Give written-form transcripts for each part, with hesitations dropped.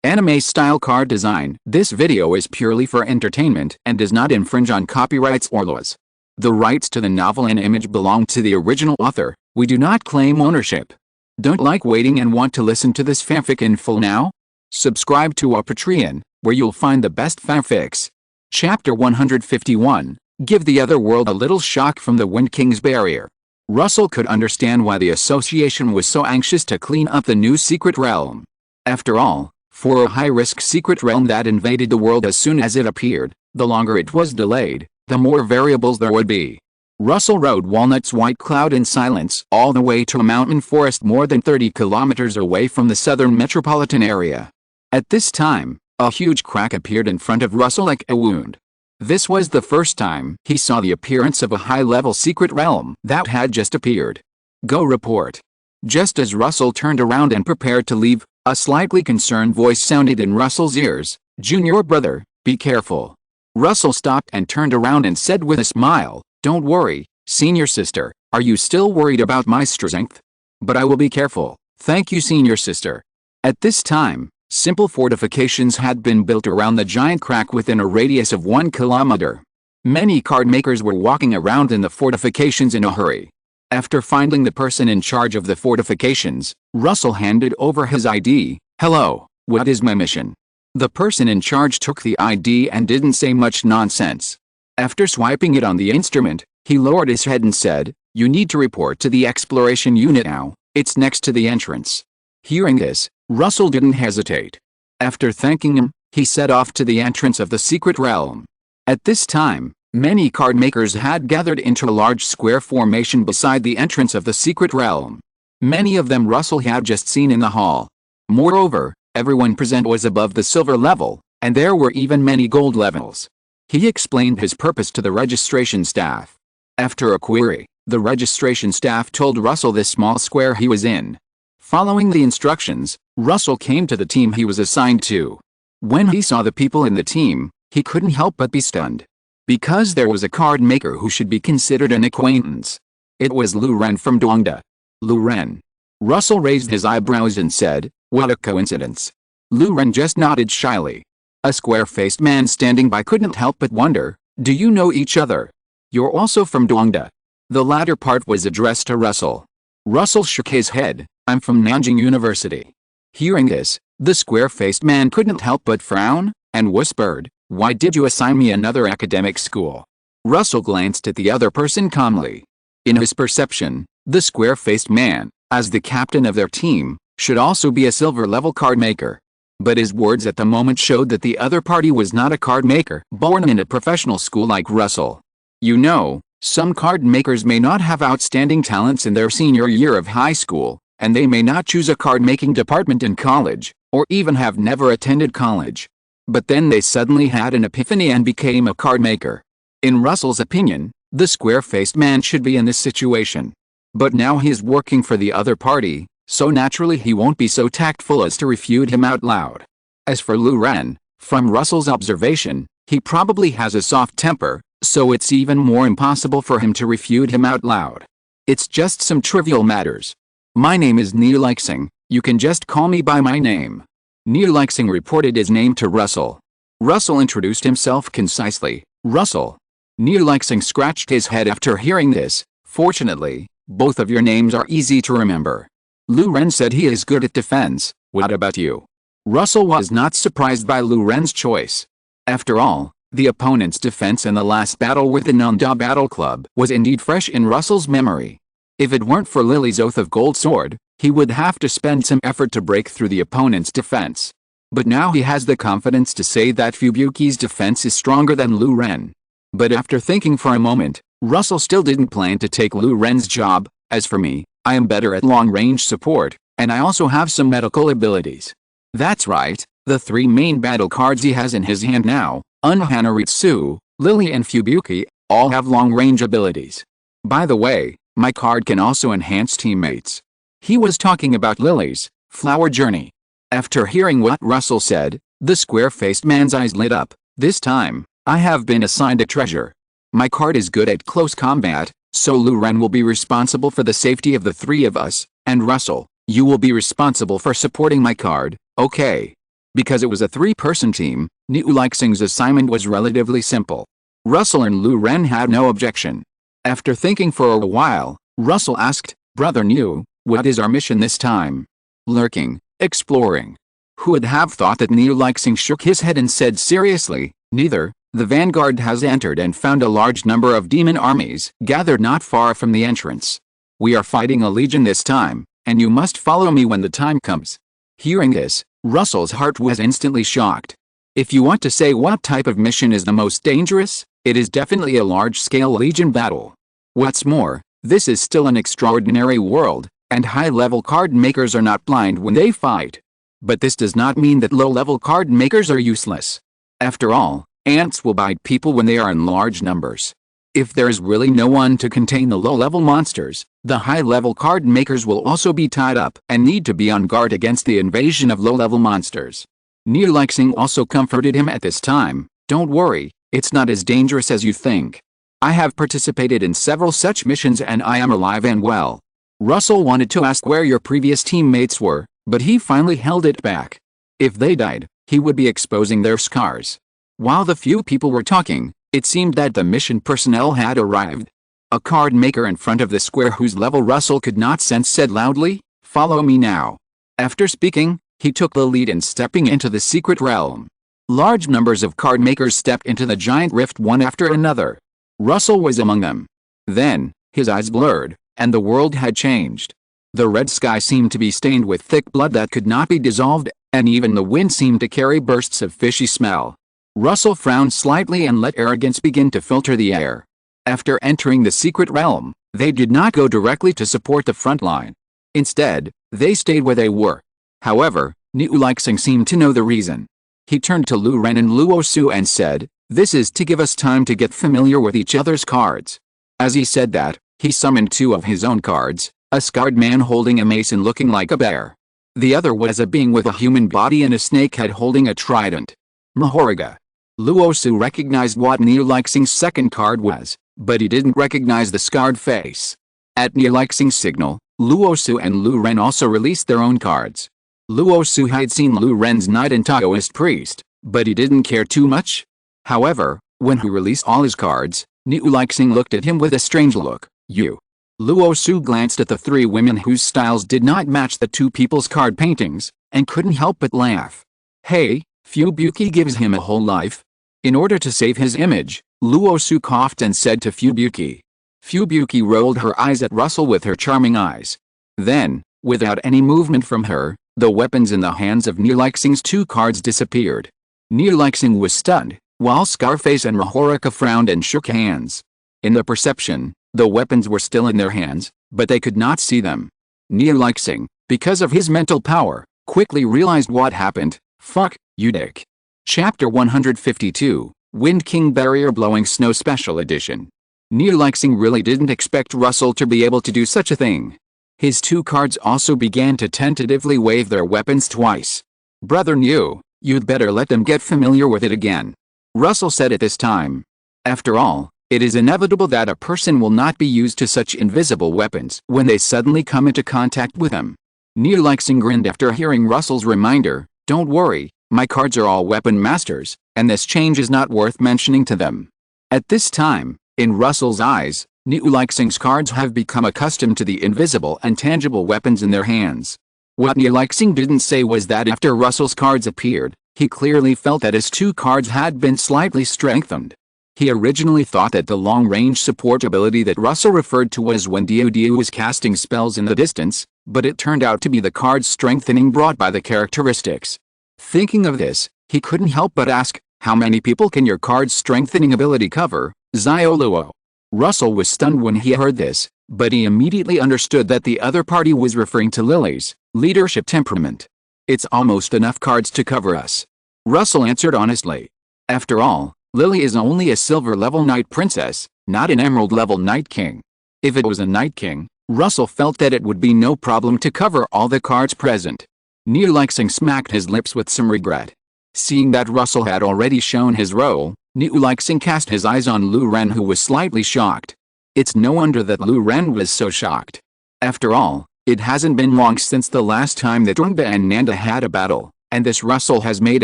Anime-style card design. This video is purely for entertainment and does not infringe on copyrights or laws. The rights to the novel and image belong to the original author. We do not claim ownership. Don't like waiting and want to listen to this fanfic in full now? Subscribe to our Patreon, where you'll find the best fanfics. Chapter 151. Give the other world a little shock from the Wind King's barrier. Russell could understand why the association was so anxious to clean up the new secret realm. After all, for a high-risk secret realm that invaded the world as soon as it appeared, the longer it was delayed, the more variables there would be. Russell rode Walnut's White Cloud in silence all the way to a mountain forest more than 30 kilometers away from the southern metropolitan area. At this time, a huge crack appeared in front of Russell like a wound. This was the first time he saw the appearance of a high-level secret realm that had just appeared. Go report. Just as Russell turned around and prepared to leave, a slightly concerned voice sounded in Russell's ears. Junior brother, be careful. Russell stopped and turned around and said with a smile, don't worry, senior sister, are you still worried about my strength? But I will be careful, thank you senior sister. At this time, simple fortifications had been built around the giant crack within a radius of 1 kilometer. Many card makers were walking around in the fortifications in a hurry. After finding the person in charge of the fortifications, Russell handed over his ID. Hello, what is my mission? The person in charge took the ID and didn't say much nonsense. After swiping it on the instrument, he lowered his head and said, you need to report to the exploration unit now, it's next to the entrance. Hearing this, Russell didn't hesitate. After thanking him, he set off to the entrance of the secret realm. At this time, many card makers had gathered into a large square formation beside the entrance of the secret realm. Many of them Russell had just seen in the hall. Moreover, everyone present was above the silver level, and there were even many gold levels. He explained his purpose to the registration staff. After a query, the registration staff told Russell the small square he was in. Following the instructions, Russell came to the team he was assigned to. When he saw the people in the team, he couldn't help but be stunned. Because there was a card maker who should be considered an acquaintance. It was Lu Ren from Dongda. Lu Ren. Russell raised his eyebrows and said, what a coincidence. Lu Ren just nodded shyly. A square-faced man standing by couldn't help but wonder, do you know each other? You're also from Dongda. The latter part was addressed to Russell. Russell shook his head, I'm from Nanjing University. Hearing this, the square-faced man couldn't help but frown, and whispered, why did you assign me another academic school? Russell glanced at the other person calmly. In his perception, the square-faced man, as the captain of their team, should also be a silver-level card maker. But his words at the moment showed that the other party was not a card maker born in a professional school like Russell. You know, some card makers may not have outstanding talents in their senior year of high school, and they may not choose a card-making department in college, or even have never attended college. But then they suddenly had an epiphany and became a card maker. In Russell's opinion, the square-faced man should be in this situation. But now he is working for the other party, so naturally he won't be so tactful as to refute him out loud. As for Lu Ren, from Russell's observation, he probably has a soft temper, so it's even more impossible for him to refute him out loud. It's just some trivial matters. My name is Neelixing, you can just call me by my name. Neelixing reported his name to Russell. Russell introduced himself concisely, Russell. Neelixing scratched his head after hearing this. Fortunately, both of your names are easy to remember. Lu Ren said he is good at defense, what about you? Russell was not surprised by Lu Ren's choice. After all, the opponent's defense in the last battle with the Nanda Battle Club was indeed fresh in Russell's memory. If it weren't for Lily's oath of gold sword, he would have to spend some effort to break through the opponent's defense. But now he has the confidence to say that Fubuki's defense is stronger than Lu Ren. But after thinking for a moment, Russell still didn't plan to take Lu Ren's job. As for me, I am better at long-range support, and I also have some medical abilities. That's right, the three main battle cards he has in his hand now, Unhanaritsu, Lily and Fubuki, all have long-range abilities. By the way, my card can also enhance teammates. He was talking about Lily's flower journey. After hearing what Russell said, the square-faced man's eyes lit up. This time, I have been assigned a treasure. My card is good at close combat, so Lu Ren will be responsible for the safety of the three of us, and Russell, you will be responsible for supporting my card, okay? Because it was a three-person team, Niu Lixing's assignment was relatively simple. Russell and Lu Ren had no objection. After thinking for a while, Russell asked, "Brother Niu, what is our mission this time?" "Lurking, exploring." Who would have thought that Niu Lixing shook his head and said seriously, "Neither. The vanguard has entered and found a large number of demon armies gathered not far from the entrance. We are fighting a legion this time, and you must follow me when the time comes." Hearing this, Russell's heart was instantly shocked. If you want to say what type of mission is the most dangerous, it is definitely a large-scale legion battle. What's more, this is still an extraordinary world, and high-level card makers are not blind when they fight. But this does not mean that low-level card makers are useless. After all, ants will bite people when they are in large numbers. If there is really no one to contain the low-level monsters, the high-level card makers will also be tied up and need to be on guard against the invasion of low-level monsters. Niu Lixing also comforted him at this time. "Don't worry, it's not as dangerous as you think. I have participated in several such missions and I am alive and well." Russell wanted to ask where your previous teammates were, but he finally held it back. If they died, he would be exposing their scars. While the few people were talking, it seemed that the mission personnel had arrived. A card maker in front of the square whose level Russell could not sense said loudly, "Follow me now." After speaking, he took the lead in stepping into the secret realm. Large numbers of card makers stepped into the giant rift one after another. Russell was among them. Then, his eyes blurred, and the world had changed. The red sky seemed to be stained with thick blood that could not be dissolved, and even the wind seemed to carry bursts of fishy smell. Russell frowned slightly and let arrogance begin to filter the air. After entering the secret realm, they did not go directly to support the front line. Instead, they stayed where they were. However, Niu Lixing seemed to know the reason. He turned to Lu Ren and Luo Su and said, "This is to give us time to get familiar with each other's cards." As he said that, he summoned two of his own cards, a scarred man holding a mace and looking like a bear. The other was a being with a human body and a snake head holding a trident. Mahoriga. Luo Su recognized what Niu Lixing's second card was, but he didn't recognize the scarred face. At Niu Lixing's signal, Luo Su and Lu Ren also released their own cards. Luo Su had seen Lu Ren's Knight and Taoist Priest, but he didn't care too much. However, when he released all his cards, Niu Lixing looked at him with a strange look. "You." Luo Su glanced at the three women whose styles did not match the two people's card paintings, and couldn't help but laugh. "Hey, Fubuki gives him a whole life." In order to save his image, Luo Su coughed and said to Fubuki. Fubuki rolled her eyes at Russell with her charming eyes. Then, without any movement from her, the weapons in the hands of Niu Lixing's two cards disappeared. Niu Lixing was stunned, while Scarface and Mahorika frowned and shook hands. In the perception, the weapons were still in their hands, but they could not see them. Niu Lixing, because of his mental power, quickly realized what happened. "Fuck, you dick." Chapter 152, Wind King Barrier Blowing Snow Special Edition. Niu Lixing really didn't expect Russell to be able to do such a thing. His two cards also began to tentatively wave their weapons twice. "Brother Niu, you'd better let them get familiar with it again," Russell said at this time. After all, it is inevitable that a person will not be used to such invisible weapons when they suddenly come into contact with them. Niu Lixing grinned after hearing Russell's reminder. "Don't worry, my cards are all weapon masters, and this change is not worth mentioning to them." At this time, in Russell's eyes, Niu Lixing's cards have become accustomed to the invisible and tangible weapons in their hands. What Niu Lixing didn't say was that after Russell's cards appeared, he clearly felt that his two cards had been slightly strengthened. He originally thought that the long-range support ability that Russell referred to was when Dio was casting spells in the distance, but it turned out to be the card's strengthening brought by the characteristics. Thinking of this, he couldn't help but ask, "How many people can your card's strengthening ability cover, Xioluo?" Russell was stunned when he heard this, but he immediately understood that the other party was referring to Lily's leadership temperament. "It's almost enough cards to cover us," Russell answered honestly. After all, Lily is only a silver-level Night Princess, not an emerald-level Night King. If it was a Night King, Russell felt that it would be no problem to cover all the cards present. Niu Lixing smacked his lips with some regret. Seeing that Russell had already shown his role, Niu Lixing cast his eyes on Lu Ren, who was slightly shocked. It's no wonder that Lu Ren was so shocked. After all, it hasn't been long since the last time that Rungba and Nanda had a battle. And this Russell has made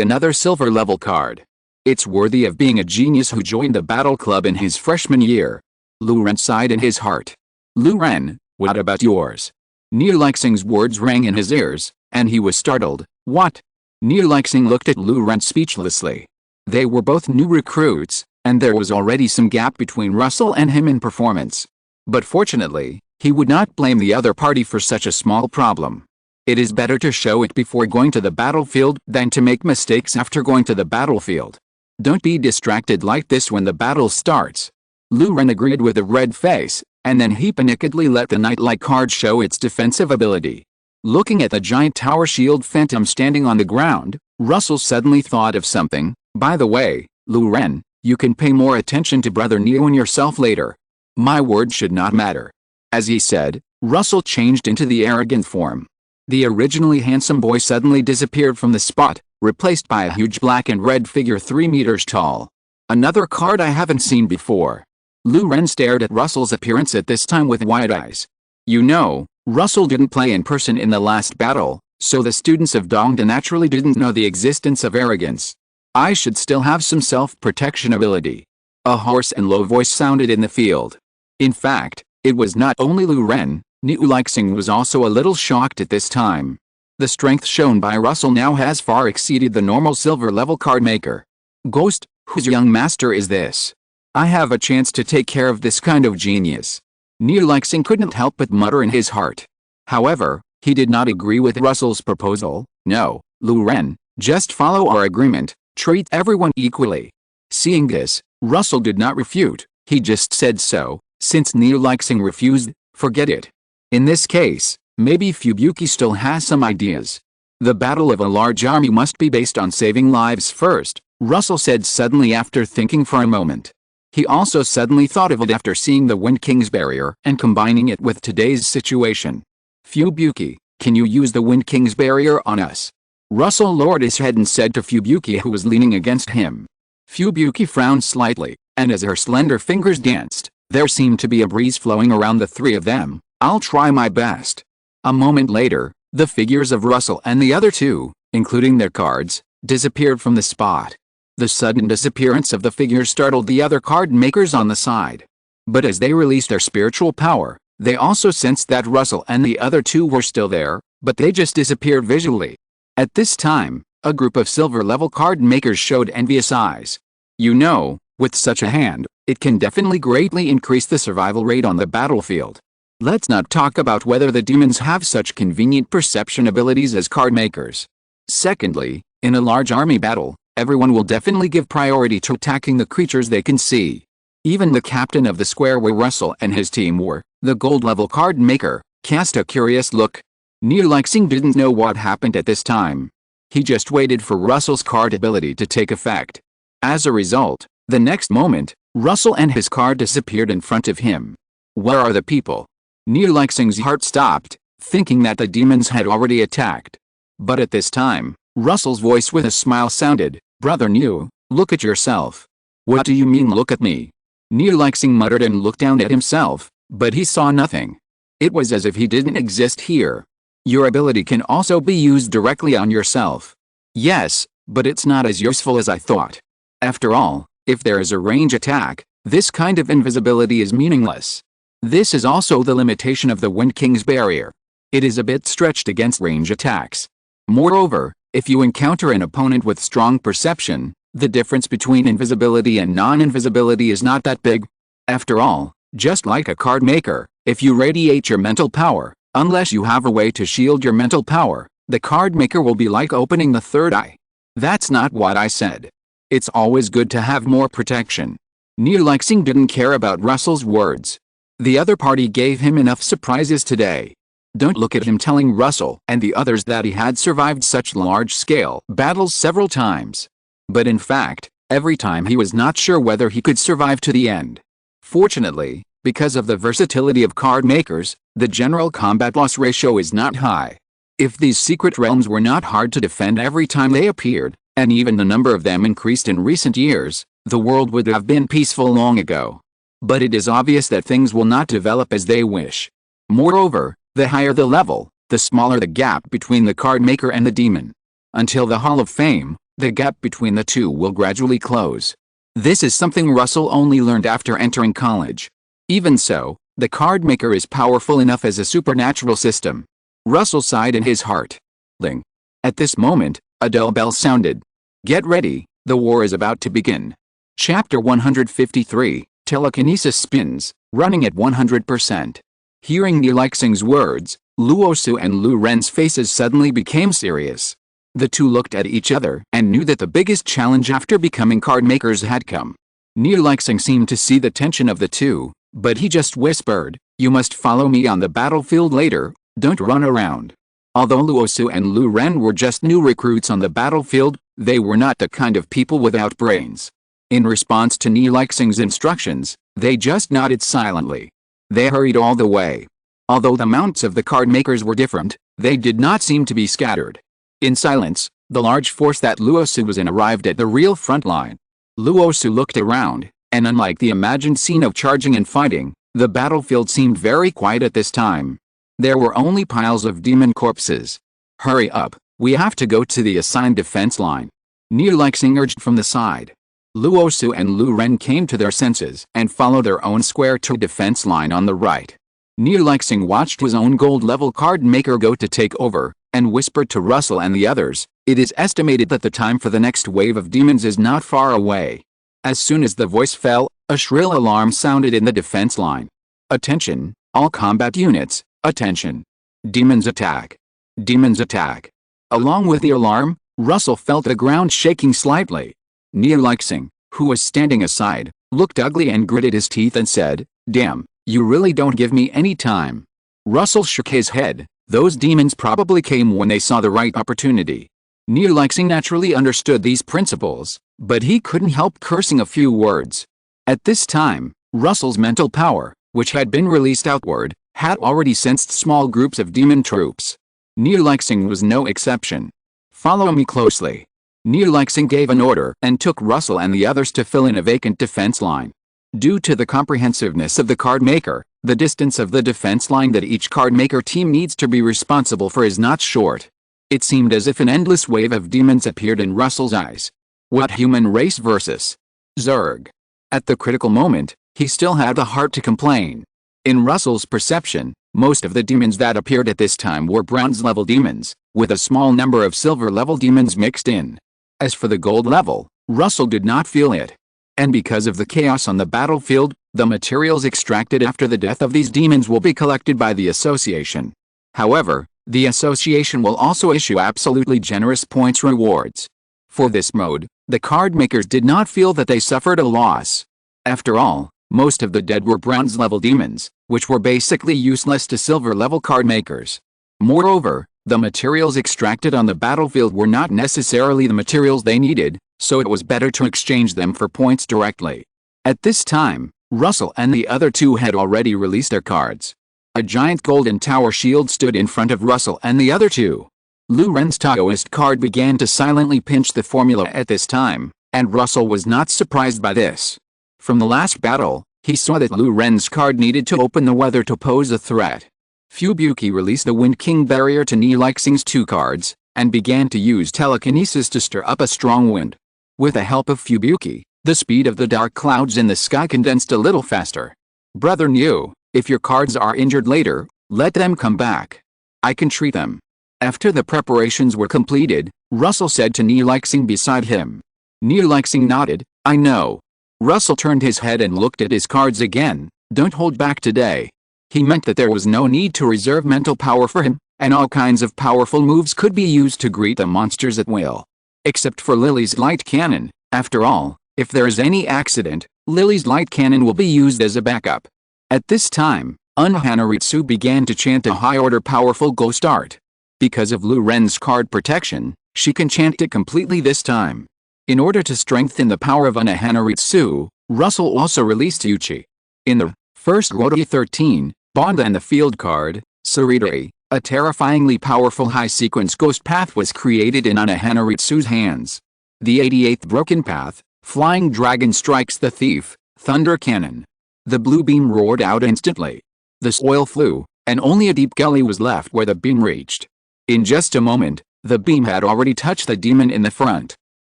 another silver level card. It's worthy of being a genius who joined the battle club in his freshman year. Lu Ren sighed in his heart. Lu Ren, what about yours? Nirlixing's words rang in his ears, and he was startled. What? Nirlixing looked at Lu Ren speechlessly. They were both new recruits, and there was already some gap between Russell and him in performance. But fortunately, he would not blame the other party for such a small problem. It is better to show it before going to the battlefield than to make mistakes after going to the battlefield. Don't be distracted like this when the battle starts. Lu Ren agreed with a red face, and then he panickedly let the knight-like card show its defensive ability. Looking at the giant tower shield phantom standing on the ground, Russell suddenly thought of something. By the way, Lu Ren, you can pay more attention to Brother Neo and yourself later. My word should not matter. As he said, Russell changed into the arrogant form. The originally handsome boy suddenly disappeared from the spot, replaced by a huge black and red figure 3 meters tall. Another card I haven't seen before. Lu Ren stared at Russell's appearance at this time with wide eyes. You know, Russell didn't play in person in the last battle, so the students of Dongda naturally didn't know the existence of arrogance. I should still have some self-protection ability. A hoarse and low voice sounded in the field. In fact, it was not only Lu Ren. Nirlixing was also a little shocked at this time. The strength shown by Russell now has far exceeded the normal silver level card maker. Ghost, whose young master is this? I have a chance to take care of this kind of genius. Nirlixing couldn't help but mutter in his heart. However, he did not agree with Russell's proposal. No, Lu Ren, just follow our agreement, treat everyone equally. Seeing this, Russell did not refute, he just said so. Since Nirlixing refused, forget it. In this case, maybe Fubuki still has some ideas. The battle of a large army must be based on saving lives first, Russell said suddenly after thinking for a moment. He also suddenly thought of it after seeing the Wind King's barrier and combining it with today's situation. Fubuki, can you use the Wind King's barrier on us? Russell lowered his head and said to Fubuki who was leaning against him. Fubuki frowned slightly, and as her slender fingers danced, there seemed to be a breeze flowing around the three of them. I'll try my best. A moment later, the figures of Russell and the other two, including their cards, disappeared from the spot. The sudden disappearance of the figures startled the other card makers on the side. But as they released their spiritual power, they also sensed that Russell and the other two were still there, but they just disappeared visually. At this time, a group of silver-level card makers showed envious eyes. You know, with such a hand, it can definitely greatly increase the survival rate on the battlefield. Let's not talk about whether the demons have such convenient perception abilities as card makers. Secondly, in a large army battle, everyone will definitely give priority to attacking the creatures they can see. Even the captain of the square where Russell and his team were, the gold-level card maker, cast a curious look. Nirlixing didn't know what happened at this time. He just waited for Russell's card ability to take effect. As a result, the next moment, Russell and his card disappeared in front of him. Where are the people? Nirlixing's heart stopped, thinking that the demons had already attacked. But at this time, Russell's voice with a smile sounded, Brother New, look at yourself. What do you mean look at me? Nirlixing muttered and looked down at himself, but he saw nothing. It was as if he didn't exist here. Your ability can also be used directly on yourself. Yes, but it's not as useful as I thought. After all, if there is a range attack, this kind of invisibility is meaningless. This is also the limitation of the Wind King's barrier. It is a bit stretched against range attacks. Moreover, if you encounter an opponent with strong perception, the difference between invisibility and non-invisibility is not that big. After all, just like a card maker, if you radiate your mental power, unless you have a way to shield your mental power, the card maker will be like opening the third eye. That's not what I said. It's always good to have more protection. Nirlixing didn't care about Russell's words. The other party gave him enough surprises today. Don't look at him telling Russell and the others that he had survived such large-scale battles several times. But in fact, every time he was not sure whether he could survive to the end. Fortunately, because of the versatility of card makers, the general combat loss ratio is not high. If these secret realms were not hard to defend every time they appeared, and even the number of them increased in recent years, the world would have been peaceful long ago. But it is obvious that things will not develop as they wish. Moreover, the higher the level, the smaller the gap between the card maker and the demon. Until the Hall of Fame, the gap between the two will gradually close. This is something Russell only learned after entering college. Even so, the card maker is powerful enough as a supernatural system. Russell sighed in his heart. Ling. At this moment, a dull bell sounded. Get ready, the war is about to begin. Chapter 153, Telekinesis Spins, running at 100%. Hearing Nilixing's words, Luosu and Lu Ren's faces suddenly became serious. The two looked at each other and knew that the biggest challenge after becoming card makers had come. Nilixing seemed to see the tension of the two, but he just whispered, "You must follow me on the battlefield later, don't run around." Although Luosu and Lu Ren were just new recruits on the battlefield, they were not the kind of people without brains. In response to Nilixing's instructions, they just nodded silently. They hurried all the way. Although the mounts of the card makers were different, they did not seem to be scattered. In silence, the large force that Luosu was in arrived at the real front line. Luosu looked around, and unlike the imagined scene of charging and fighting, the battlefield seemed very quiet at this time. There were only piles of demon corpses. "Hurry up, we have to go to the assigned defense line," Nilixing urged from the side. Luosu and Lu Ren came to their senses and followed their own square-to defense line on the right. Nilixing watched his own gold-level card maker go to take over, and whispered to Russell and the others, "It is estimated that the time for the next wave of demons is not far away." As soon as the voice fell, a shrill alarm sounded in the defense line. "Attention, all combat units, attention. Demons attack. Demons attack." Along with the alarm, Russell felt the ground shaking slightly. Nilixing, who was standing aside, looked ugly and gritted his teeth and said, "Damn, you really don't give me any time." Russell shook his head. Those demons probably came when they saw the right opportunity. Nilixing naturally understood these principles, but he couldn't help cursing a few words. At this time, Russell's mental power, which had been released outward, had already sensed small groups of demon troops. Nilixing was no exception. "Follow me closely." Nilixing gave an order and took Russell and the others to fill in a vacant defense line. Due to the comprehensiveness of the card maker, the distance of the defense line that each card maker team needs to be responsible for is not short. It seemed as if an endless wave of demons appeared in Russell's eyes. What human race versus Zerg? At the critical moment, he still had the heart to complain. In Russell's perception, most of the demons that appeared at this time were bronze-level demons, with a small number of silver-level demons mixed in. As for the gold level, Russell did not feel it. And because of the chaos on the battlefield, the materials extracted after the death of these demons will be collected by the association. However, the association will also issue absolutely generous points rewards. For this mode, the card makers did not feel that they suffered a loss. After all, most of the dead were bronze-level demons, which were basically useless to silver-level card makers. Moreover, the materials extracted on the battlefield were not necessarily the materials they needed, so it was better to exchange them for points directly. At this time, Russell and the other two had already released their cards. A giant golden tower shield stood in front of Russell and the other two. Lu Ren's Taoist card began to silently pinch the formula at this time, and Russell was not surprised by this. From the last battle, he saw that Lu Ren's card needed to open the weather to pose a threat. Fubuki released the Wind King barrier to Nilixing's two cards, and began to use telekinesis to stir up a strong wind. With the help of Fubuki, the speed of the dark clouds in the sky condensed a little faster. "Brother Niu, if your cards are injured later, let them come back. I can treat them." After the preparations were completed, Russell said to Nilixing beside him. Nilixing nodded, "I know." Russell turned his head and looked at his cards again. "Don't hold back today." He meant that there was no need to reserve mental power for him, and all kinds of powerful moves could be used to greet the monsters at will. Except for Lily's light cannon. After all, if there is any accident, Lily's light cannon will be used as a backup. At this time, Unhanaritsu began to chant a high-order powerful ghost art. Because of Lu Ren's card protection, she can chant it completely this time. In order to strengthen the power of Unhanaritsu, Russell also released Uchi. In the first Roti 13, Bond and the field card, Saridari, a terrifyingly powerful high-sequence ghost path was created in Unhanaritsu's hands. The 88th Broken Path, Flying Dragon strikes the thief, Thunder Cannon. The blue beam roared out instantly. The soil flew, and only a deep gully was left where the beam reached. In just a moment, The beam had already touched the demon in the front.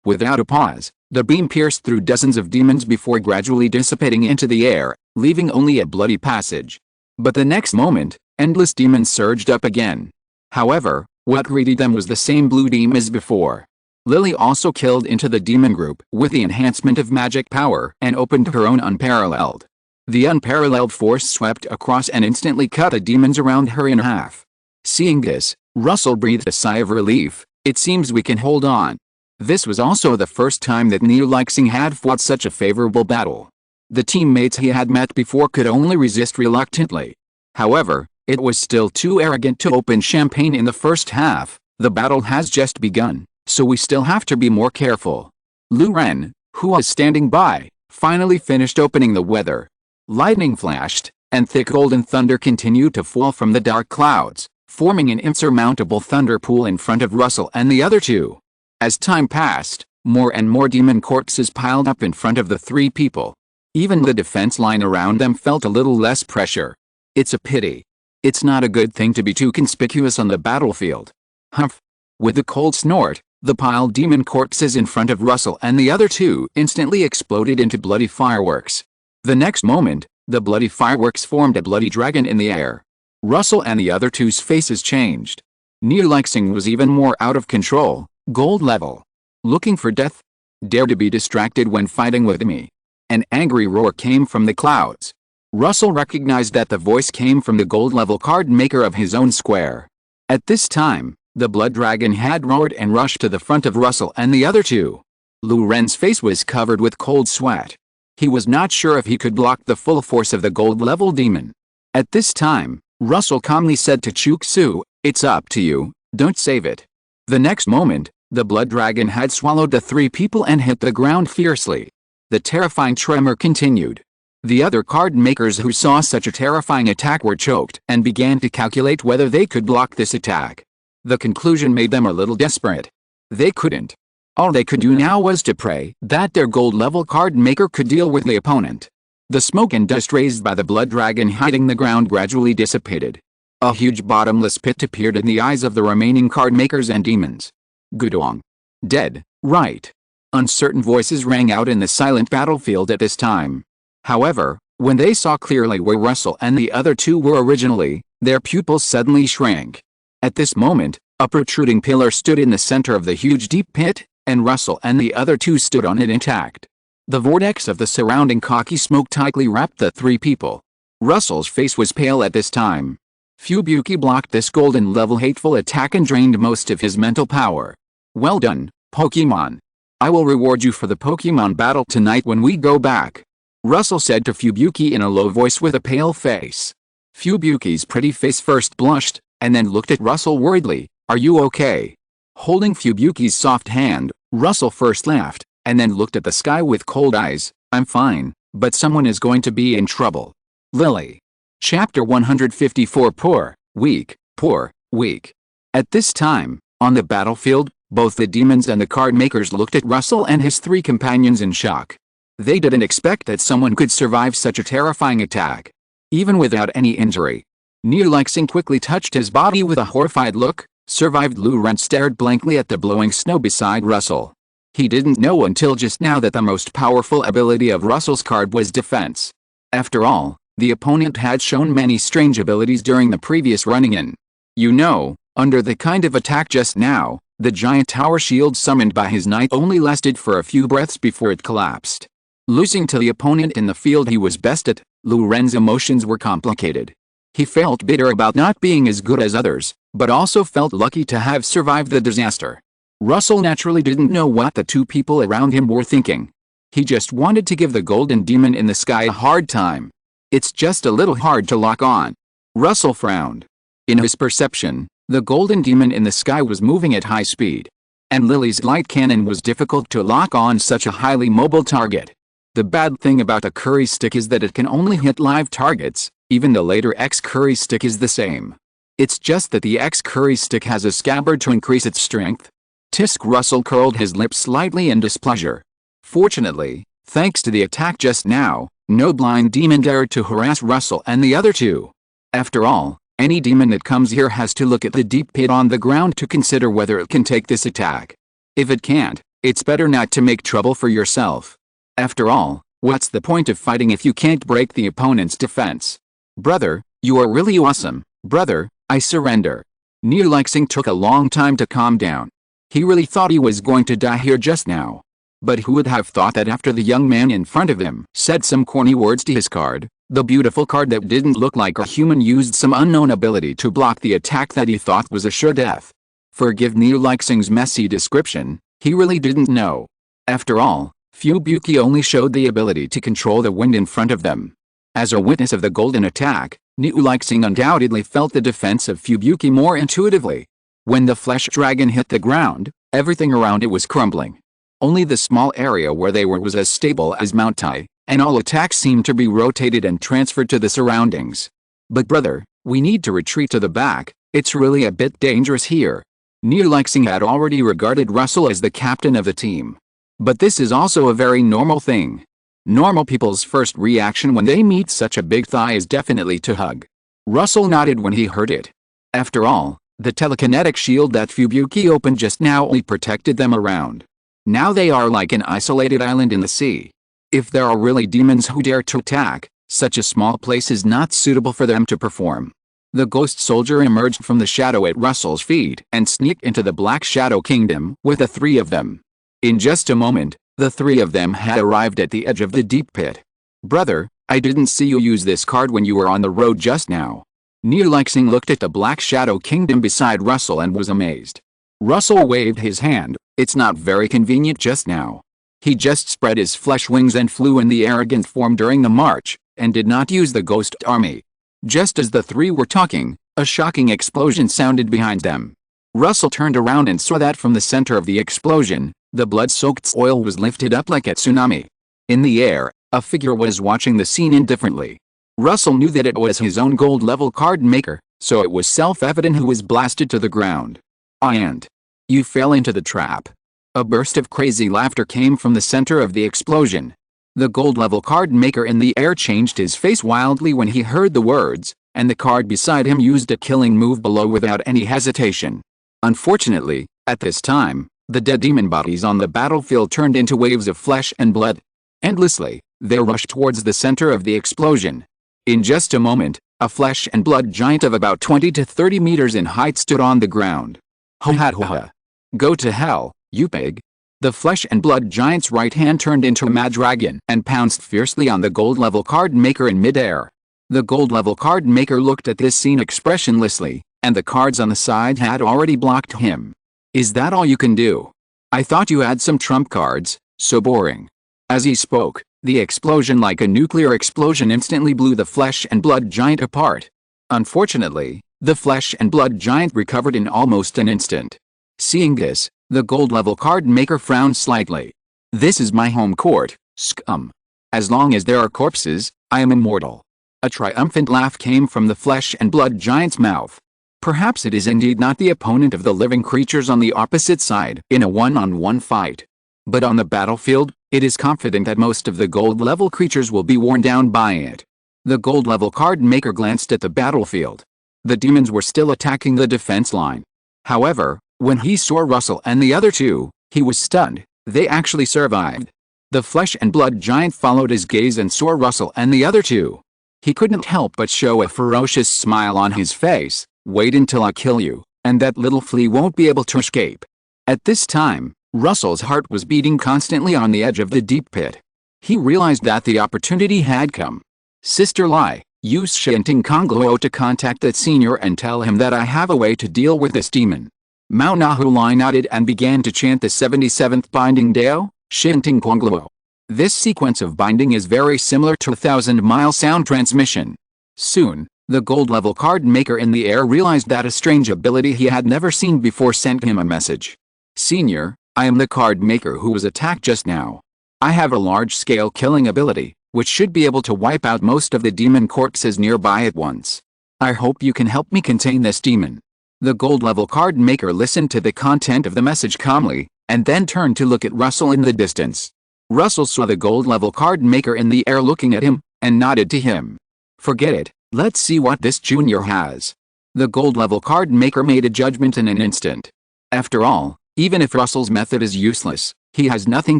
Without a pause, the beam pierced through dozens of demons before gradually dissipating into the air, leaving only a bloody passage. But the next moment, endless demons surged up again. However, what greeted them was the same blue beam as before. Lily also killed into the demon group with the enhancement of magic power and opened her own unparalleled. The unparalleled force swept across and instantly cut the demons around her in half. Seeing this, Russell breathed a sigh of relief. It seems we can hold on. This was also the first time that Yoriichi had fought such a favorable battle. The teammates he had met before could only resist reluctantly. However, it was still too arrogant to open champagne in the first half. The battle has just begun, so we still have to be more careful. Lu Ren, who was standing by, finally finished opening the weather. Lightning flashed, and thick golden thunder continued to fall from the dark clouds, forming an insurmountable thunder pool in front of Russell and the other two. As time passed, more and more demon corpses piled up in front of the three people. Even the defense line around them felt a little less pressure. It's a pity. It's not a good thing to be too conspicuous on the battlefield. Humph. With a cold snort, the piled demon corpses in front of Russell and the other two instantly exploded into bloody fireworks. The next moment, the bloody fireworks formed a bloody dragon in the air. Russell and the other two's faces changed. Yoriichi was even more out of control. Gold level. Looking for death? Dare to be distracted when fighting with me. An angry roar came from the clouds. Russell recognized that the voice came from the gold level card maker of his own square. At this time, the blood dragon had roared and rushed to the front of Russell and the other two. Lu Ren's face was covered with cold sweat. He was not sure if he could block the full force of the gold level demon. At this time, Russell calmly said to Chuksu, "It's up to you, don't save it." The next moment, the blood dragon had swallowed the three people and hit the ground fiercely. The terrifying tremor continued. The other card makers who saw such a terrifying attack were choked and began to calculate whether they could block this attack. The conclusion made them a little desperate. They couldn't. All they could do now was to pray that their gold level card maker could deal with the opponent. The smoke and dust raised by the blood dragon hitting the ground gradually dissipated. A huge bottomless pit appeared in the eyes of the remaining card makers and demons. Gudong. Dead, right? Uncertain voices rang out in the silent battlefield at this time. However, when they saw clearly where Russell and the other two were originally, their pupils suddenly shrank. At this moment, a protruding pillar stood in the center of the huge deep pit, and Russell and the other two stood on it intact. The vortex of the surrounding cocky smoke tightly wrapped the three people. Russell's face was pale at this time. Fubuki blocked this golden level hateful attack and drained most of his mental power. Well done, Pokemon. I will reward you for the Pokemon battle tonight when we go back. Russell said to Fubuki in a low voice with a pale face. Fubuki's pretty face first blushed, and then looked at Russell worriedly. Are you okay? Holding Fubuki's soft hand, Russell first laughed, and then looked at the sky with cold eyes. I'm fine, but someone is going to be in trouble. Lily. Chapter 154 Poor, weak, poor, weak. At this time, on the battlefield, both the demons and the card makers looked at Russell and his three companions in shock. They didn't expect that someone could survive such a terrifying attack. Even without any injury. Yoriichi quickly touched his body with a horrified look. Survived. Lu Ren stared blankly at the blowing snow beside Russell. He didn't know until just now that the most powerful ability of Russell's card was defense. After all, the opponent had shown many strange abilities during the previous running-in. You know, under the kind of attack just now, the giant tower shield summoned by his knight only lasted for a few breaths before it collapsed. Losing to the opponent in the field he was best at, Lu Ren's emotions were complicated. He felt bitter about not being as good as others, but also felt lucky to have survived the disaster. Russell naturally didn't know what the two people around him were thinking. He just wanted to give the golden demon in the sky a hard time. It's just a little hard to lock on. Russell frowned. In his perception, the golden demon in the sky was moving at high speed. And Lily's light cannon was difficult to lock on such a highly mobile target. The bad thing about a curry stick is that it can only hit live targets. Even the later X curry stick is the same. It's just that the X curry stick has a scabbard to increase its strength. Tisk. Russell curled his lips slightly in displeasure. Fortunately, thanks to the attack just now, no blind demon dared to harass Russell and the other two. After all, Any demon that comes here has to look at the deep pit on the ground to consider whether it can take this attack. If it can't, it's better not to make trouble for yourself. After all, what's the point of fighting if you can't break the opponent's defense? Brother, you are really awesome. Brother, I surrender. Yoriichi took a long time to calm down. He really thought he was going to die here just now. But who would have thought that after the young man in front of him said some corny words to his card, the beautiful card that didn't look like a human used some unknown ability to block the attack that he thought was a sure death. Forgive Yoriichi's messy description, he really didn't know. After all, Fubuki only showed the ability to control the wind in front of them. As a witness of the golden attack, Yoriichi undoubtedly felt the defense of Fubuki more intuitively. When the flesh dragon hit the ground, everything around it was crumbling. Only the small area where they were was as stable as Mount Tai, and all attacks seemed to be rotated and transferred to the surroundings. But brother, we need to retreat to the back, it's really a bit dangerous here. Yoriichi had already regarded Russell as the captain of the team. But this is also a very normal thing. Normal people's first reaction when they meet such a big thigh is definitely to hug. Russell nodded when he heard it. After all, the telekinetic shield that Fubuki opened just now only protected them around. Now they are like an isolated island in the sea. If there are really demons who dare to attack, such a small place is not suitable for them to perform. The ghost soldier emerged from the shadow at Russell's feet and sneaked into the Black Shadow Kingdom with the three of them. In just a moment, the three of them had arrived at the edge of the deep pit. Brother, I didn't see you use this card when you were on the road just now. Yoriichi looked at the Black Shadow Kingdom beside Russell and was amazed. Russell waved his hand. It's not very convenient just now. He just spread his flesh wings and flew in the arrogant form during the march, and did not use the ghost army. Just as the three were talking, a shocking explosion sounded behind them. Russell turned around and saw that from the center of the explosion, the blood-soaked soil was lifted up like a tsunami. In the air, a figure was watching the scene indifferently. Russell knew that it was his own gold-level card maker, so it was self-evident who was blasted to the ground. And you fell into the trap. A burst of crazy laughter came from the center of the explosion. The gold-level card maker in the air changed his face wildly when he heard the words, and the card beside him used a killing move below without any hesitation. Unfortunately, at this time, the dead demon bodies on the battlefield turned into waves of flesh and blood. Endlessly, they rushed towards the center of the explosion. In just a moment, a flesh and blood giant of about 20 to 30 meters in height stood on the ground. Ho ha ho ha. Go to hell, you pig. The flesh and blood giant's right hand turned into a mad dragon and pounced fiercely on the gold-level card maker in midair. The gold-level card maker looked at this scene expressionlessly, and the cards on the side had already blocked him. Is that all you can do? I thought you had some trump cards, so boring. As he spoke, the explosion like a nuclear explosion instantly blew the flesh and blood giant apart. Unfortunately, the flesh and blood giant recovered in almost an instant. Seeing this, the gold-level card maker frowned slightly. This is my home court, scum. As long as there are corpses, I am immortal. A triumphant laugh came from the flesh and blood giant's mouth. Perhaps it is indeed not the opponent of the living creatures on the opposite side in a one-on-one fight. But on the battlefield, it is confident that most of the gold-level creatures will be worn down by it. The gold-level card maker glanced at the battlefield. The demons were still attacking the defense line. However, when he saw Russell and the other two, he was stunned. They actually survived. The flesh and blood giant followed his gaze and saw Russell and the other two. He couldn't help but show a ferocious smile on his face. Wait until I kill you, and that little flea won't be able to escape. At this time, Russell's heart was beating constantly on the edge of the deep pit. He realized that the opportunity had come. Sister Lai, use Shinting Kongluo to contact that senior and tell him that I have a way to deal with this demon. Mao Nahulai nodded and began to chant the 77th binding Dao, Shinting Kongluo. This sequence of binding is very similar to a 1,000-mile sound transmission. Soon, the gold-level card maker in the air realized that a strange ability he had never seen before sent him a message. Senior, I am the card maker who was attacked just now. I have a large-scale killing ability, which should be able to wipe out most of the demon corpses nearby at once. I hope you can help me contain this demon. The gold-level card maker listened to the content of the message calmly, and then turned to look at Russell in the distance. Russell saw the gold-level card maker in the air looking at him, and nodded to him. Forget it, let's see what this junior has. The gold level card maker made a judgment in an instant. After all, even if Russell's method is useless, he has nothing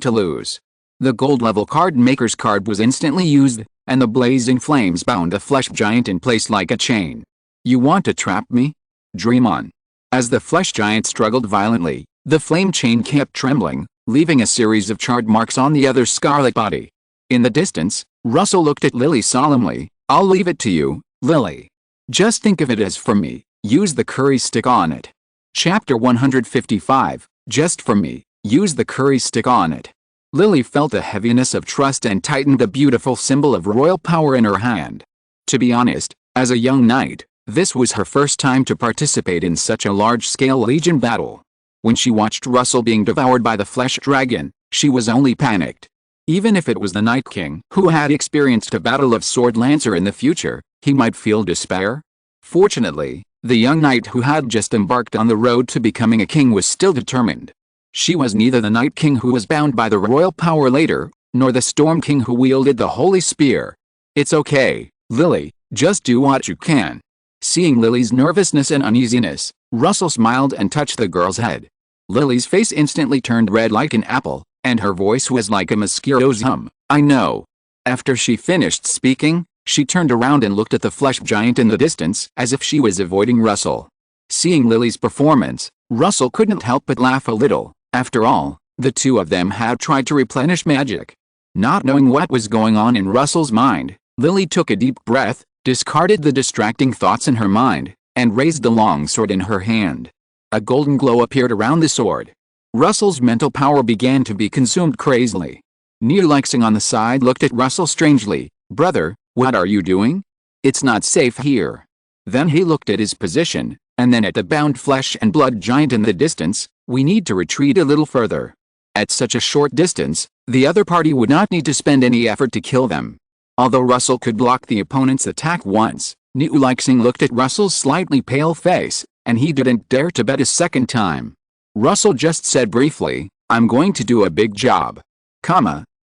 to lose. The gold level card maker's card was instantly used, and the blazing flames bound the flesh giant in place like a chain. You want to trap me? Dream on. As the flesh giant struggled violently, the flame chain kept trembling, leaving a series of charred marks on the other's scarlet body. In the distance, Russell looked at Lily solemnly. I'll leave it to you, Lily. Just think of it as for me, use the curry stick on it. Chapter 155, Just for me, use the curry stick on it. Lily felt the heaviness of trust and tightened the beautiful symbol of royal power in her hand. To be honest, as a young knight, this was her first time to participate in such a large-scale legion battle. When she watched Russell being devoured by the flesh dragon, she was only panicked. Even if it was the Night King who had experienced a battle of Sword Lancer in the future, he might feel despair. Fortunately, the young knight who had just embarked on the road to becoming a king was still determined. She was neither the Night King who was bound by the royal power later, nor the Storm King who wielded the holy spear. It's okay, Lily, just do what you can. Seeing Lily's nervousness and uneasiness, Russell smiled and touched the girl's head. Lily's face instantly turned red like an apple, and her voice was like a mosquito's hum. I know. After she finished speaking, she turned around and looked at the flesh giant in the distance as if she was avoiding Russell. Seeing Lily's performance, Russell couldn't help but laugh a little. After all, the two of them had tried to replenish magic. Not knowing what was going on in Russell's mind, Lily took a deep breath, discarded the distracting thoughts in her mind, and raised the long sword in her hand. A golden glow appeared around the sword. Russell's mental power began to be consumed crazily. Neelixing on the side looked at Russell strangely. Brother, what are you doing? It's not safe here. Then he looked at his position, and then at the bound flesh and blood giant in the distance. We need to retreat a little further. At such a short distance, the other party would not need to spend any effort to kill them. Although Russell could block the opponent's attack once, Neelixing looked at Russell's slightly pale face, and he didn't dare to bet a second time. Russell just said briefly, I'm going to do a big job.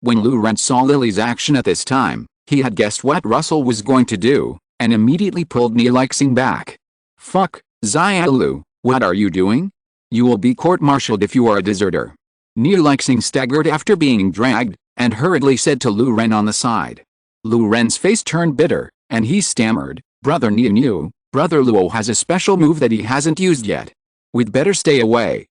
When Lu Ren saw Lily's action at this time, he had guessed what Russell was going to do, and immediately pulled Neelixing back. Fuck, Xiaolu, what are you doing? You will be court-martialed if you are a deserter. Neelixing staggered after being dragged, and hurriedly said to Lu Ren on the side. Lu Ren's face turned bitter, and he stammered, Brother Niu, Brother Luo has a special move that he hasn't used yet. We'd better stay away.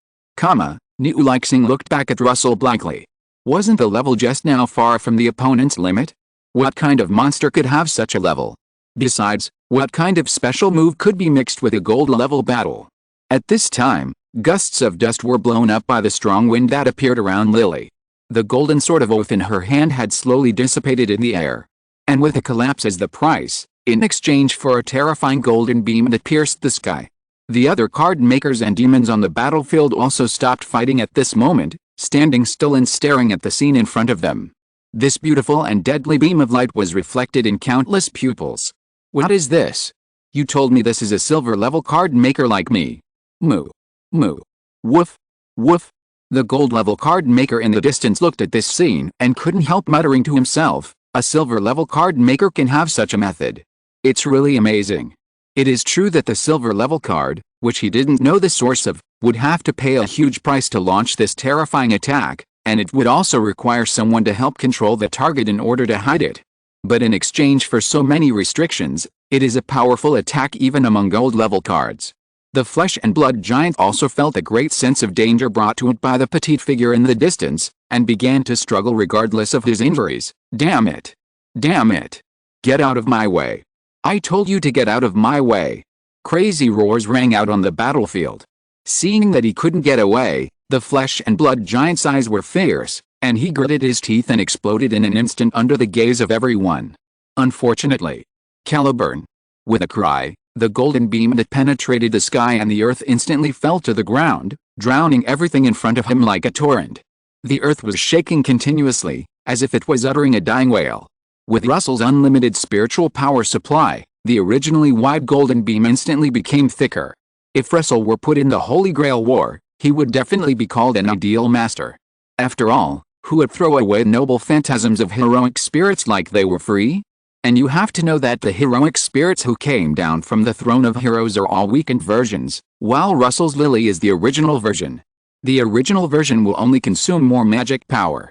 Neelixing looked back at Russell blankly. Wasn't the level just now far from the opponent's limit? What kind of monster could have such a level? Besides, what kind of special move could be mixed with a gold level battle? At this time, gusts of dust were blown up by the strong wind that appeared around Lily. The golden sword of oath in her hand had slowly dissipated in the air. And with a collapse as the price, in exchange for a terrifying golden beam that pierced the sky. The other card makers and demons on the battlefield also stopped fighting at this moment, standing still and staring at the scene in front of them. This beautiful and deadly beam of light was reflected in countless pupils. What is this? You told me this is a silver level card maker like me. Moo. Moo. Woof. Woof. The gold level card maker in the distance looked at this scene and couldn't help muttering to himself, a silver level card maker can have such a method. It's really amazing. It is true that the silver level card, which he didn't know the source of, would have to pay a huge price to launch this terrifying attack, and it would also require someone to help control the target in order to hide it. But in exchange for so many restrictions, it is a powerful attack even among gold level cards. The flesh and blood giant also felt a great sense of danger brought to it by the petite figure in the distance, and began to struggle regardless of his injuries. Damn it! Damn it! Get out of my way! I told you to get out of my way! Crazy roars rang out on the battlefield. Seeing that he couldn't get away, the flesh and blood giant's eyes were fierce, and he gritted his teeth and exploded in an instant under the gaze of everyone. Unfortunately. Caliburn. With a cry, the golden beam that penetrated the sky and the earth instantly fell to the ground, drowning everything in front of him like a torrent. The earth was shaking continuously, as if it was uttering a dying wail. With Russell's unlimited spiritual power supply, the originally wide golden beam instantly became thicker. If Russell were put in the Holy Grail War, he would definitely be called an ideal master. After all, who would throw away noble phantasms of heroic spirits like they were free? And you have to know that the heroic spirits who came down from the throne of heroes are all weakened versions, while Russell's Lily is the original version. The original version will only consume more magic power.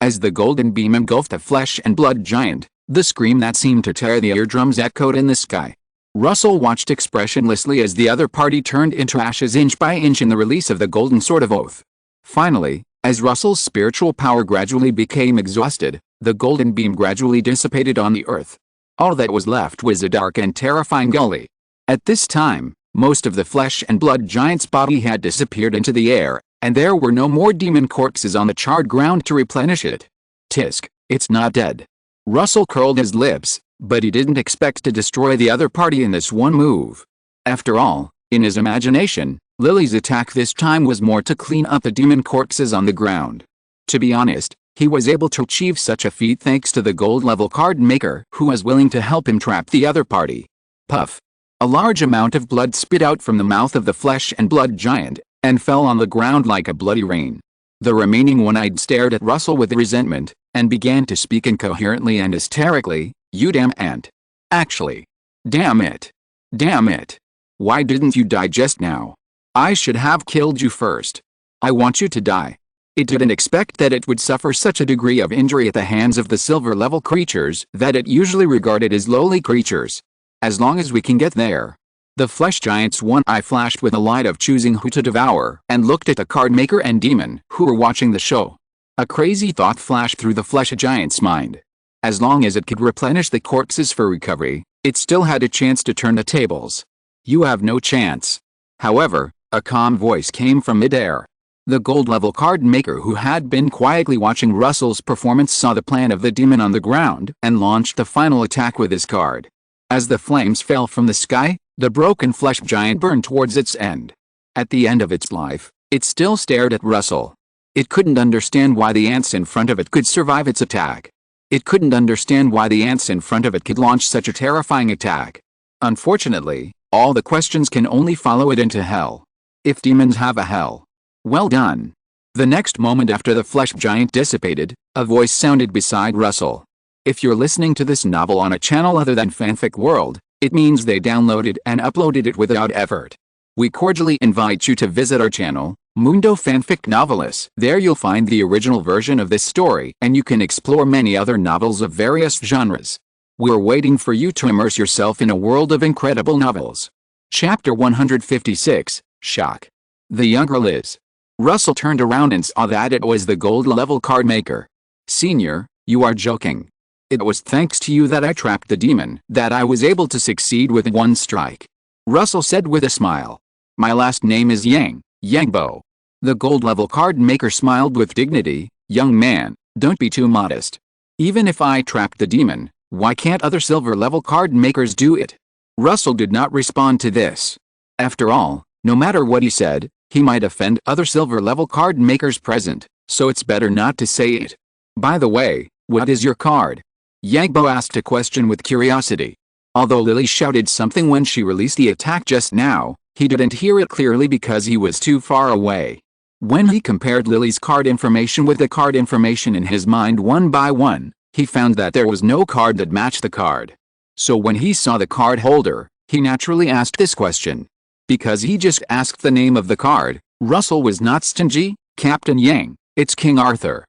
As the golden beam engulfed the flesh and blood giant, the scream that seemed to tear the eardrums echoed in the sky. Russell watched expressionlessly as the other party turned into ashes inch by inch in the release of the golden sword of oath. Finally, as Russell's spiritual power gradually became exhausted, the golden beam gradually dissipated on the earth. All that was left was a dark and terrifying gully. At this time, most of the flesh and blood giant's body had disappeared into the air, and there were no more demon corpses on the charred ground to replenish it. Tisk, it's not dead. Russell curled his lips, but he didn't expect to destroy the other party in this one move. After all, in his imagination, Lily's attack this time was more to clean up the demon corpses on the ground. To be honest, he was able to achieve such a feat thanks to the gold-level card maker who was willing to help him trap the other party. Puff. A large amount of blood spit out from the mouth of the flesh and blood giant, and fell on the ground like a bloody rain. The remaining one-eyed stared at Russell with resentment, and began to speak incoherently and hysterically, "You damn ant. Actually. Damn it. Damn it. Why didn't you die just now? I should have killed you first. I want you to die." It didn't expect that it would suffer such a degree of injury at the hands of the silver-level creatures that it usually regarded as lowly creatures. As long as we can get there. The flesh giant's one eye flashed with the light of choosing who to devour and looked at the card maker and demon who were watching the show. A crazy thought flashed through the flesh giant's mind. As long as it could replenish the corpses for recovery, it still had a chance to turn the tables. You have no chance. However, a calm voice came from midair. The gold-level card maker who had been quietly watching Russell's performance saw the plan of the demon on the ground and launched the final attack with his card. As the flames fell from the sky, the broken flesh giant burned towards its end. At the end of its life, it still stared at Russell. It couldn't understand why the ants in front of it could survive its attack. It couldn't understand why the ants in front of it could launch such a terrifying attack. Unfortunately, all the questions can only follow it into hell. If demons have a hell. Well done. The next moment after the flesh giant dissipated, a voice sounded beside Russell. If you're listening to this novel on a channel other than Fanfic World, it means they downloaded and uploaded it without effort. We cordially invite you to visit our channel, Mundo Fanfic Novelis. There you'll find the original version of this story and you can explore many other novels of various genres. We're waiting for you to immerse yourself in a world of incredible novels. Chapter 156, Shock. The younger Liz. Russell turned around and saw that it was the gold-level card maker. Senior, you are joking. It was thanks to you that I trapped the demon that I was able to succeed with one strike. Russell said with a smile. My last name is Yangbo. The gold-level card maker smiled with dignity. Young man, don't be too modest. Even if I trapped the demon, why can't other silver-level card makers do it? Russell did not respond to this. After all, no matter what he said, he might offend other silver-level card makers present, so it's better not to say it. By the way, what is your card? Yangbo asked a question with curiosity. Although Lily shouted something when she released the attack just now, he didn't hear it clearly because he was too far away. When he compared Lily's card information with the card information in his mind one by one, he found that there was no card that matched the card. So when he saw the card holder, he naturally asked this question. Because he just asked the name of the card, Russell was not stingy. Captain Yang, it's King Arthur.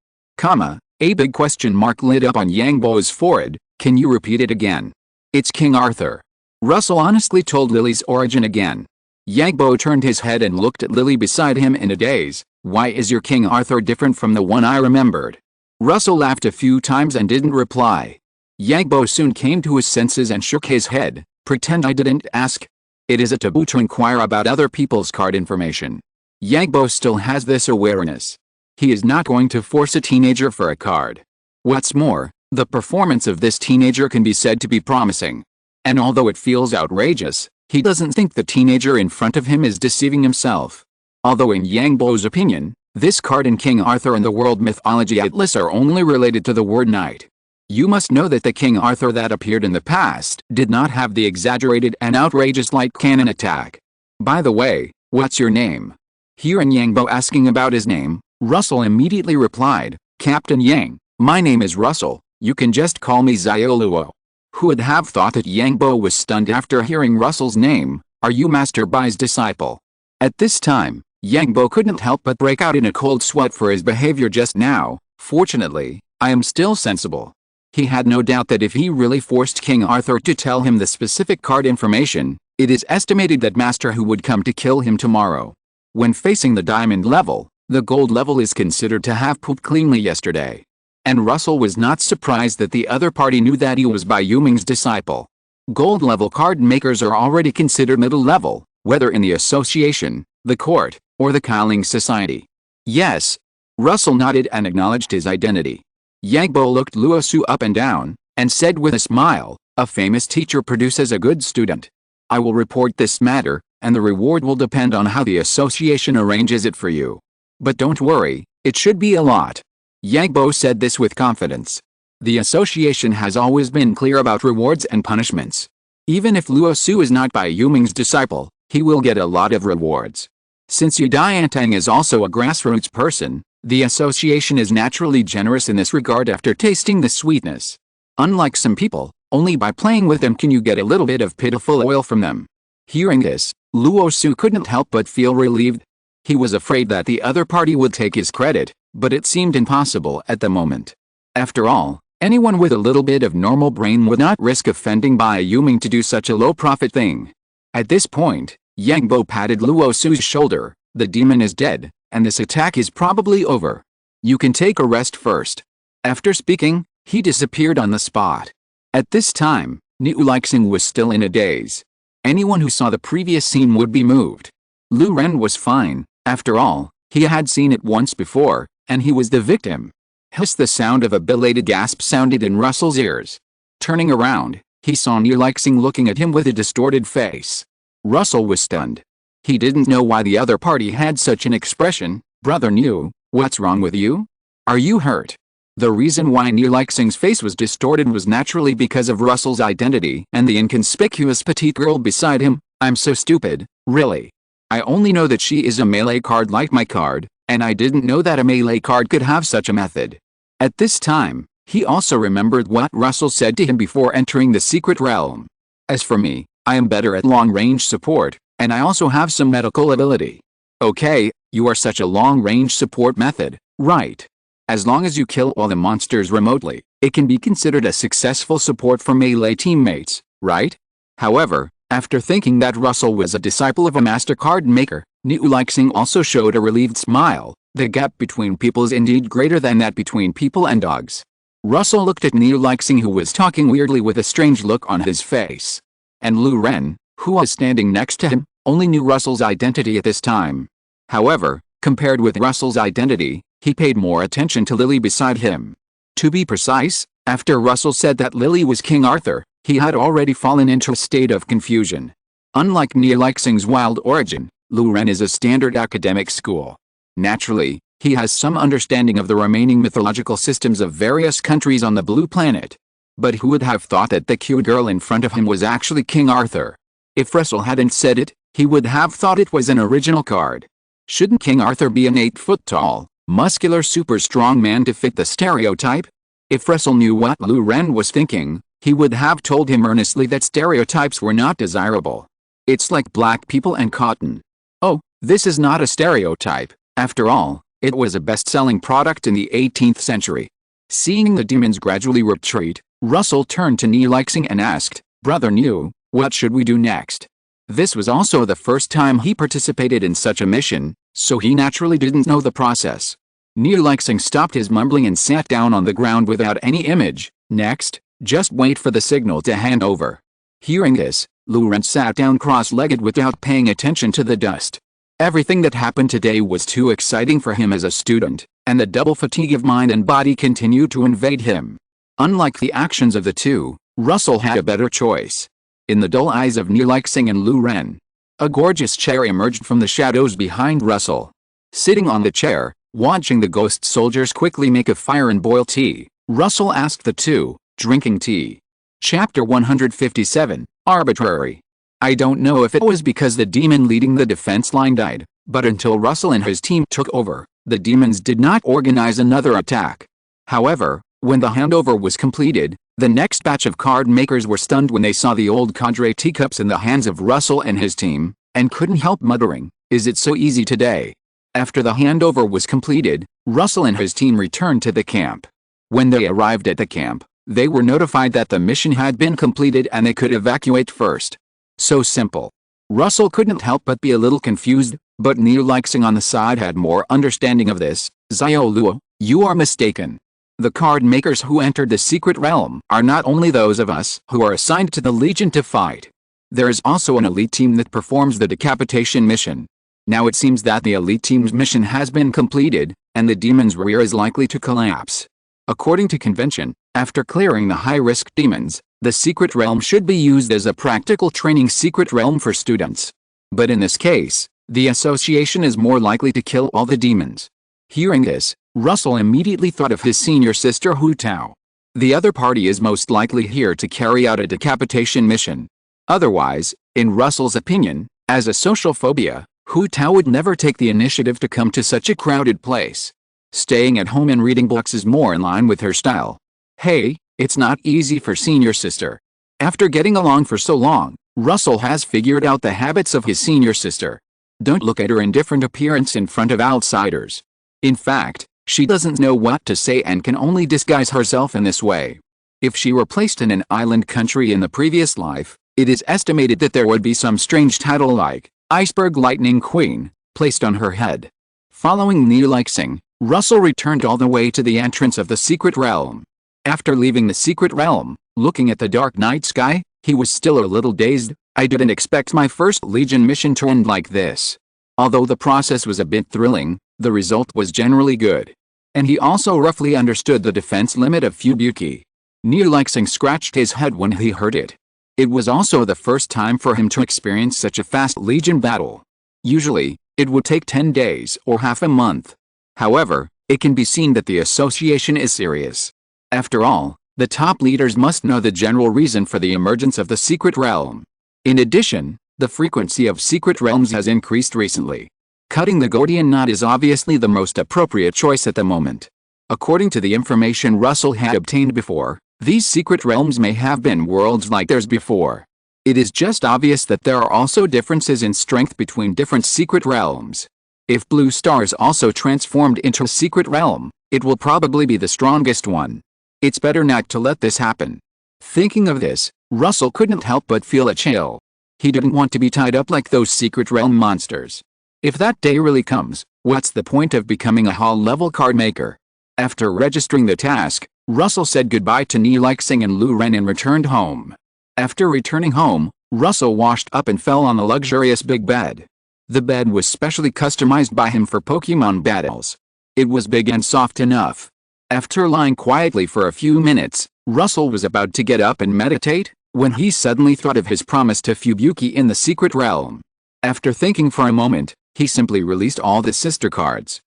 A big question mark lit up on Yangbo's forehead. Can you repeat it again? It's King Arthur. Russell honestly told Lily's origin again. Yangbo turned his head and looked at Lily beside him in a daze. Why is your King Arthur different from the one I remembered? Russell laughed a few times and didn't reply. Yangbo soon came to his senses and shook his head. Pretend I didn't ask. It is a taboo to inquire about other people's card information. Yangbo still has this awareness. He is not going to force a teenager for a card. What's more, the performance of this teenager can be said to be promising. And although it feels outrageous, he doesn't think the teenager in front of him is deceiving himself. Although in Yangbo's opinion, this card and King Arthur and the world mythology atlas are only related to the word knight. You must know that the King Arthur that appeared in the past did not have the exaggerated and outrageous light cannon attack. By the way, what's your name? Hearing Yangbo asking about his name, Russell immediately replied, Captain Yang, my name is Russell. You can just call me Xiaoluo. Who would have thought that Yangbo was stunned after hearing Russell's name? Are you Master Bai's disciple? At this time, Yangbo couldn't help but break out in a cold sweat for his behavior just now. Fortunately, I am still sensible. He had no doubt that if he really forced King Arthur to tell him the specific card information, it is estimated that Master Hu would come to kill him tomorrow. When facing the diamond level, the gold level is considered to have pooped cleanly yesterday. And Russell was not surprised that the other party knew that he was Bai Yuming's disciple. Gold level card makers are already considered middle level, whether in the association, the court, or the Qi Ling Society. Yes. Russell nodded and acknowledged his identity. Yangbo looked Luo Su up and down, and said with a smile, "A famous teacher produces a good student. I will report this matter, and the reward will depend on how the association arranges it for you. But don't worry, it should be a lot." Yangbo said this with confidence. The association has always been clear about rewards and punishments. Even if Luo Su is not Bai Yuming's disciple, he will get a lot of rewards. Since Yudayantang is also a grassroots person, the association is naturally generous in this regard after tasting the sweetness. Unlike some people, only by playing with them can you get a little bit of pitiful oil from them. Hearing this, Luo Su couldn't help but feel relieved. He was afraid that the other party would take his credit, but it seemed impossible at the moment. After all, anyone with a little bit of normal brain would not risk offending Bai Yuming to do such a low-profit thing. At this point, Yangbo patted Luo Su's shoulder. "The demon is dead, and this attack is probably over. You can take a rest first." After speaking, he disappeared on the spot. At this time, Niu Lixing was still in a daze. Anyone who saw the previous scene would be moved. Lu Ren was fine. After all, he had seen it once before, and he was the victim. Hiss! The sound of a belated gasp sounded in Russell's ears. Turning around, he saw Niu Lixing looking at him with a distorted face. Russell was stunned. He didn't know why the other party had such an expression. "Brother Niu, what's wrong with you? Are you hurt?" The reason why Niu Lixing's face was distorted was naturally because of Russell's identity and the inconspicuous petite girl beside him. "I'm so stupid, really. I only know that she is a melee card like my card, and I didn't know that a melee card could have such a method." At this time, he also remembered what Russell said to him before entering the secret realm. "As for me, I am better at long-range support, and I also have some medical ability." "Okay, you are such a long-range support method, right? As long as you kill all the monsters remotely, it can be considered a successful support for melee teammates, right?" However, after thinking that Russell was a disciple of a master card maker, Niu Lixing also showed a relieved smile. The gap between people is indeed greater than that between people and dogs. Russell looked at Niu Lixing, who was talking weirdly with a strange look on his face. And Lu Ren, who was standing next to him, only knew Russell's identity at this time. However, compared with Russell's identity, he paid more attention to Lily beside him. To be precise, after Russell said that Lily was King Arthur, he had already fallen into a state of confusion. Unlike Niu Lixing's wild origin, Lu Ren is a standard academic school. Naturally, he has some understanding of the remaining mythological systems of various countries on the blue planet. But who would have thought that the cute girl in front of him was actually King Arthur? If Russell hadn't said it, he would have thought it was an original card. Shouldn't King Arthur be an 8-foot-tall, muscular super strong man to fit the stereotype? If Russell knew what Lu Ren was thinking, he would have told him earnestly that stereotypes were not desirable. It's like black people and cotton. Oh, this is not a stereotype. After all, it was a best-selling product in the 18th century. Seeing the demons gradually retreat, Russell turned to Niu Lixing and asked, "Brother Niu, what should we do next?" This was also the first time he participated in such a mission, so he naturally didn't know the process. Niu Lixing stopped his mumbling and sat down on the ground without any image. "Next, just wait for the signal to hand over." Hearing this, Lu Ren sat down cross-legged without paying attention to the dust. Everything that happened today was too exciting for him as a student, and the double fatigue of mind and body continued to invade him. Unlike the actions of the two, Russell had a better choice. In the dull eyes of Niu Lixing and Lu Ren, a gorgeous chair emerged from the shadows behind Russell. Sitting on the chair, watching the ghost soldiers quickly make a fire and boil tea, Russell asked the two, drinking tea. Chapter 157, Arbitrary. I don't know if it was because the demon leading the defense line died, but until Russell and his team took over, the demons did not organize another attack. However, When the handover was completed, the next batch of card makers were stunned when they saw the old cadre teacups in the hands of Russell and his team, and couldn't help muttering, "Is it so easy today?" After the handover was completed, Russell and his team returned to the camp. When they arrived at the camp, they were notified that the mission had been completed and they could evacuate first. So simple. Russell couldn't help but be a little confused, but Yoriichi on the side had more understanding of this. "Xiaoluo, you are mistaken. The card makers who entered the secret realm are not only those of us who are assigned to the Legion to fight. There is also an elite team that performs the decapitation mission. Now it seems that the elite team's mission has been completed, and the demon's rear is likely to collapse. According to convention, after clearing the high-risk demons, the secret realm should be used as a practical training secret realm for students. But in this case, the association is more likely to kill all the demons." Hearing this, Russell immediately thought of his senior sister Hu Tao. The other party is most likely here to carry out a decapitation mission. Otherwise, in Russell's opinion, as a social phobia, Hu Tao would never take the initiative to come to such a crowded place. Staying at home and reading books is more in line with her style. Hey, it's not easy for senior sister. After getting along for so long, Russell has figured out the habits of his senior sister. Don't look at her indifferent appearance in front of outsiders. In fact, she doesn't know what to say and can only disguise herself in this way. If she were placed in an island country in the previous life, it is estimated that there would be some strange title like Iceberg Lightning Queen placed on her head. Following Yoriichi, Russell returned all the way to the entrance of the secret realm. After leaving the secret realm, looking at the dark night sky, he was still a little dazed. "I didn't expect my first Legion mission to end like this." Although the process was a bit thrilling, the result was generally good. And he also roughly understood the defense limit of Fubuki. Yoriichi scratched his head when he heard it. It was also the first time for him to experience such a fast Legion battle. Usually, it would take 10 days or half a month. However, it can be seen that the association is serious. After all, the top leaders must know the general reason for the emergence of the secret realm. In addition, the frequency of secret realms has increased recently. Cutting the Gordian knot is obviously the most appropriate choice at the moment. According to the information Russell had obtained before, these secret realms may have been worlds like theirs before. It is just obvious that there are also differences in strength between different secret realms. If Blue Star is also transformed into a secret realm, it will probably be the strongest one. It's better not to let this happen. Thinking of this, Russell couldn't help but feel a chill. He didn't want to be tied up like those secret realm monsters. If that day really comes, what's the point of becoming a hall-level card maker? After registering the task, Russell said goodbye to Yoriichi and Lu Ren and returned home. After returning home, Russell washed up and fell on a luxurious big bed. The bed was specially customized by him for Pokemon battles. It was big and soft enough. After lying quietly for a few minutes, Russell was about to get up and meditate, when he suddenly thought of his promise to Fubuki in the secret realm. After thinking for a moment, he simply released all the sister cards.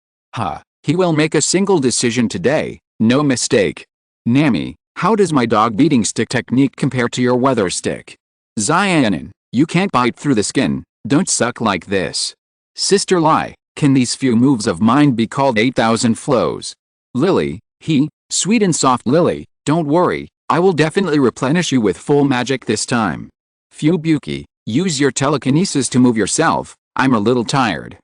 He will make a single decision today, no mistake. Nami, how does my dog beating stick technique compare to your weather stick? Xianin, you can't bite through the skin, don't suck like this. Sister Lai, can these few moves of mine be called 8,000 flows? Lily, sweet and soft Lily, don't worry, I will definitely replenish you with full magic this time. Fubuki, use your telekinesis to move yourself, I'm a little tired.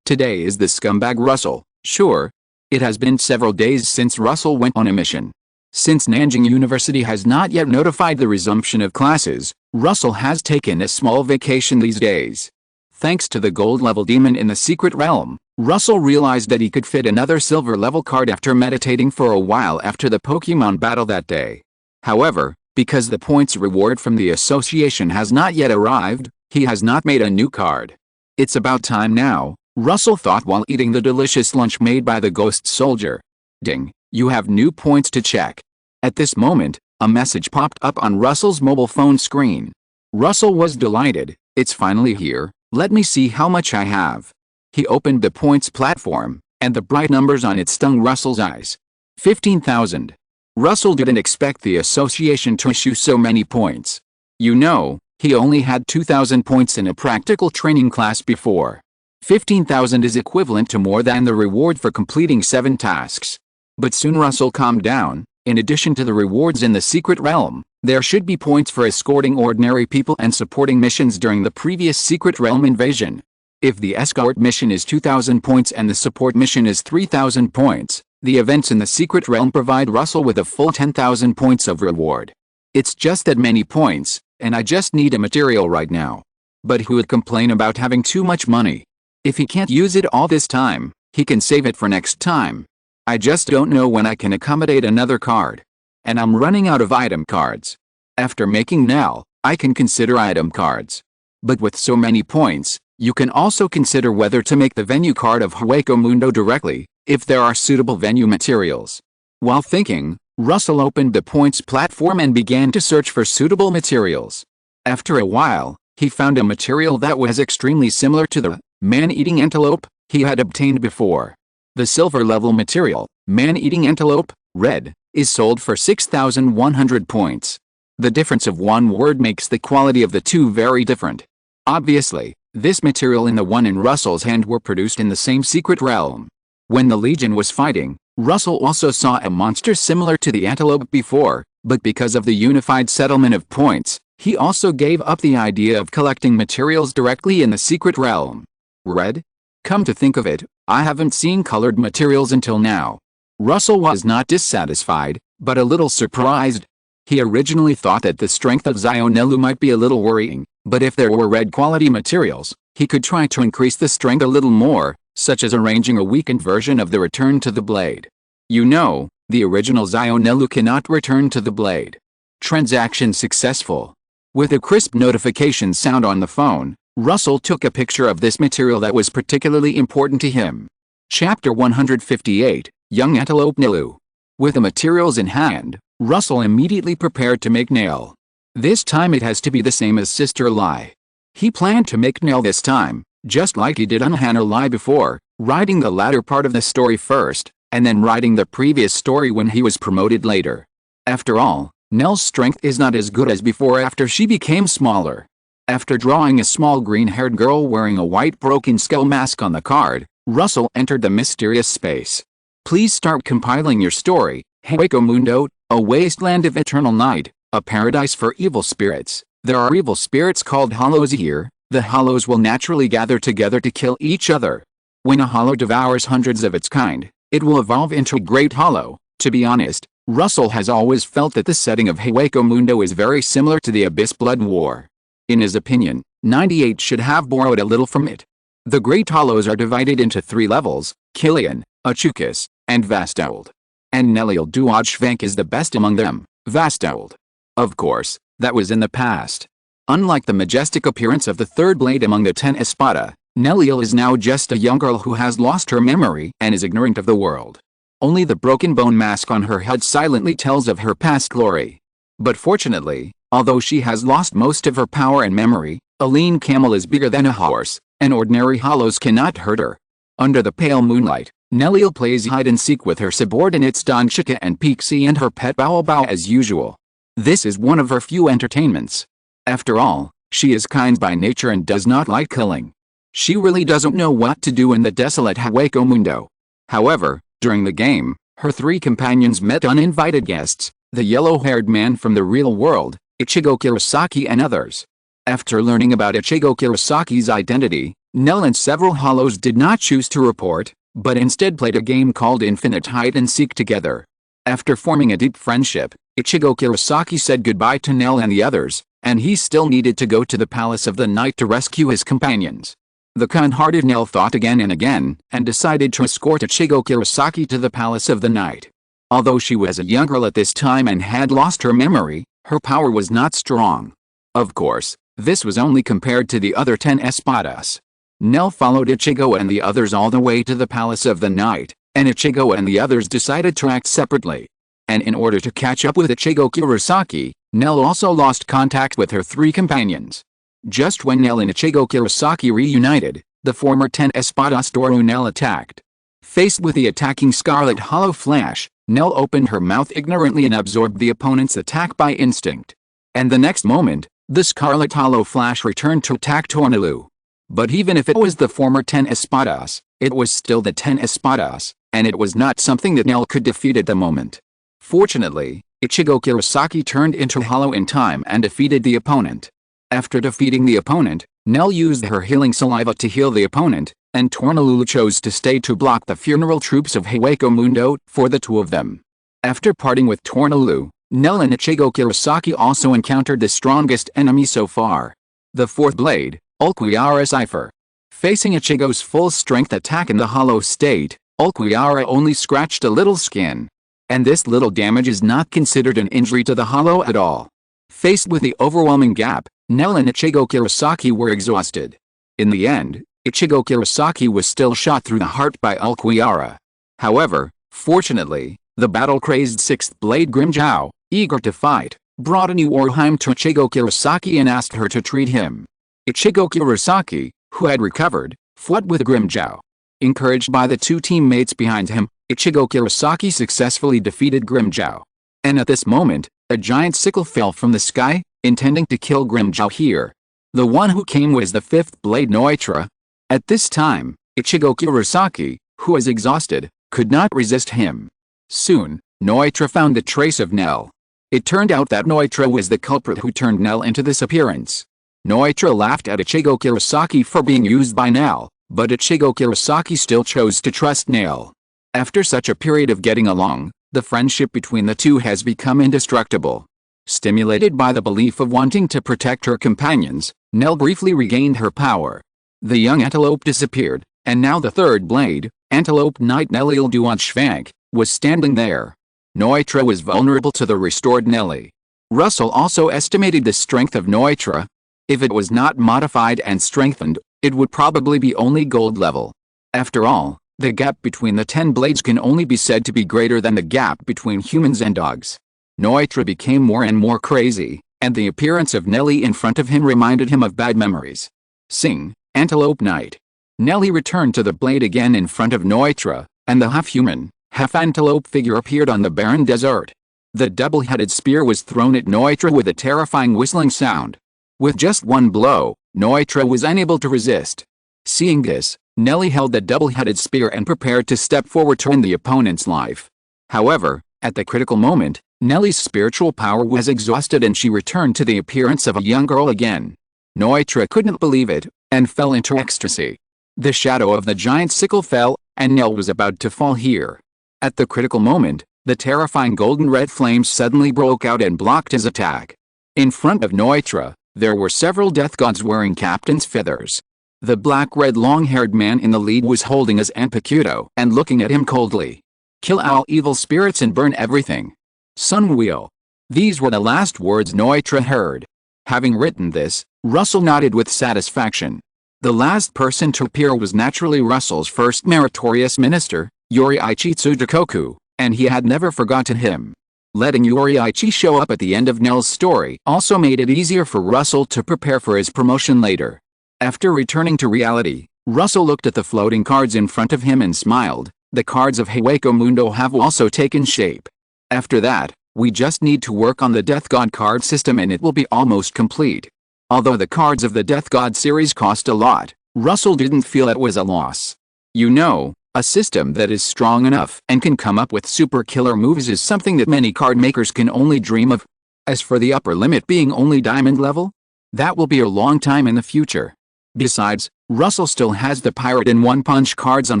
Today is the scumbag Russell, sure. It has been several days since Russell went on a mission. Since Nanjing University has not yet notified the resumption of classes, Russell has taken a small vacation these days. Thanks to the gold-level demon in the secret realm, Russell realized that he could fit another silver-level card after meditating for a while after the Pokemon battle that day. However, because the points reward from the association has not yet arrived, he has not made a new card. It's about time now, Russell thought while eating the delicious lunch made by the ghost soldier. Ding, you have new points to check. At this moment, a message popped up on Russell's mobile phone screen. Russell was delighted, it's finally here, let me see how much I have. He opened the points platform, and the bright numbers on it stung Russell's eyes. 15,000. Russell didn't expect the association to issue so many points. You know, he only had 2,000 points in a practical training class before. 15,000 is equivalent to more than the reward for completing 7 tasks. But soon Russell calmed down. In addition to the rewards in the secret realm, there should be points for escorting ordinary people and supporting missions during the previous secret realm invasion. If the escort mission is 2,000 points and the support mission is 3,000 points, the events in the secret realm provide Russell with a full 10,000 points of reward. It's just that many points, and I just need a material right now. But who would complain about having too much money? If he can't use it all this time, he can save it for next time. I just don't know when I can accommodate another card. And I'm running out of item cards. After making Nell, I can consider item cards. But with so many points, you can also consider whether to make the venue card of Hueco Mundo directly, if there are suitable venue materials. While thinking, Russell opened the points platform and began to search for suitable materials. After a while, he found a material that was extremely similar to the man-eating antelope he had obtained before. The silver-level material, man-eating antelope, red, is sold for 6,100 points. The difference of one word makes the quality of the two very different. Obviously, this material and the one in Russell's hand were produced in the same secret realm. When the Legion was fighting, Russell also saw a monster similar to the antelope before, but because of the unified settlement of points, he also gave up the idea of collecting materials directly in the secret realm. Red? Come to think of it, I haven't seen colored materials until now. Russell was not dissatisfied, but a little surprised. He originally thought that the strength of Zionelu might be a little worrying, but if there were red quality materials, he could try to increase the strength a little more, such as arranging a weakened version of the Return to the Blade. You know, the original Zionelu cannot return to the blade. Transaction successful. With a crisp notification sound on the phone, Russell took a picture of this material that was particularly important to him. Chapter 158, Young Antelope Nilu. With the materials in hand, Russell immediately prepared to make nail. This time it has to be the same as Sister Lai. He planned to make nail this time, just like he did on Hana Lai before, writing the latter part of the story first, and then writing the previous story when he was promoted later. After all, Nell's strength is not as good as before after she became smaller. After drawing a small green-haired girl wearing a white broken skull mask on the card, Russell entered the mysterious space. Please start compiling your story, Hueco Mundo, a wasteland of eternal night, a paradise for evil spirits. There are evil spirits called hollows here. The hollows will naturally gather together to kill each other. When a hollow devours hundreds of its kind, it will evolve into a great hollow. To be honest, Russell has always felt that the setting of Hueco Mundo is very similar to the Abyss Blood War. In his opinion, 98 should have borrowed a little from it. The Great Hollows are divided into 3 levels, Killian, Achukas, and Vastold. And Nelil Duodshvank is the best among them, Vastold. Of course, that was in the past. Unlike the majestic appearance of the third blade among the 10 Espada, Nelil is now just a young girl who has lost her memory and is ignorant of the world. Only the broken bone mask on her head silently tells of her past glory. But fortunately, although she has lost most of her power and memory, a lean camel is bigger than a horse, and ordinary hollows cannot hurt her. Under the pale moonlight, Nelil plays hide-and-seek with her subordinates Don Chica and Pixie and her pet Bao Bao as usual. This is one of her few entertainments. After all, she is kind by nature and does not like killing. She really doesn't know what to do in the desolate Hueco Mundo. However, during the game, her 3 companions met uninvited guests, the yellow-haired man from the real world, Ichigo Kurosaki and others. After learning about Ichigo Kurosaki's identity, Nell and several hollows did not choose to report, but instead played a game called Infinite Hide-and-Seek together. After forming a deep friendship, Ichigo Kurosaki said goodbye to Nell and the others, and he still needed to go to the Palace of the Night to rescue his companions. The kind-hearted Nell thought again and again, and decided to escort Ichigo Kurosaki to the Palace of the Night. Although she was a young girl at this time and had lost her memory, her power was not strong. Of course, this was only compared to the other 10 Espadas. Nell followed Ichigo and the others all the way to the Palace of the Night, and Ichigo and the others decided to act separately. And in order to catch up with Ichigo Kurosaki, Nell also lost contact with her 3 companions. Just when Nell and Ichigo Kurosaki reunited, the former 10 Espadas Doru Nell attacked. Faced with the attacking Scarlet Hollow Flash, Nell opened her mouth ignorantly and absorbed the opponent's attack by instinct. And the next moment, the Scarlet Hollow Flash returned to attack Tornalu. But even if it was the former 10 Espadas, It was still the 10 espadas, and it was not something that Nell could defeat at the moment. Fortunately, Ichigo Kurosaki turned into hollow in time and defeated the opponent. After defeating the opponent, Nell used her healing saliva to heal the opponent, and Tornalulu chose to stay to block the funeral troops of Hwako Mundo for the two of them. After parting with Tornalulu, Nell and Ichigo Kurosaki also encountered the strongest enemy so far. The fourth blade, Ulquiorra Cipher. Facing Ichigo's full strength attack in the hollow state, Ulquiorra only scratched a little skin. And this little damage is not considered an injury to the hollow at all. Faced with the overwhelming gap, Nell and Ichigo Kurosaki were exhausted. In the end, Ichigo Kurosaki was still shot through the heart by Ulquiorra. However, fortunately, the battle-crazed sixth blade Grimmjow, eager to fight, brought a new Orheim to Ichigo Kurosaki and asked her to treat him. Ichigo Kurosaki, who had recovered, fought with Grimmjow. Encouraged by the two teammates behind him, Ichigo Kurosaki successfully defeated Grimmjow. And at this moment, a giant sickle fell from the sky, intending to kill Grimmjow here. The one who came was the fifth blade Noitra. At this time, Ichigo Kurosaki, who was exhausted, could not resist him. Soon, Noitra found the trace of Nell. It turned out that Noitra was the culprit who turned Nell into this appearance. Noitra laughed at Ichigo Kurosaki for being used by Nell, but Ichigo Kurosaki still chose to trust Nell. After such a period of getting along, the friendship between the two has become indestructible. Stimulated by the belief of wanting to protect her companions, Nell briefly regained her power. The young antelope disappeared, and now the third blade, Antelope Knight Nelliel Duanshvank, was standing there. Noitra was vulnerable to the restored Nelly. Russell also estimated the strength of Noitra. If it was not modified and strengthened, it would probably be only gold level. After all, the gap between the 10 blades can only be said to be greater than the gap between humans and dogs. Noitra became more and more crazy, and the appearance of Nelly in front of him reminded him of bad memories. Sing, Antelope Knight. Nelly returned to the blade again in front of Noitra, and the half-human, half-antelope figure appeared on the barren desert. The double-headed spear was thrown at Noitra with a terrifying whistling sound. With just one blow, Noitra was unable to resist. Seeing this, Nelly held the double-headed spear and prepared to step forward to end the opponent's life. However, at the critical moment, Nelly's spiritual power was exhausted and she returned to the appearance of a young girl again. Noitra couldn't believe it, and fell into ecstasy. The shadow of the giant sickle fell, and Nell was about to fall here. At the critical moment, the terrifying golden-red flames suddenly broke out and blocked his attack. In front of Noitra, there were several death gods wearing captain's feathers. The black-red long-haired man in the lead was holding his Anpakudo and looking at him coldly. Kill all evil spirits and burn everything. Sunwheel. These were the last words Noitra heard. Having written this, Russell nodded with satisfaction. The last person to appear was naturally Russell's first meritorious minister, Yoriichi Tsugikuni, and he had never forgotten him. Letting Yoriichi show up at the end of Nell's story also made it easier for Russell to prepare for his promotion later. After returning to reality, Russell looked at the floating cards in front of him and smiled. The cards of Hwako Mundo have also taken shape. After that, we just need to work on the Death God card system and it will be almost complete. Although the cards of the Death God series cost a lot, Russell didn't feel it was a loss. You know, a system that is strong enough and can come up with super killer moves is something that many card makers can only dream of. As for the upper limit being only diamond level, that will be a long time in the future. Besides, Russell still has the Pirate and One Punch cards on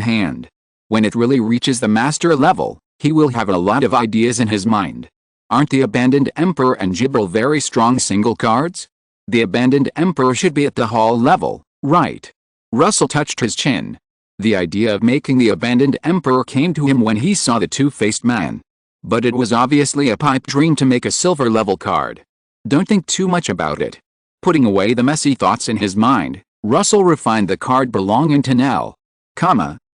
hand. When it really reaches the master level, he will have a lot of ideas in his mind. Aren't the Abandoned Emperor and Gibril very strong single cards? The Abandoned Emperor should be at the hall level, right? Russell touched his chin. The idea of making the Abandoned Emperor came to him when he saw the Two-Faced Man. But it was obviously a pipe dream to make a silver level card. Don't think too much about it. Putting away the messy thoughts in his mind, Russell refined the card belonging to Nell.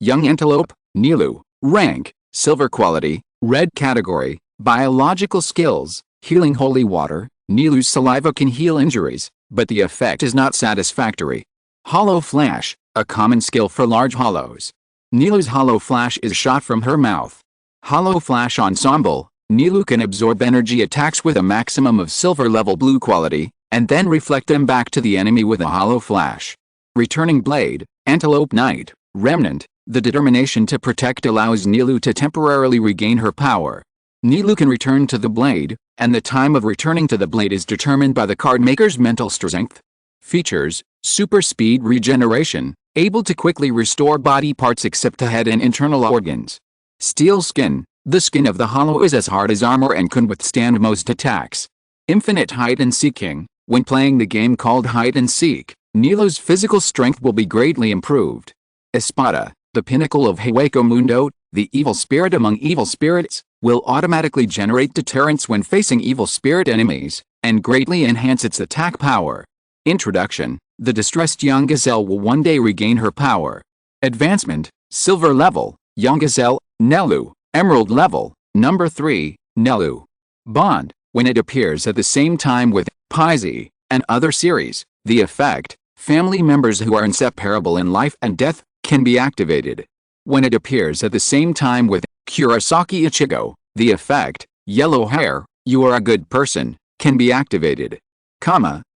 Young Antelope, Nilu, rank, silver quality, red category, biological skills, healing holy water. Nilu's saliva can heal injuries, but the effect is not satisfactory. Hollow Flash, a common skill for large hollows. Nilu's Hollow Flash is shot from her mouth. Hollow Flash Ensemble, Nilu can absorb energy attacks with a maximum of silver level blue quality, and then reflect them back to the enemy with a Hollow Flash. Returning Blade, Antelope Knight, Remnant, the determination to protect allows Nilou to temporarily regain her power. Nilou can return to the blade, and the time of returning to the blade is determined by the card maker's mental strength. Features: super speed regeneration, able to quickly restore body parts except the head and internal organs. Steel skin, the skin of the hollow is as hard as armor and can withstand most attacks. Infinite hide and seeking, when playing the game called hide and seek, Nilou's physical strength will be greatly improved. Espada, the pinnacle of Hueco Mundo, the evil spirit among evil spirits, will automatically generate deterrence when facing evil spirit enemies, and greatly enhance its attack power. Introduction: the distressed young gazelle will one day regain her power. Advancement: silver level, young gazelle, Nilou, emerald level, number 3, Nilou. Bond, when it appears at the same time with Paizi and other series, the effect, family members who are inseparable in life and death, can be activated. When it appears at the same time with Kurosaki Ichigo, the effect, yellow hair, you are a good person, can be activated.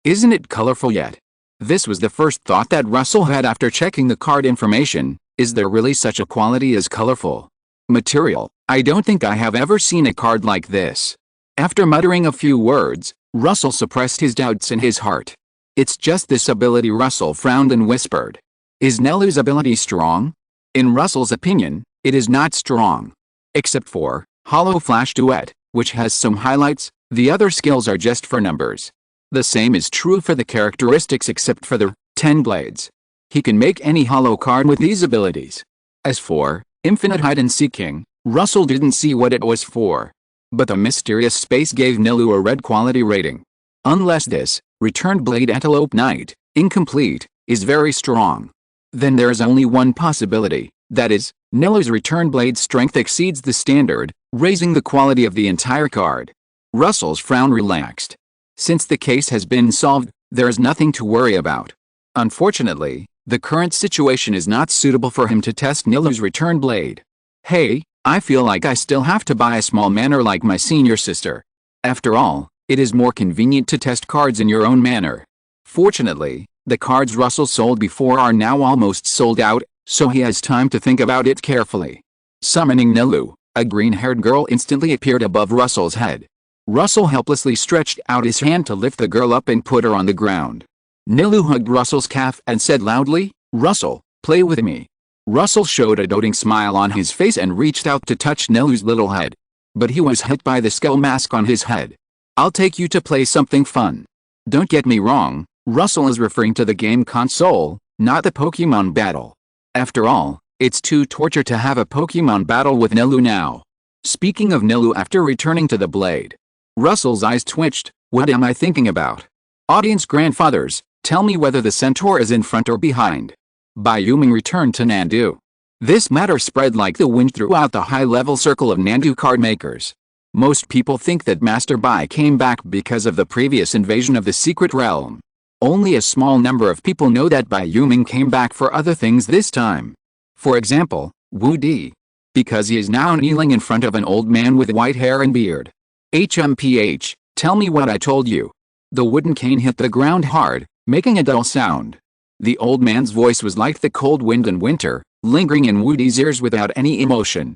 Isn't it colorful yet? This was the first thought that Russell had after checking the card information. Is there really such a quality as colorful? Material: I don't think I have ever seen a card like this. After muttering a few words, Russell suppressed his doubts in his heart. It's just this ability. Russell frowned and whispered. Is Nilou's ability strong? In Russell's opinion, it is not strong. Except for Hollow Flash Duet, which has some highlights, the other skills are just for numbers. The same is true for the characteristics except for the 10 blades. He can make any hollow card with these abilities. As for Infinite Hide and Seeking, Russell didn't see what it was for. But the mysterious space gave Nilou a red quality rating. Unless this, Returned Blade Antelope Knight, incomplete, is very strong. Then there is only one possibility, that is, Nilou's return blade strength exceeds the standard, raising the quality of the entire card. Russell's frown relaxed. Since the case has been solved, there is nothing to worry about. Unfortunately, the current situation is not suitable for him to test Nilou's return blade. Hey, I feel like I still have to buy a small manor like my senior sister. After all, it is more convenient to test cards in your own manor. Fortunately, the cards Russell sold before are now almost sold out, so he has time to think about it carefully. Summoning Nilou, a green-haired girl instantly appeared above Russell's head. Russell helplessly stretched out his hand to lift the girl up and put her on the ground. Nilou hugged Russell's calf and said loudly, "Russell, play with me." Russell showed a doting smile on his face and reached out to touch Nilou's little head. But he was hit by the skull mask on his head. "I'll take you to play something fun." Don't get me wrong, Russell is referring to the game console, not the Pokemon battle. After all, it's too torture to have a Pokemon battle with Nilou now. Speaking of Nilou after returning to the blade, Russell's eyes twitched. What am I thinking about? Audience grandfathers, tell me whether the centaur is in front or behind. Bayuming returned to Nandu. This matter spread like the wind throughout the high-level circle of Nandu card makers. Most people think that Master Bai came back because of the previous invasion of the secret realm. Only a small number of people know that Bayuming came back for other things this time. For example, Wu Di. Because he is now kneeling in front of an old man with white hair and beard. HMPH, tell me what I told you. The wooden cane hit the ground hard, making a dull sound. The old man's voice was like the cold wind in winter, lingering in Wu Di's ears without any emotion.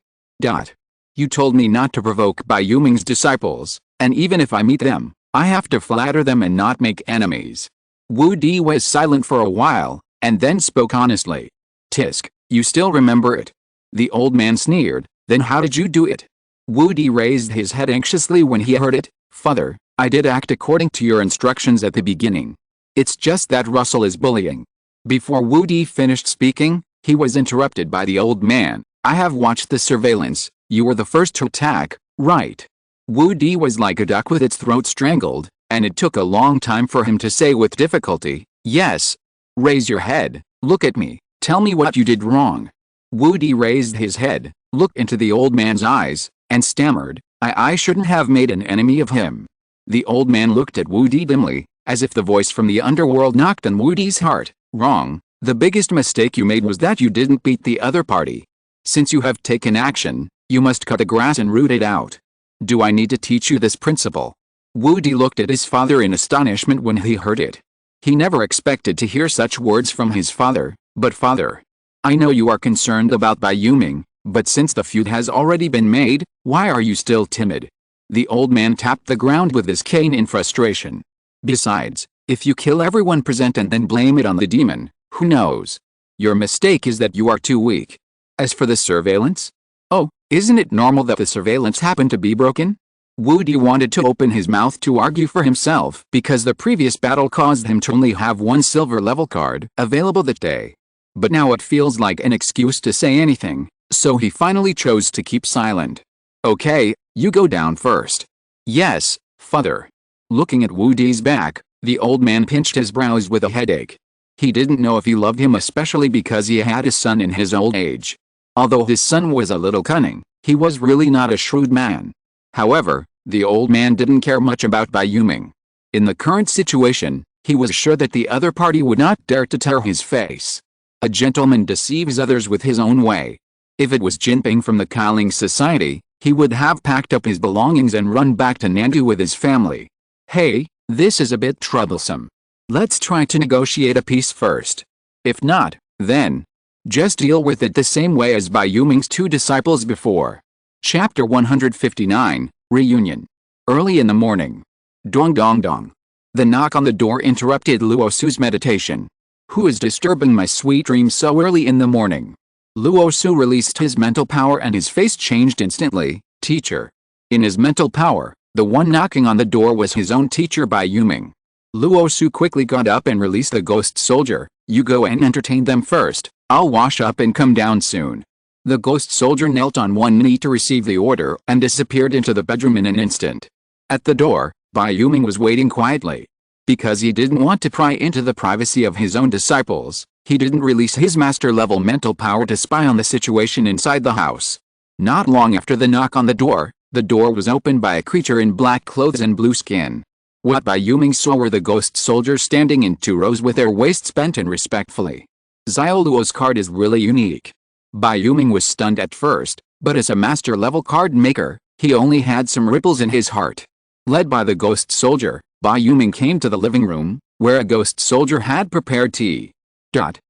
You told me not to provoke Bayuming's disciples, and even if I meet them, I have to flatter them and not make enemies. Wu Di was silent for a while, and then spoke honestly. Tisk, you still remember it? The old man sneered. Then how did you do it? Wu Di raised his head anxiously when he heard it. Father, I did act according to your instructions at the beginning. It's just that Russell is bullying. Before Wu Di finished speaking, he was interrupted by the old man. I have watched the surveillance. You were the first to attack, right? Wu Di was like a duck with its throat strangled, and it took a long time for him to say with difficulty, yes. Raise your head, look at me, tell me what you did wrong. Wu Di raised his head, looked into the old man's eyes, and stammered, I shouldn't have made an enemy of him. The old man looked at Wu Di dimly, as if the voice from the underworld knocked on Wu Di's heart. Wrong, the biggest mistake you made was that you didn't beat the other party. Since you have taken action, you must cut the grass and root it out. Do I need to teach you this principle? Wu Di looked at his father in astonishment when he heard it. He never expected to hear such words from his father, but father. I know you are concerned about Bai Yuming, but since the feud has already been made, why are you still timid? The old man tapped the ground with his cane in frustration. Besides, if you kill everyone present and then blame it on the demon, who knows? Your mistake is that you are too weak. As for the surveillance? Oh, isn't it normal that the surveillance happened to be broken? Woody wanted to open his mouth to argue for himself because the previous battle caused him to only have one silver level card available that day. But now it feels like an excuse to say anything, so he finally chose to keep silent. Okay, you go down first. Yes, father. Looking at Woody's back, the old man pinched his brows with a headache. He didn't know if he loved him especially because he had a son in his old age. Although his son was a little cunning, he was really not a shrewd man. However, the old man didn't care much about Bai Yuming. In the current situation, he was sure that the other party would not dare to tear his face. A gentleman deceives others with his own way. If it was Jinping from the Qi Ling Society, he would have packed up his belongings and run back to Nandu with his family. Hey, this is a bit troublesome. Let's try to negotiate a peace first. If not, then just deal with it the same way as Bai Yuming's two disciples before. Chapter 159, Reunion. Early in the morning. Dong dong dong. The knock on the door interrupted Luosu's meditation. Who is disturbing my sweet dreams so early in the morning? Luosu released his mental power and his face changed instantly. Teacher. In his mental power, the one knocking on the door was his own teacher Bai Yuming. Luosu quickly got up and released the ghost soldier. You go and entertain them first, I'll wash up and come down soon. The ghost soldier knelt on one knee to receive the order and disappeared into the bedroom in an instant. At the door, Bai Yuming was waiting quietly. Because he didn't want to pry into the privacy of his own disciples, he didn't release his master-level mental power to spy on the situation inside the house. Not long after the knock on the door was opened by a creature in black clothes and blue skin. What Bai Yuming saw were the ghost soldiers standing in two rows with their waists bent and respectfully. Xiao Luo's card is really unique. Bai Yuming was stunned at first, but as a master-level card maker, he only had some ripples in his heart. Led by the ghost soldier, Bai Yuming came to the living room, where a ghost soldier had prepared tea.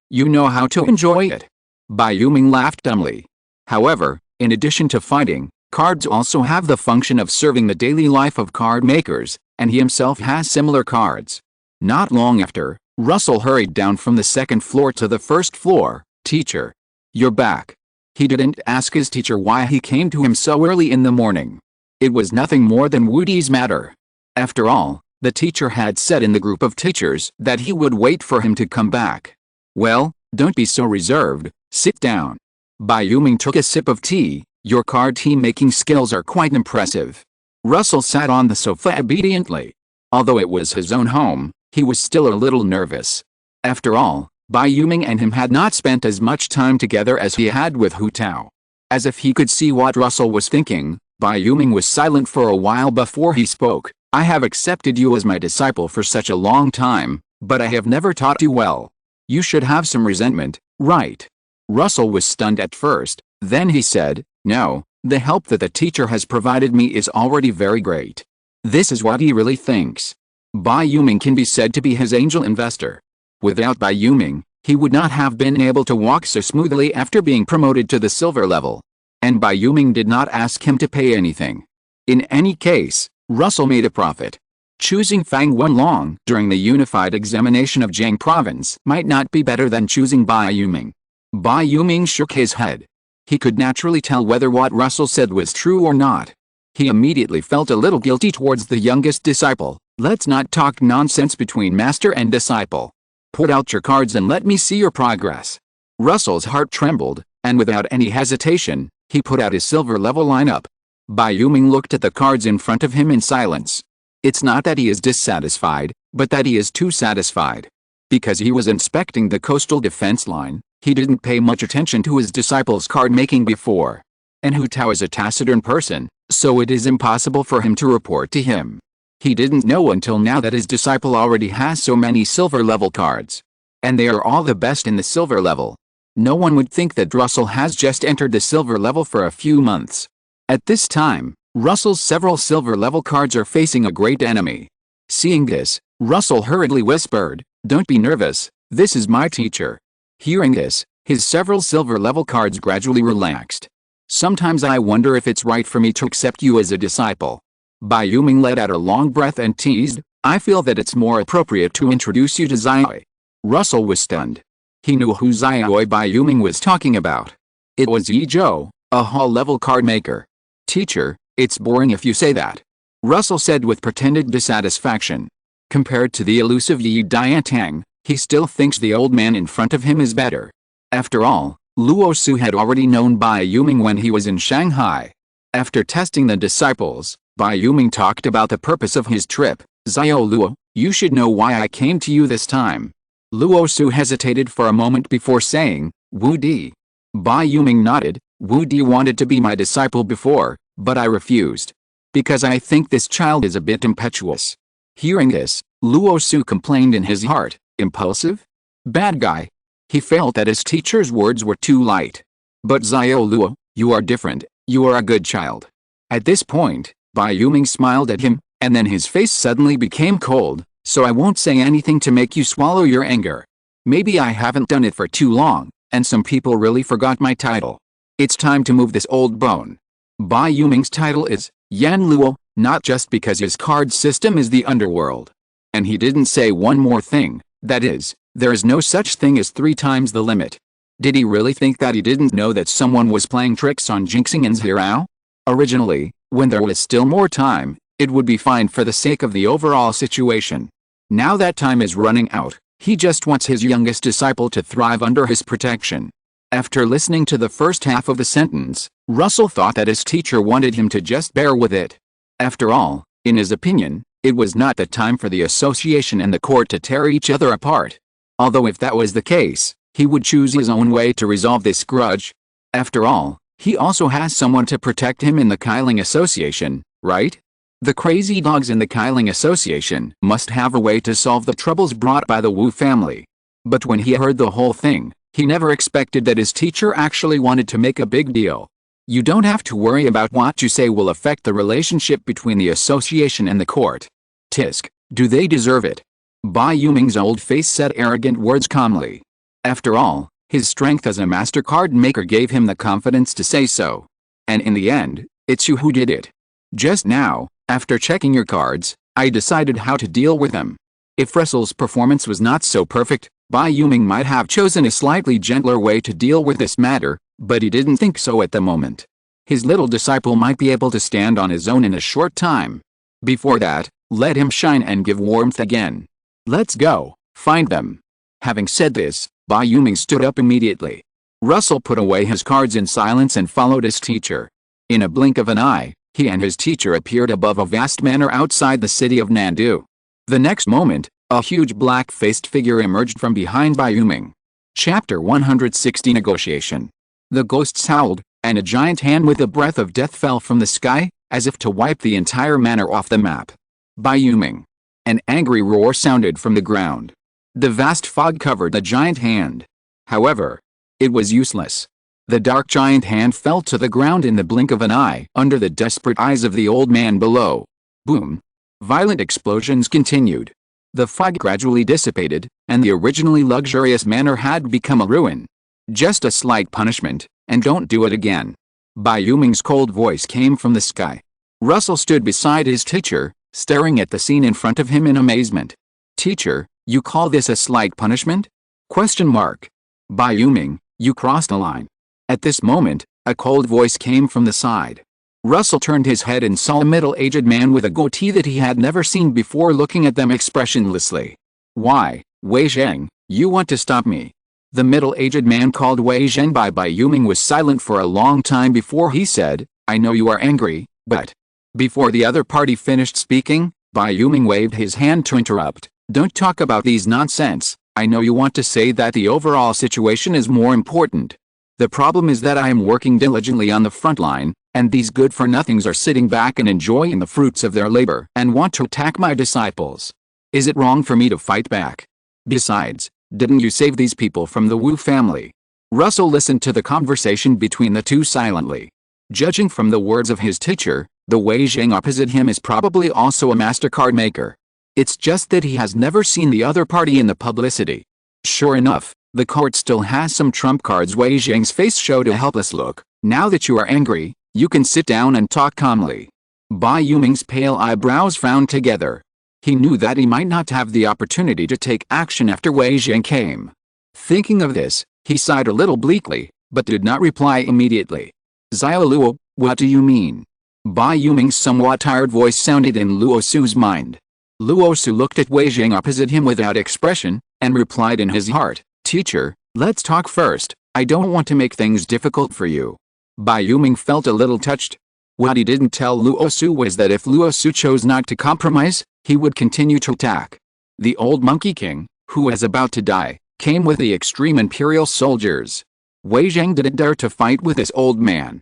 You know how to enjoy it. Bai Yuming laughed dumbly. However, in addition to fighting, cards also have the function of serving the daily life of card makers, and he himself has similar cards. Not long after, Russell hurried down from the second floor to the first floor. Teacher. You're back. He didn't ask his teacher why he came to him so early in the morning. It was nothing more than Woody's matter. After all, the teacher had said in the group of teachers that he would wait for him to come back. Well, don't be so reserved, sit down. Bai Yuming took a sip of tea. Your card tea making skills are quite impressive. Russell sat on the sofa obediently. Although it was his own home, he was still a little nervous. After all, Bai Yuming and him had not spent as much time together as he had with Hu Tao. As if he could see what Russell was thinking, Bai Yuming was silent for a while before he spoke. I have accepted you as my disciple for such a long time, but I have never taught you well. You should have some resentment, right? Russell was stunned at first, then he said, no, the help that the teacher has provided me is already very great. This is what he really thinks. Bai Yuming can be said to be his angel investor. Without Bai Yuming, he would not have been able to walk so smoothly after being promoted to the silver level. And Bai Yuming did not ask him to pay anything. In any case, Russell made a profit. Choosing Fang Wenlong during the unified examination of Jiang province might not be better than choosing Bai Yuming. Bai Yuming shook his head. He could naturally tell whether what Russell said was true or not. He immediately felt a little guilty towards the youngest disciple. Let's not talk nonsense between master and disciple. Put out your cards and let me see your progress. Russell's heart trembled, and without any hesitation, he put out his silver level lineup. Bai Yuming looked at the cards in front of him in silence. It's not that he is dissatisfied, but that he is too satisfied. Because he was inspecting the coastal defense line, he didn't pay much attention to his disciple's card making before. And Hu Tao is a taciturn person, so it is impossible for him to report to him. He didn't know until now that his disciple already has so many silver level cards. And they are all the best in the silver level. No one would think that Russell has just entered the silver level for a few months. At this time, Russell's several silver level cards are facing a great enemy. Seeing this, Russell hurriedly whispered, "Don't be nervous, this is my teacher." Hearing this, His several silver-level cards gradually relaxed. Sometimes I wonder if it's right for me to accept you as a disciple. Bai Yuming let out a long breath and teased, I feel that it's more appropriate to introduce you to Zayoi. Russell was stunned. He knew who Zayoi Bai Yuming was talking about. It was Yi Zhou, a hall-level card maker. Teacher, it's boring if you say that. Russell said with pretended dissatisfaction. Compared to the elusive Yi Diantang, he still thinks the old man in front of him is better. After all, Luo Su had already known Bai Yuming when he was in Shanghai. After testing the disciples, Bai Yuming talked about the purpose of his trip. Zio Luo, you should know why I came to you this time. Luo Su hesitated for a moment before saying, Wu Di. Bai Yuming nodded, Wu Di wanted to be my disciple before, but I refused. Because I think this child is a bit impetuous. Hearing this, Luo Su complained in his heart, impulsive? Bad guy. He felt that his teacher's words were too light. But Zio Luo, you are different, you are a good child. At this point, Bai Yuming smiled at him, and then his face suddenly became cold, so I won't say anything to make you swallow your anger. Maybe I haven't done it for too long, and some people really forgot my title. It's time to move this old bone. Bai Yuming's title is Yan Luo, not just because his card system is the underworld. And he didn't say one more thing, that is, there is no such thing as 3 times the limit. Did he really think that he didn't know that someone was playing tricks on Jinxing and Zhirao? Originally, when there was still more time, it would be fine for the sake of the overall situation. Now that time is running out, he just wants his youngest disciple to thrive under his protection. After listening to the first half of the sentence, Russell thought that his teacher wanted him to just bear with it. After all, in his opinion, it was not the time for the association and the court to tear each other apart. Although if that was the case, he would choose his own way to resolve this grudge. After all, he also has someone to protect him in the Qi Ling Association, right? The crazy dogs in the Qi Ling Association must have a way to solve the troubles brought by the Wu family. But when he heard the whole thing, he never expected that his teacher actually wanted to make a big deal. You don't have to worry about what you say will affect the relationship between the association and the court. Tisk, do they deserve it? Bai Yuming's old face said arrogant words calmly. After all, his strength as a master card maker gave him the confidence to say so. And in the end, it's you who did it. Just now, after checking your cards, I decided how to deal with them. If Russell's performance was not so perfect, Bai Yuming might have chosen a slightly gentler way to deal with this matter, but he didn't think so at the moment. His little disciple might be able to stand on his own in a short time. Before that, let him shine and give warmth again. Let's go, find them. Having said this, Bai Yuming stood up immediately. Russell put away his cards in silence and followed his teacher. In a blink of an eye, he and his teacher appeared above a vast manor outside the city of Nandu. The next moment, a huge black-faced figure emerged from behind Bai Yuming. Chapter 160 Negotiation. The ghosts howled, and a giant hand with a breath of death fell from the sky, as if to wipe the entire manor off the map. Bai Yuming. An angry roar sounded from the ground. The vast fog covered the giant hand. However, it was useless. The dark giant hand fell to the ground in the blink of an eye under the desperate eyes of the old man below. Boom. Violent explosions continued. The fog gradually dissipated, and the originally luxurious manor had become a ruin. Just a slight punishment, and don't do it again. Bai Yuming's cold voice came from the sky. Russell stood beside his teacher, staring at the scene in front of him in amazement. Teacher, you call this a slight punishment? Question mark. Bai Yuming, you crossed a line. At this moment, a cold voice came from the side. Russell turned his head and saw a middle-aged man with a goatee that he had never seen before looking at them expressionlessly. Why, Wei Zheng, you want to stop me? The middle-aged man called Wei Zheng by Bai Yuming was silent for a long time before he said, I know you are angry, but... Before the other party finished speaking, Bai Yuming waved his hand to interrupt. Don't talk about these nonsense, I know you want to say that the overall situation is more important. The problem is that I am working diligently on the front line, and these good-for-nothings are sitting back and enjoying the fruits of their labor and want to attack my disciples. Is it wrong for me to fight back? Besides, didn't you save these people from the Wu family? Russell listened to the conversation between the two silently. Judging from the words of his teacher, the Wei Zheng opposite him is probably also a master card maker. It's just that he has never seen the other party in the publicity. Sure enough, The court still has some trump cards. Wei Zhang's face showed a helpless look. Now that you are angry, you can sit down and talk calmly. Bai Yuming's pale eyebrows frowned together. He knew that he might not have the opportunity to take action after Wei Zhang came. Thinking of this, he sighed a little bleakly, but did not reply immediately. Xiao Luo, what do you mean? Bai Yuming's somewhat tired voice sounded in Luo Su's mind. Luo Su looked at Wei Zhang opposite him without expression, and replied in his heart, Teacher, let's talk first, I don't want to make things difficult for you. Bai Yuming felt a little touched. What he didn't tell Luo Su was that if Luo Su chose not to compromise, he would continue to attack. The old Monkey King, who was about to die, came with the extreme imperial soldiers. Wei Zhang didn't dare to fight with this old man.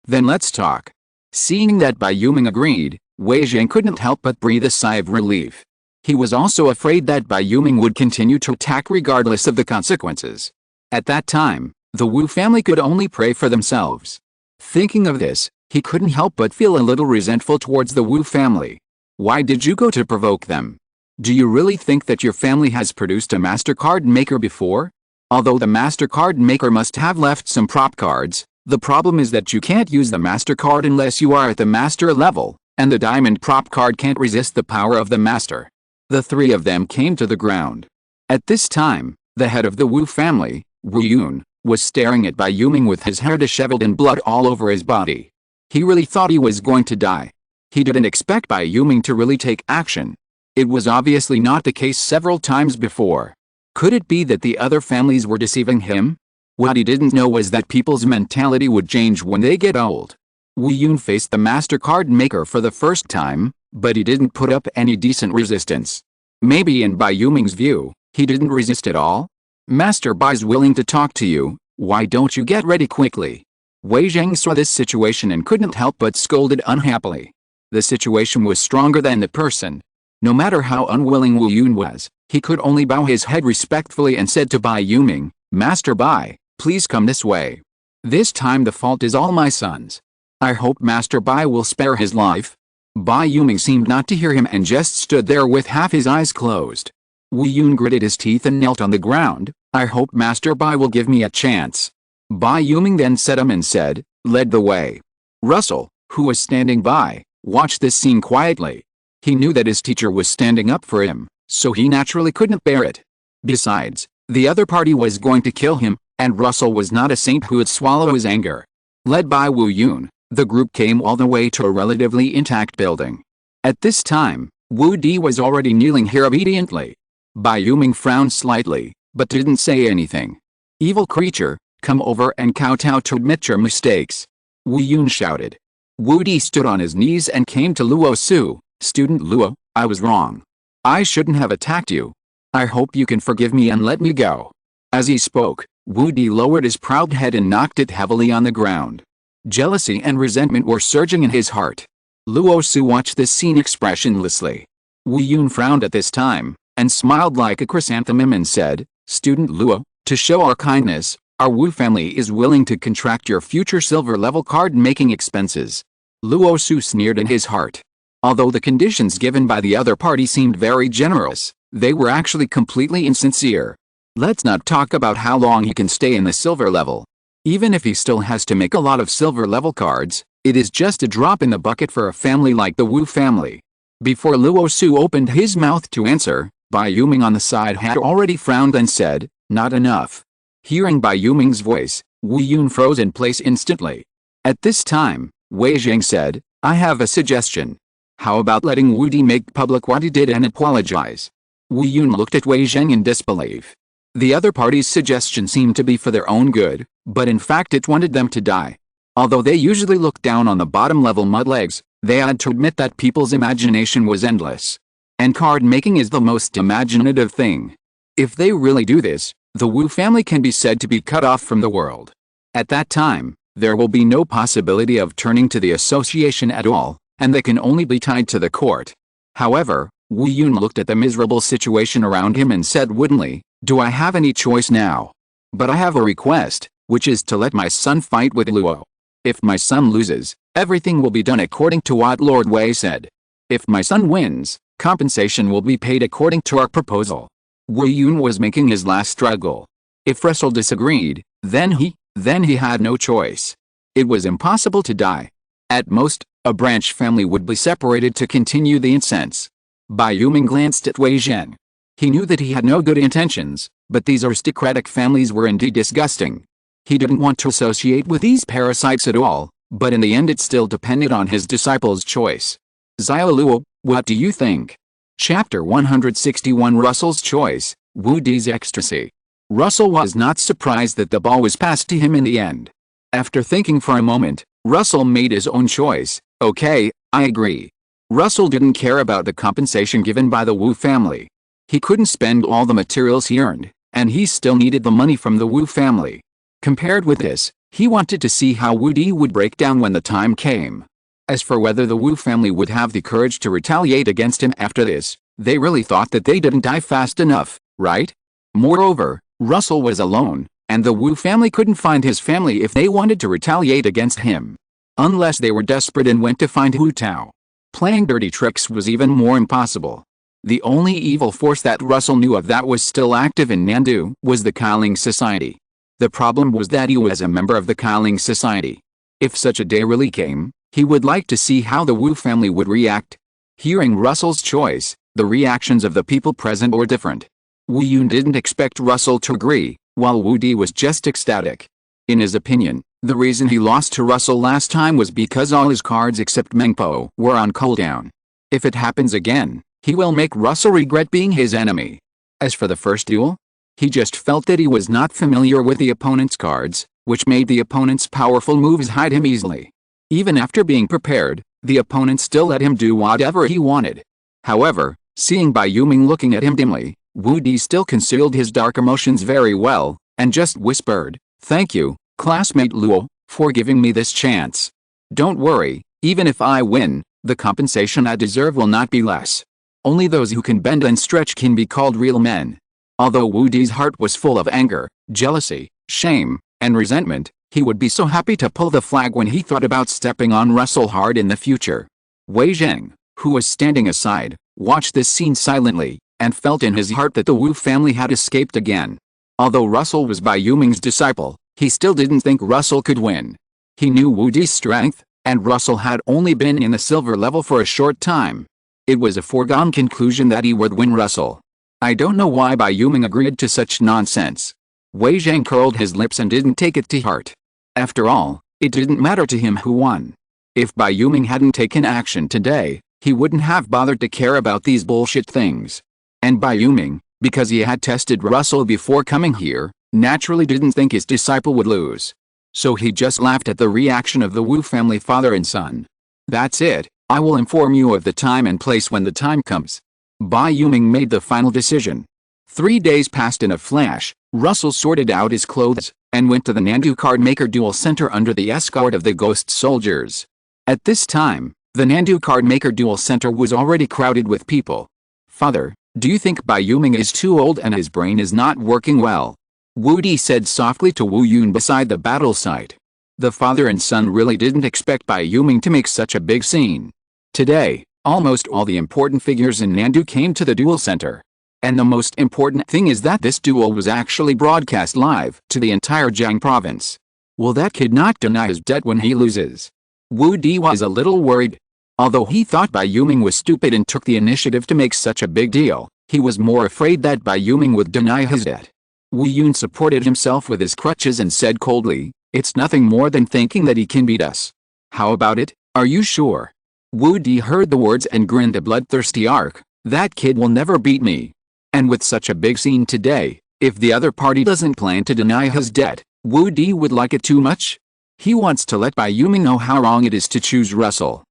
Then let's talk. Seeing that Bai Yuming agreed, Wei Zhang couldn't help but breathe a sigh of relief. He was also afraid that Bai Yuming would continue to attack regardless of the consequences. At that time, the Wu family could only pray for themselves. Thinking of this, he couldn't help but feel a little resentful towards the Wu family. Why did you go to provoke them? Do you really think that your family has produced a master card maker before? Although the master card maker must have left some prop cards, the problem is that you can't use the master card unless you are at the master level, and the diamond prop card can't resist the power of the master. The three of them came to the ground. At this time, the head of the Wu family, Wu Yun, was staring at Bai Yuming with his hair disheveled and blood all over his body. He really thought he was going to die. He didn't expect Bai Yuming to really take action. It was obviously not the case several times before. Could it be that the other families were deceiving him? What he didn't know was that people's mentality would change when they get old. Wu Yun faced the master card maker for the first time, but he didn't put up any decent resistance. Maybe in Bai Yuming's view, he didn't resist at all? Master Bai's willing to talk to you, why don't you get ready quickly? Wei Zhang saw this situation and couldn't help but scolded unhappily. The situation was stronger than the person. No matter how unwilling Wu Yun was, he could only bow his head respectfully and said to Bai Yuming, Master Bai, please come this way. This time the fault is all my son's. I hope Master Bai will spare his life. Bai Yuming seemed not to hear him and just stood there with half his eyes closed. Wu Yun gritted his teeth and knelt on the ground. I hope Master Bai will give me a chance. Bai Yuming then set him and said, led the way. Russell, who was standing by, watched this scene quietly. He knew that his teacher was standing up for him, so he naturally couldn't bear it. Besides, the other party was going to kill him, and Russell was not a saint who would swallow his anger. Led by Wu Yun, the group came all the way to a relatively intact building. At this time, Wu Di was already kneeling here obediently. Bai Yuming frowned slightly, but didn't say anything. Evil creature, come over and kowtow to admit your mistakes. Wu Yun shouted. Wu Di stood on his knees and came to Luo Su. Student Luo, I was wrong. I shouldn't have attacked you. I hope you can forgive me and let me go. As he spoke, Wu Di lowered his proud head and knocked it heavily on the ground. Jealousy and resentment were surging in his heart. Luo Su watched this scene expressionlessly. Wu Yun frowned at this time, and smiled like a chrysanthemum and said, Student Luo, to show our kindness, our Wu family is willing to contract your future silver-level card-making expenses. Luo Su sneered in his heart. Although the conditions given by the other party seemed very generous, they were actually completely insincere. Let's not talk about how long he can stay in the silver level. Even if he still has to make a lot of silver level cards, it is just a drop in the bucket for a family like the Wu family. Before Luo Su opened his mouth to answer, Bai Yuming on the side had already frowned and said, not enough. Hearing Bai Yuming's voice, Wu Yun froze in place instantly. At this time, Wei Zhang said, I have a suggestion. How about letting Wu Di make public what he did and apologize? Wu Yun looked at Wei Zhang in disbelief. The other party's suggestion seemed to be for their own good, but in fact it wanted them to die. Although they usually looked down on the bottom-level mudlegs, they had to admit that people's imagination was endless. And card-making is the most imaginative thing. If they really do this, the Wu family can be said to be cut off from the world. At that time, there will be no possibility of turning to the association at all, and they can only be tied to the court. However, Wu Yun looked at the miserable situation around him and said woodenly, do I have any choice now? But I have a request, which is to let my son fight with Luo. If my son loses, everything will be done according to what Lord Wei said. If my son wins, compensation will be paid according to our proposal. Wu Yun was making his last struggle. If Russell disagreed, then he had no choice. It was impossible to die. At most, a branch family would be separated to continue the incense. Bai Yuming glanced at Wei Zheng. He knew that he had no good intentions, but these aristocratic families were indeed disgusting. He didn't want to associate with these parasites at all, but in the end it still depended on his disciple's choice. Xiaoluo, what do you think? Chapter 161 Russell's Choice, Wu Di's Ecstasy. Russell was not surprised that the ball was passed to him in the end. After thinking for a moment, Russell made his own choice. Okay, I agree. Russell didn't care about the compensation given by the Wu family. He couldn't spend all the materials he earned, and he still needed the money from the Wu family. Compared with this, he wanted to see how Wu Di would break down when the time came. As for whether the Wu family would have the courage to retaliate against him after this, they really thought that they didn't die fast enough, right? Moreover, Russell was alone, and the Wu family couldn't find his family if they wanted to retaliate against him. Unless they were desperate and went to find Hu Tao. Playing dirty tricks was even more impossible. The only evil force that Russell knew of that was still active in Nandu was the Qi Ling Society. The problem was that he was a member of the Qi Ling Society. If such a day really came, he would like to see how the Wu family would react. Hearing Russell's choice, the reactions of the people present were different. Wu Yun didn't expect Russell to agree, while Wu Di was just ecstatic. In his opinion, the reason he lost to Russell last time was because all his cards except Mengpo were on cooldown. If it happens again, he will make Russell regret being his enemy. As for the first duel, he just felt that he was not familiar with the opponent's cards, which made the opponent's powerful moves hide him easily. Even after being prepared, the opponent still let him do whatever he wanted. However, seeing Bai Yuming looking at him dimly, Wu Di still concealed his dark emotions very well, and just whispered, "Thank you, classmate Luo, for giving me this chance. Don't worry, even if I win, the compensation I deserve will not be less. Only those who can bend and stretch can be called real men." Although Wu Di's heart was full of anger, jealousy, shame, and resentment, he would be so happy to pull the flag when he thought about stepping on Russell hard in the future. Wei Zheng, who was standing aside, watched this scene silently, and felt in his heart that the Wu family had escaped again. Although Russell was Bai Yuming's disciple, he still didn't think Russell could win. He knew Wu Di's strength, and Russell had only been in the silver level for a short time. It was a foregone conclusion that he would win Russell. I don't know why Bai Yuming agreed to such nonsense. Wei Zheng curled his lips and didn't take it to heart. After all, it didn't matter to him who won. If Bai Yuming hadn't taken action today, he wouldn't have bothered to care about these bullshit things. And Bai Yuming, because he had tested Russell before coming here, naturally didn't think his disciple would lose. So he just laughed at the reaction of the Wu family father and son. That's it, I will inform you of the time and place when the time comes. Bai Yuming made the final decision. 3 days passed in a flash. Russell sorted out his clothes, and went to the Nandu Card Maker Duel Center under the escort of the ghost soldiers. At this time, the Nandu Card Maker Duel Center was already crowded with people. "Father, do you think Bai Yuming is too old and his brain is not working well?" Wu Di said softly to Wu Yun beside the battle site. The father and son really didn't expect Bai Yuming to make such a big scene. Today, almost all the important figures in Nandu came to the duel center. And the most important thing is that this duel was actually broadcast live to the entire Jiang province. Will that kid not deny his debt when he loses? Wu Di was a little worried. Although he thought Bai Yuming was stupid and took the initiative to make such a big deal, he was more afraid that Bai Yuming would deny his debt. Wu Yun supported himself with his crutches and said coldly, "It's nothing more than thinking that he can beat us. How about it, are you sure?" Wu Di heard the words and grinned a bloodthirsty arc. "That kid will never beat me. And with such a big scene today, if the other party doesn't plan to deny his debt, Wu Di would like it too much. He wants to let Bai Yuming know how wrong it is to choose Russell.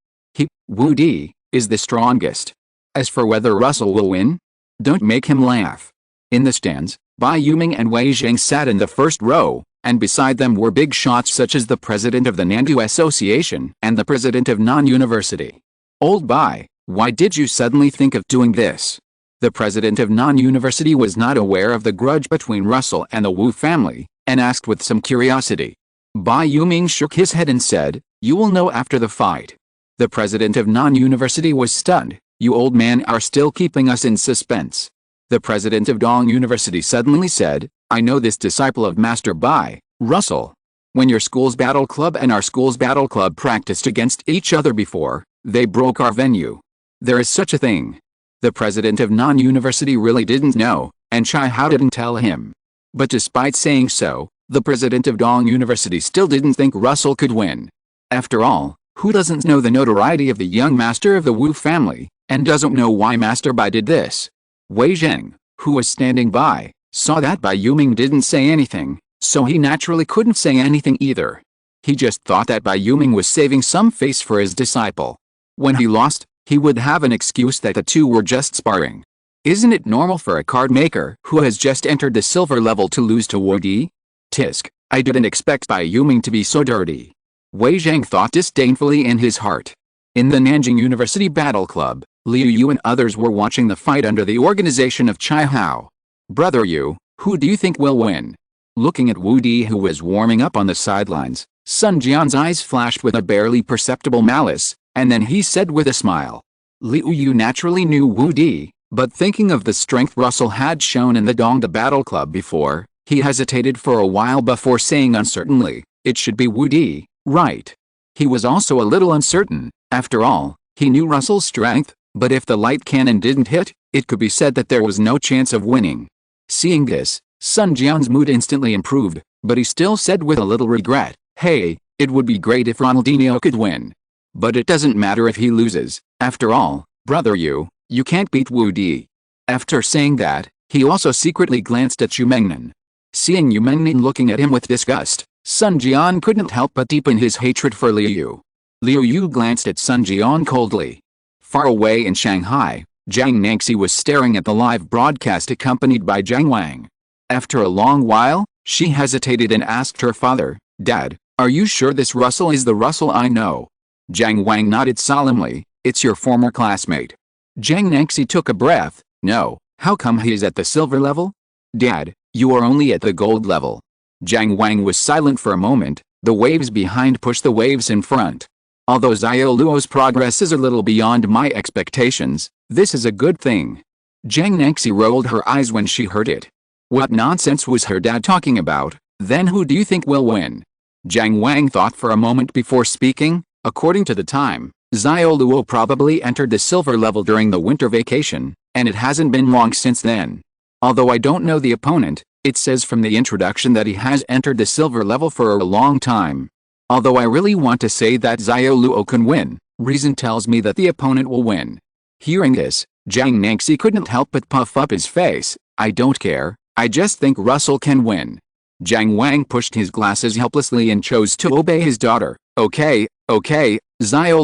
Wu Di, is the strongest. As for whether Russell will win, don't make him laugh." In the stands, Bai Yuming and Wei Zheng sat in the first row, and beside them were big shots such as the president of the Nandu Association and the president of Nan University. "Old Bai, why did you suddenly think of doing this?" The president of Nan University was not aware of the grudge between Russell and the Wu family, and asked with some curiosity. Bai Yuming shook his head and said, "You will know after the fight." The president of Nan University was stunned. "You old men are still keeping us in suspense." The president of Dong University suddenly said, I know this disciple of Master Bai, Russell. When your school's battle club and our school's battle club practiced against each other before, they broke our venue. There is such a thing. The president of non-university really didn't know, and Chai Hao didn't tell him. But despite saying so, the president of Dong University still didn't think Russell could win. After all, who doesn't know the notoriety of the young master of the Wu family, and doesn't know why Master Bai did this? Wei Zheng, who was standing by, saw that Bai Yuming didn't say anything, so he naturally couldn't say anything either. He just thought that Bai Yuming was saving some face for his disciple. When he lost, he would have an excuse that the two were just sparring. Isn't it normal for a card maker who has just entered the silver level to lose to Wu Di? Tisk, I didn't expect Bai Yuming to be so dirty. Wei Zhang thought disdainfully in his heart. In the Nanjing University Battle Club, Liu Yu and others were watching the fight under the organization of Chai Hao. Brother Yu, who do you think will win? Looking at Wu Di, who was warming up on the sidelines, Sun Jian's eyes flashed with a barely perceptible malice, and then he said with a smile. Liu Yu naturally knew Wu Di, but thinking of the strength Russell had shown in the Dongda Battle Club before, he hesitated for a while before saying uncertainly, it should be Wu Di, right? He was also a little uncertain. After all, he knew Russell's strength, but if the light cannon didn't hit, it could be said that there was no chance of winning. Seeing this, Sun Jian's mood instantly improved, but he still said with a little regret, hey, it would be great if Ronaldinho could win. But it doesn't matter if he loses. After all, brother Yu, you can't beat Wu Di. After saying that, he also secretly glanced at Yu Mengnan. Seeing Yu Mengnan looking at him with disgust, Sun Jian couldn't help but deepen his hatred for Liu Yu. Liu Yu glanced at Sun Jian coldly. Far away in Shanghai, Zhang Nangxi was staring at the live broadcast accompanied by Zhang Wang. After a long while, she hesitated and asked her father, Dad, are you sure this Russell is the Russell I know? Zhang Wang nodded solemnly, it's your former classmate. Zhang Nangxi took a breath, no, how come he's at the silver level? Dad, you are only at the gold level. Zhang Wang was silent for a moment, the waves behind pushed the waves in front. Although Xiao Luo's progress is a little beyond my expectations, this is a good thing. Zhang Nangxi rolled her eyes when she heard it. What nonsense was her dad talking about? Then who do you think will win? Zhang Wang thought for a moment before speaking. According to the time, Xiao Luo probably entered the silver level during the winter vacation, and it hasn't been long since then. Although I don't know the opponent, it says from the introduction that he has entered the silver level for a long time. Although I really want to say that Xiao Luo can win, reason tells me that the opponent will win. Hearing this, Zhang Nangxi couldn't help but puff up his face. I don't care, I just think Russell can win. Zhang Wang pushed his glasses helplessly and chose to obey his daughter. Okay, Xiao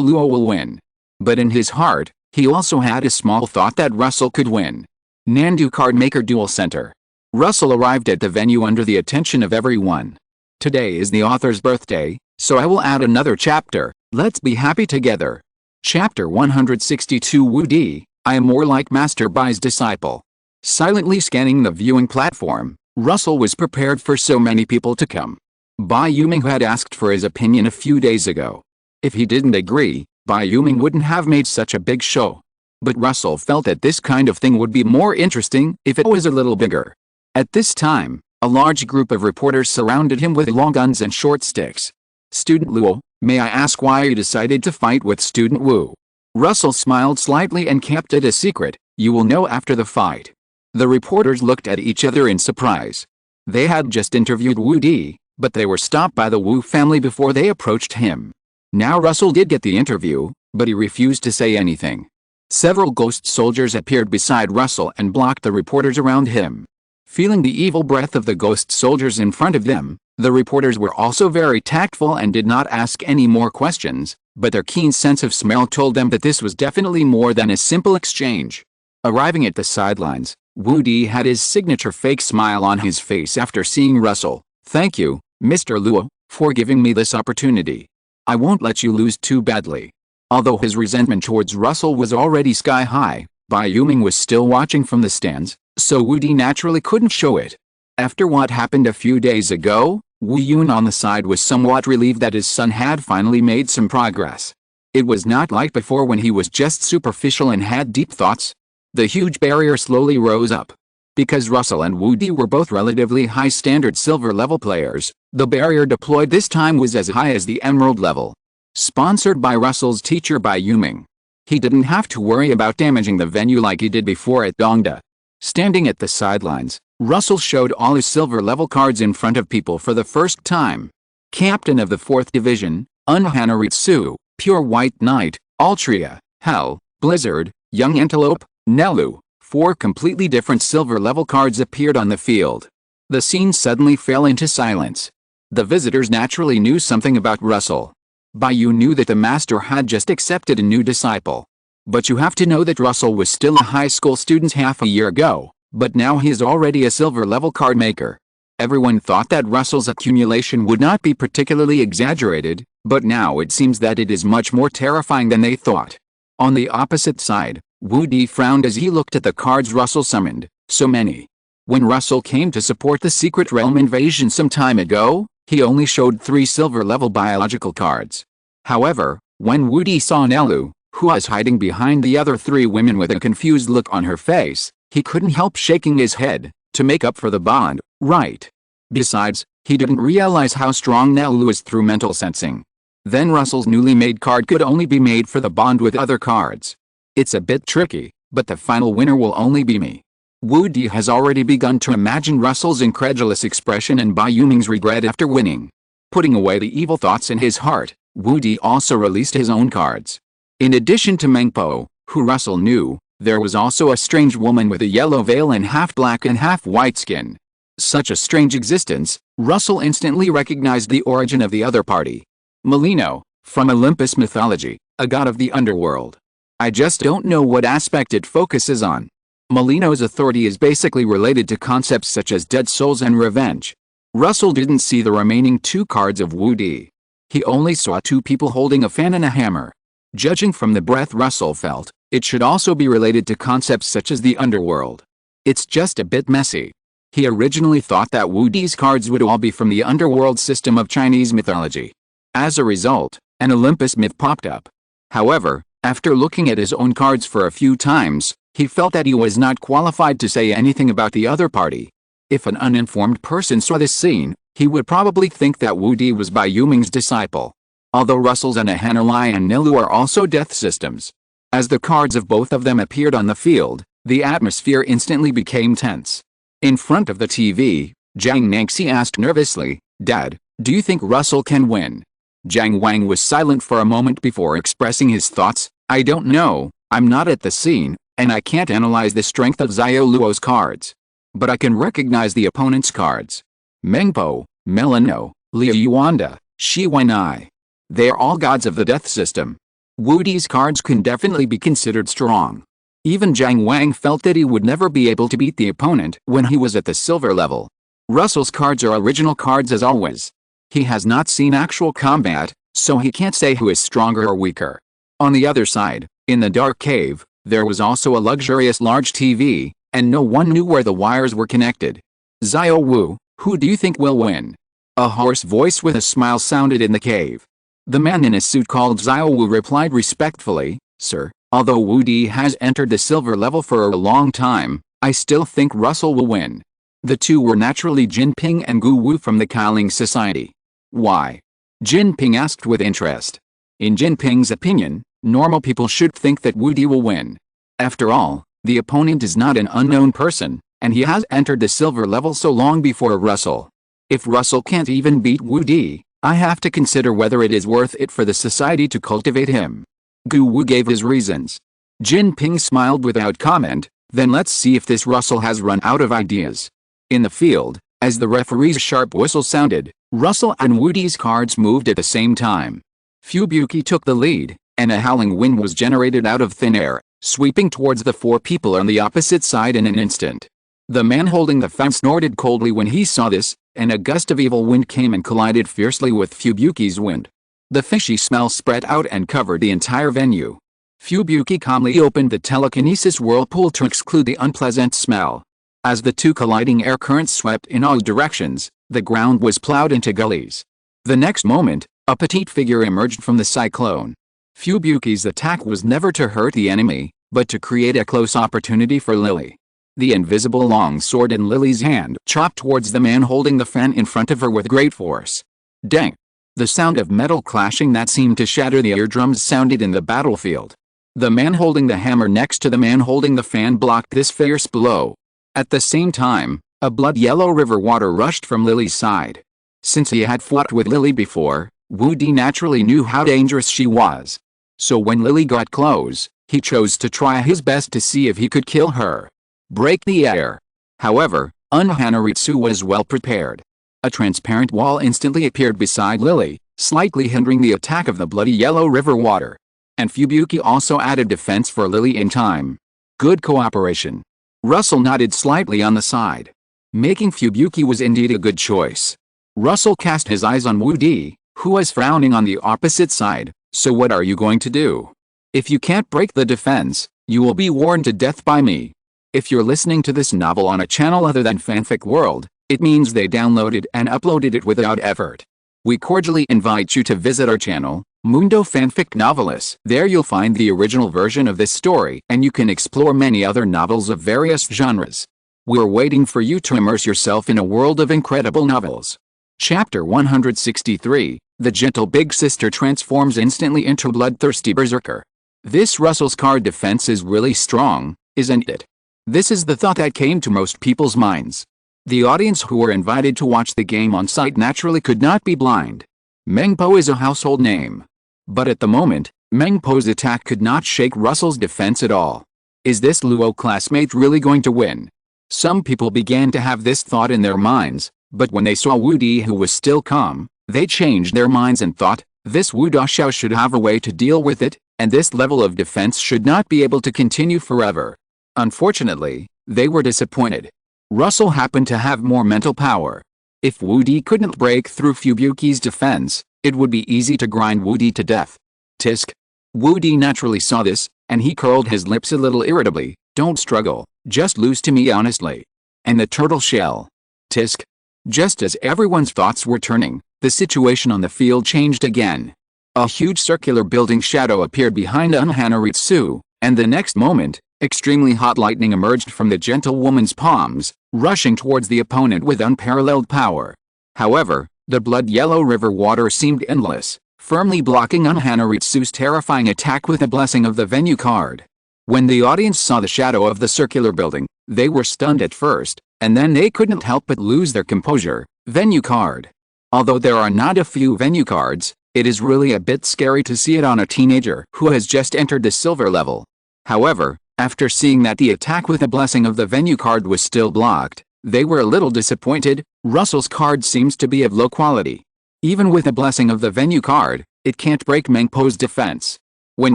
Luo will win. But in his heart, he also had a small thought that Russell could win. Nandu Cardmaker Duel Center. Russell arrived at the venue under the attention of everyone. Today is the author's birthday, so I will add another chapter. Let's be happy together. Chapter 162 Wu Di, I am more like Master Bai's disciple. Silently scanning the viewing platform, Russell was prepared for so many people to come. Bai Yuming had asked for his opinion a few days ago. If he didn't agree, Bai Yuming wouldn't have made such a big show. But Russell felt that this kind of thing would be more interesting if it was a little bigger. At this time, a large group of reporters surrounded him with long guns and short sticks. Student Luo, may I ask why you decided to fight with Student Wu? Russell smiled slightly and kept it a secret. You will know after the fight. The reporters looked at each other in surprise. They had just interviewed Wu Di, but they were stopped by the Wu family before they approached him. Now Russell did get the interview, but he refused to say anything. Several ghost soldiers appeared beside Russell and blocked the reporters around him. Feeling the evil breath of the ghost soldiers in front of them, the reporters were also very tactful and did not ask any more questions, but their keen sense of smell told them that this was definitely more than a simple exchange. Arriving at the sidelines, Wu Di had his signature fake smile on his face after seeing Russell. Thank you, Mr. Luo, for giving me this opportunity. I won't let you lose too badly. Although his resentment towards Russell was already sky high, Bai Yuming was still watching from the stands, so Wu Di naturally couldn't show it. After what happened a few days ago, Wu Yun on the side was somewhat relieved that his son had finally made some progress. It was not like before when he was just superficial and had deep thoughts. The huge barrier slowly rose up. Because Russell and Woody were both relatively high-standard silver-level players, the barrier deployed this time was as high as the emerald level. Sponsored by Russell's teacher Bai Yuming. He didn't have to worry about damaging the venue like he did before at Dongda. Standing at the sidelines, Russell showed all his silver-level cards in front of people for the first time. Captain of the 4th Division, Unhanaritsu, Pure White Knight, Altria, Hell, Blizzard, Young Antelope, Nelu. 4 completely different silver-level cards appeared on the field. The scene suddenly fell into silence. The visitors naturally knew something about Russell. Baiyu knew that the master had just accepted a new disciple. But you have to know that Russell was still a high school student half a year ago, but now he is already a silver-level card maker. Everyone thought that Russell's accumulation would not be particularly exaggerated, but now it seems that it is much more terrifying than they thought. On the opposite side, Woody frowned as he looked at the cards Russell summoned, so many. When Russell came to support the Secret Realm invasion some time ago, he only showed 3 silver-level biological cards. However, when Woody saw Nelu, who was hiding behind the other 3 women with a confused look on her face, he couldn't help shaking his head, to make up for the bond, right? Besides, he didn't realize how strong Nelu is through mental sensing. Then Russell's newly made card could only be made for the bond with other cards. It's a bit tricky, but the final winner will only be me. Woody has already begun to imagine Russell's incredulous expression and Bai Yuming's regret after winning. Putting away the evil thoughts in his heart, Woody also released his own cards. In addition to Mengpo, who Russell knew, there was also a strange woman with a yellow veil and half black and half white skin. Such a strange existence, Russell instantly recognized the origin of the other party. Molino, from Olympus mythology, a god of the underworld. I just don't know what aspect it focuses on. Molino's authority is basically related to concepts such as dead souls and revenge. Russell didn't see the remaining 2 cards of Woody. He only saw 2 people holding a fan and a hammer. Judging from the breath Russell felt, it should also be related to concepts such as the underworld. It's just a bit messy. He originally thought that Woody's cards would all be from the underworld system of Chinese mythology. As a result, an Olympus myth popped up. However, after looking at his own cards for a few times, he felt that he was not qualified to say anything about the other party. If an uninformed person saw this scene, he would probably think that Woody was Bai Yuming's disciple. Although Russell's Anahanalai and Nelu are also death systems. As the cards of both of them appeared on the field, the atmosphere instantly became tense. In front of the TV, Zhang Nangxi asked nervously, "Dad, do you think Russell can win?" Zhang Wang was silent for a moment before expressing his thoughts. "I don't know, I'm not at the scene, and I can't analyze the strength of Xiao Luo's cards. But I can recognize the opponent's cards. Mengpo, Melano, Liu Yuanda, Shi Wenai. They are all gods of the death system. Woody's cards can definitely be considered strong." Even Zhang Wang felt that he would never be able to beat the opponent when he was at the silver level. Russell's cards are original cards as always. He has not seen actual combat, so he can't say who is stronger or weaker. On the other side, in the dark cave, there was also a luxurious large TV, and no one knew where the wires were connected. "Xiao Wu, who do you think will win?" A hoarse voice with a smile sounded in the cave. The man in a suit called Xiao Wu replied respectfully, "Sir, although Woody has entered the silver level for a long time, I still think Russell will win." The 2 were naturally Jinping and Gu Wu from the Qi Ling Society. "Why?" Jinping asked with interest. In Jinping's opinion, normal people should think that Woody will win. After all, the opponent is not an unknown person, and he has entered the silver level so long before Russell. If Russell can't even beat Woody, I have to consider whether it is worth it for the society to cultivate him. Gu Wu gave his reasons. Jinping smiled without comment. Then let's see if this Russell has run out of ideas. In the field, as the referee's sharp whistle sounded, Russell and Woody's cards moved at the same time. Fubuki took the lead, and a howling wind was generated out of thin air, sweeping towards the 4 people on the opposite side in an instant. The man holding the fan snorted coldly when he saw this, and a gust of evil wind came and collided fiercely with Fubuki's wind. The fishy smell spread out and covered the entire venue. Fubuki calmly opened the telekinesis whirlpool to exclude the unpleasant smell. As the 2 colliding air currents swept in all directions, the ground was plowed into gullies. The next moment, a petite figure emerged from the cyclone. Fubuki's attack was never to hurt the enemy, but to create a close opportunity for Lily. The invisible long sword in Lily's hand chopped towards the man holding the fan in front of her with great force. Dang! The sound of metal clashing that seemed to shatter the eardrums sounded in the battlefield. The man holding the hammer next to the man holding the fan blocked this fierce blow. At the same time, a blood-yellow river water rushed from Lily's side. Since he had fought with Lily before, Wu Di naturally knew how dangerous she was. So when Lily got close, he chose to try his best to see if he could kill her. Break the air. However, Unhanaritsu was well prepared. A transparent wall instantly appeared beside Lily, slightly hindering the attack of the bloody yellow river water. And Fubuki also added defense for Lily in time. Good cooperation. Russell nodded slightly on the side. Making Fubuki was indeed a good choice. Russell cast his eyes on Wu Di, who was frowning on the opposite side. So what are you going to do? If you can't break the defense, you will be worn to death by me. If you're listening to this novel on a channel other than Fanfic World, it means they downloaded and uploaded it without effort. We cordially invite you to visit our channel, Mundo Fanfic Novelists. There you'll find the original version of this story and you can explore many other novels of various genres. We're waiting for you to immerse yourself in a world of incredible novels. Chapter 163, The Gentle Big Sister transforms instantly into bloodthirsty berserker. This Russell's card defense is really strong, isn't it? This is the thought that came to most people's minds. The audience who were invited to watch the game on site naturally could not be blind. Mengpo is a household name. But at the moment, Mengpo's attack could not shake Russell's defense at all. Is this Luo classmate really going to win? Some people began to have this thought in their minds, but when they saw Wu Di who was still calm, they changed their minds and thought, this Wu Daxiao should have a way to deal with it, and this level of defense should not be able to continue forever. Unfortunately, they were disappointed. Russell happened to have more mental power. If Wu Di couldn't break through Fubuki's defense, it would be easy to grind Wu Di to death. Tisk. Wu Di naturally saw this, and he curled his lips a little irritably. Don't struggle, just lose to me honestly. And the turtle shell. Tisk. Just as everyone's thoughts were turning, the situation on the field changed again. A huge circular building shadow appeared behind Unhanaritsu, and the next moment, extremely hot lightning emerged from the gentlewoman's palms, rushing towards the opponent with unparalleled power. However, the blood-yellow river water seemed endless, firmly blocking Unhanaritsu's terrifying attack with a blessing of the venue card. When the audience saw the shadow of the circular building, they were stunned at first, and then they couldn't help but lose their composure. Venue card. Although there are not a few venue cards, it is really a bit scary to see it on a teenager who has just entered the silver level. However, after seeing that the attack with a blessing of the venue card was still blocked, they were a little disappointed. Russell's card seems to be of low quality. Even with a blessing of the venue card, it can't break Mengpo's defense. When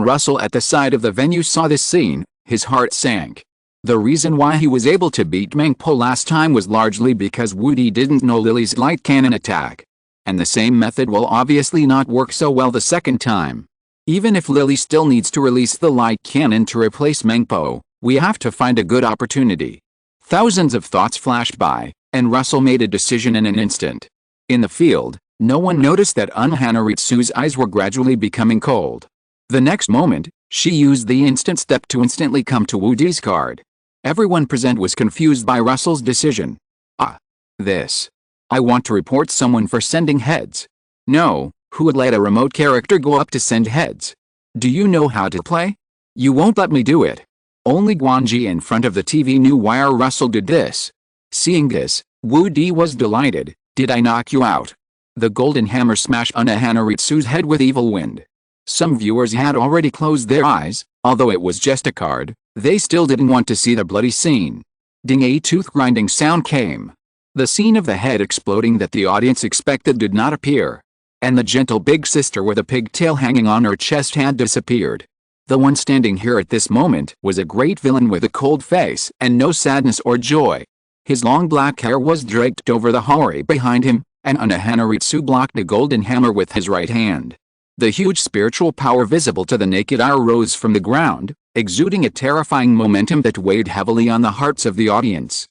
Russell at the side of the venue saw this scene, his heart sank. The reason why he was able to beat Mengpo last time was largely because Wu Di didn't know Lily's light cannon attack. And the same method will obviously not work so well the second time. Even if Lily still needs to release the light cannon to replace Mengpo, we have to find a good opportunity. Thousands of thoughts flashed by, and Russell made a decision in an instant. In the field, no one noticed that Unhanaritsu's eyes were gradually becoming cold. The next moment, she used the instant step to instantly come to Wu Di's card. Everyone present was confused by Russell's decision. This. I want to report someone for sending heads. No, who would let a remote character go up to send heads? Do you know how to play? You won't let me do it. Only Guanji in front of the TV knew why Russell did this. Seeing this, Wu Di was delighted. Did I knock you out? The golden hammer smashed Unhanaritsu's head with evil wind. Some viewers had already closed their eyes, although it was just a card, they still didn't want to see the bloody scene. Ding, a tooth-grinding sound came. The scene of the head exploding that the audience expected did not appear. And the gentle big sister with a pigtail hanging on her chest had disappeared. The one standing here at this moment was a great villain with a cold face and no sadness or joy. His long black hair was draped over the hori behind him, and Unhanaritsu blocked the golden hammer with his right hand. The huge spiritual power visible to the naked eye rose from the ground, exuding a terrifying momentum that weighed heavily on the hearts of the audience.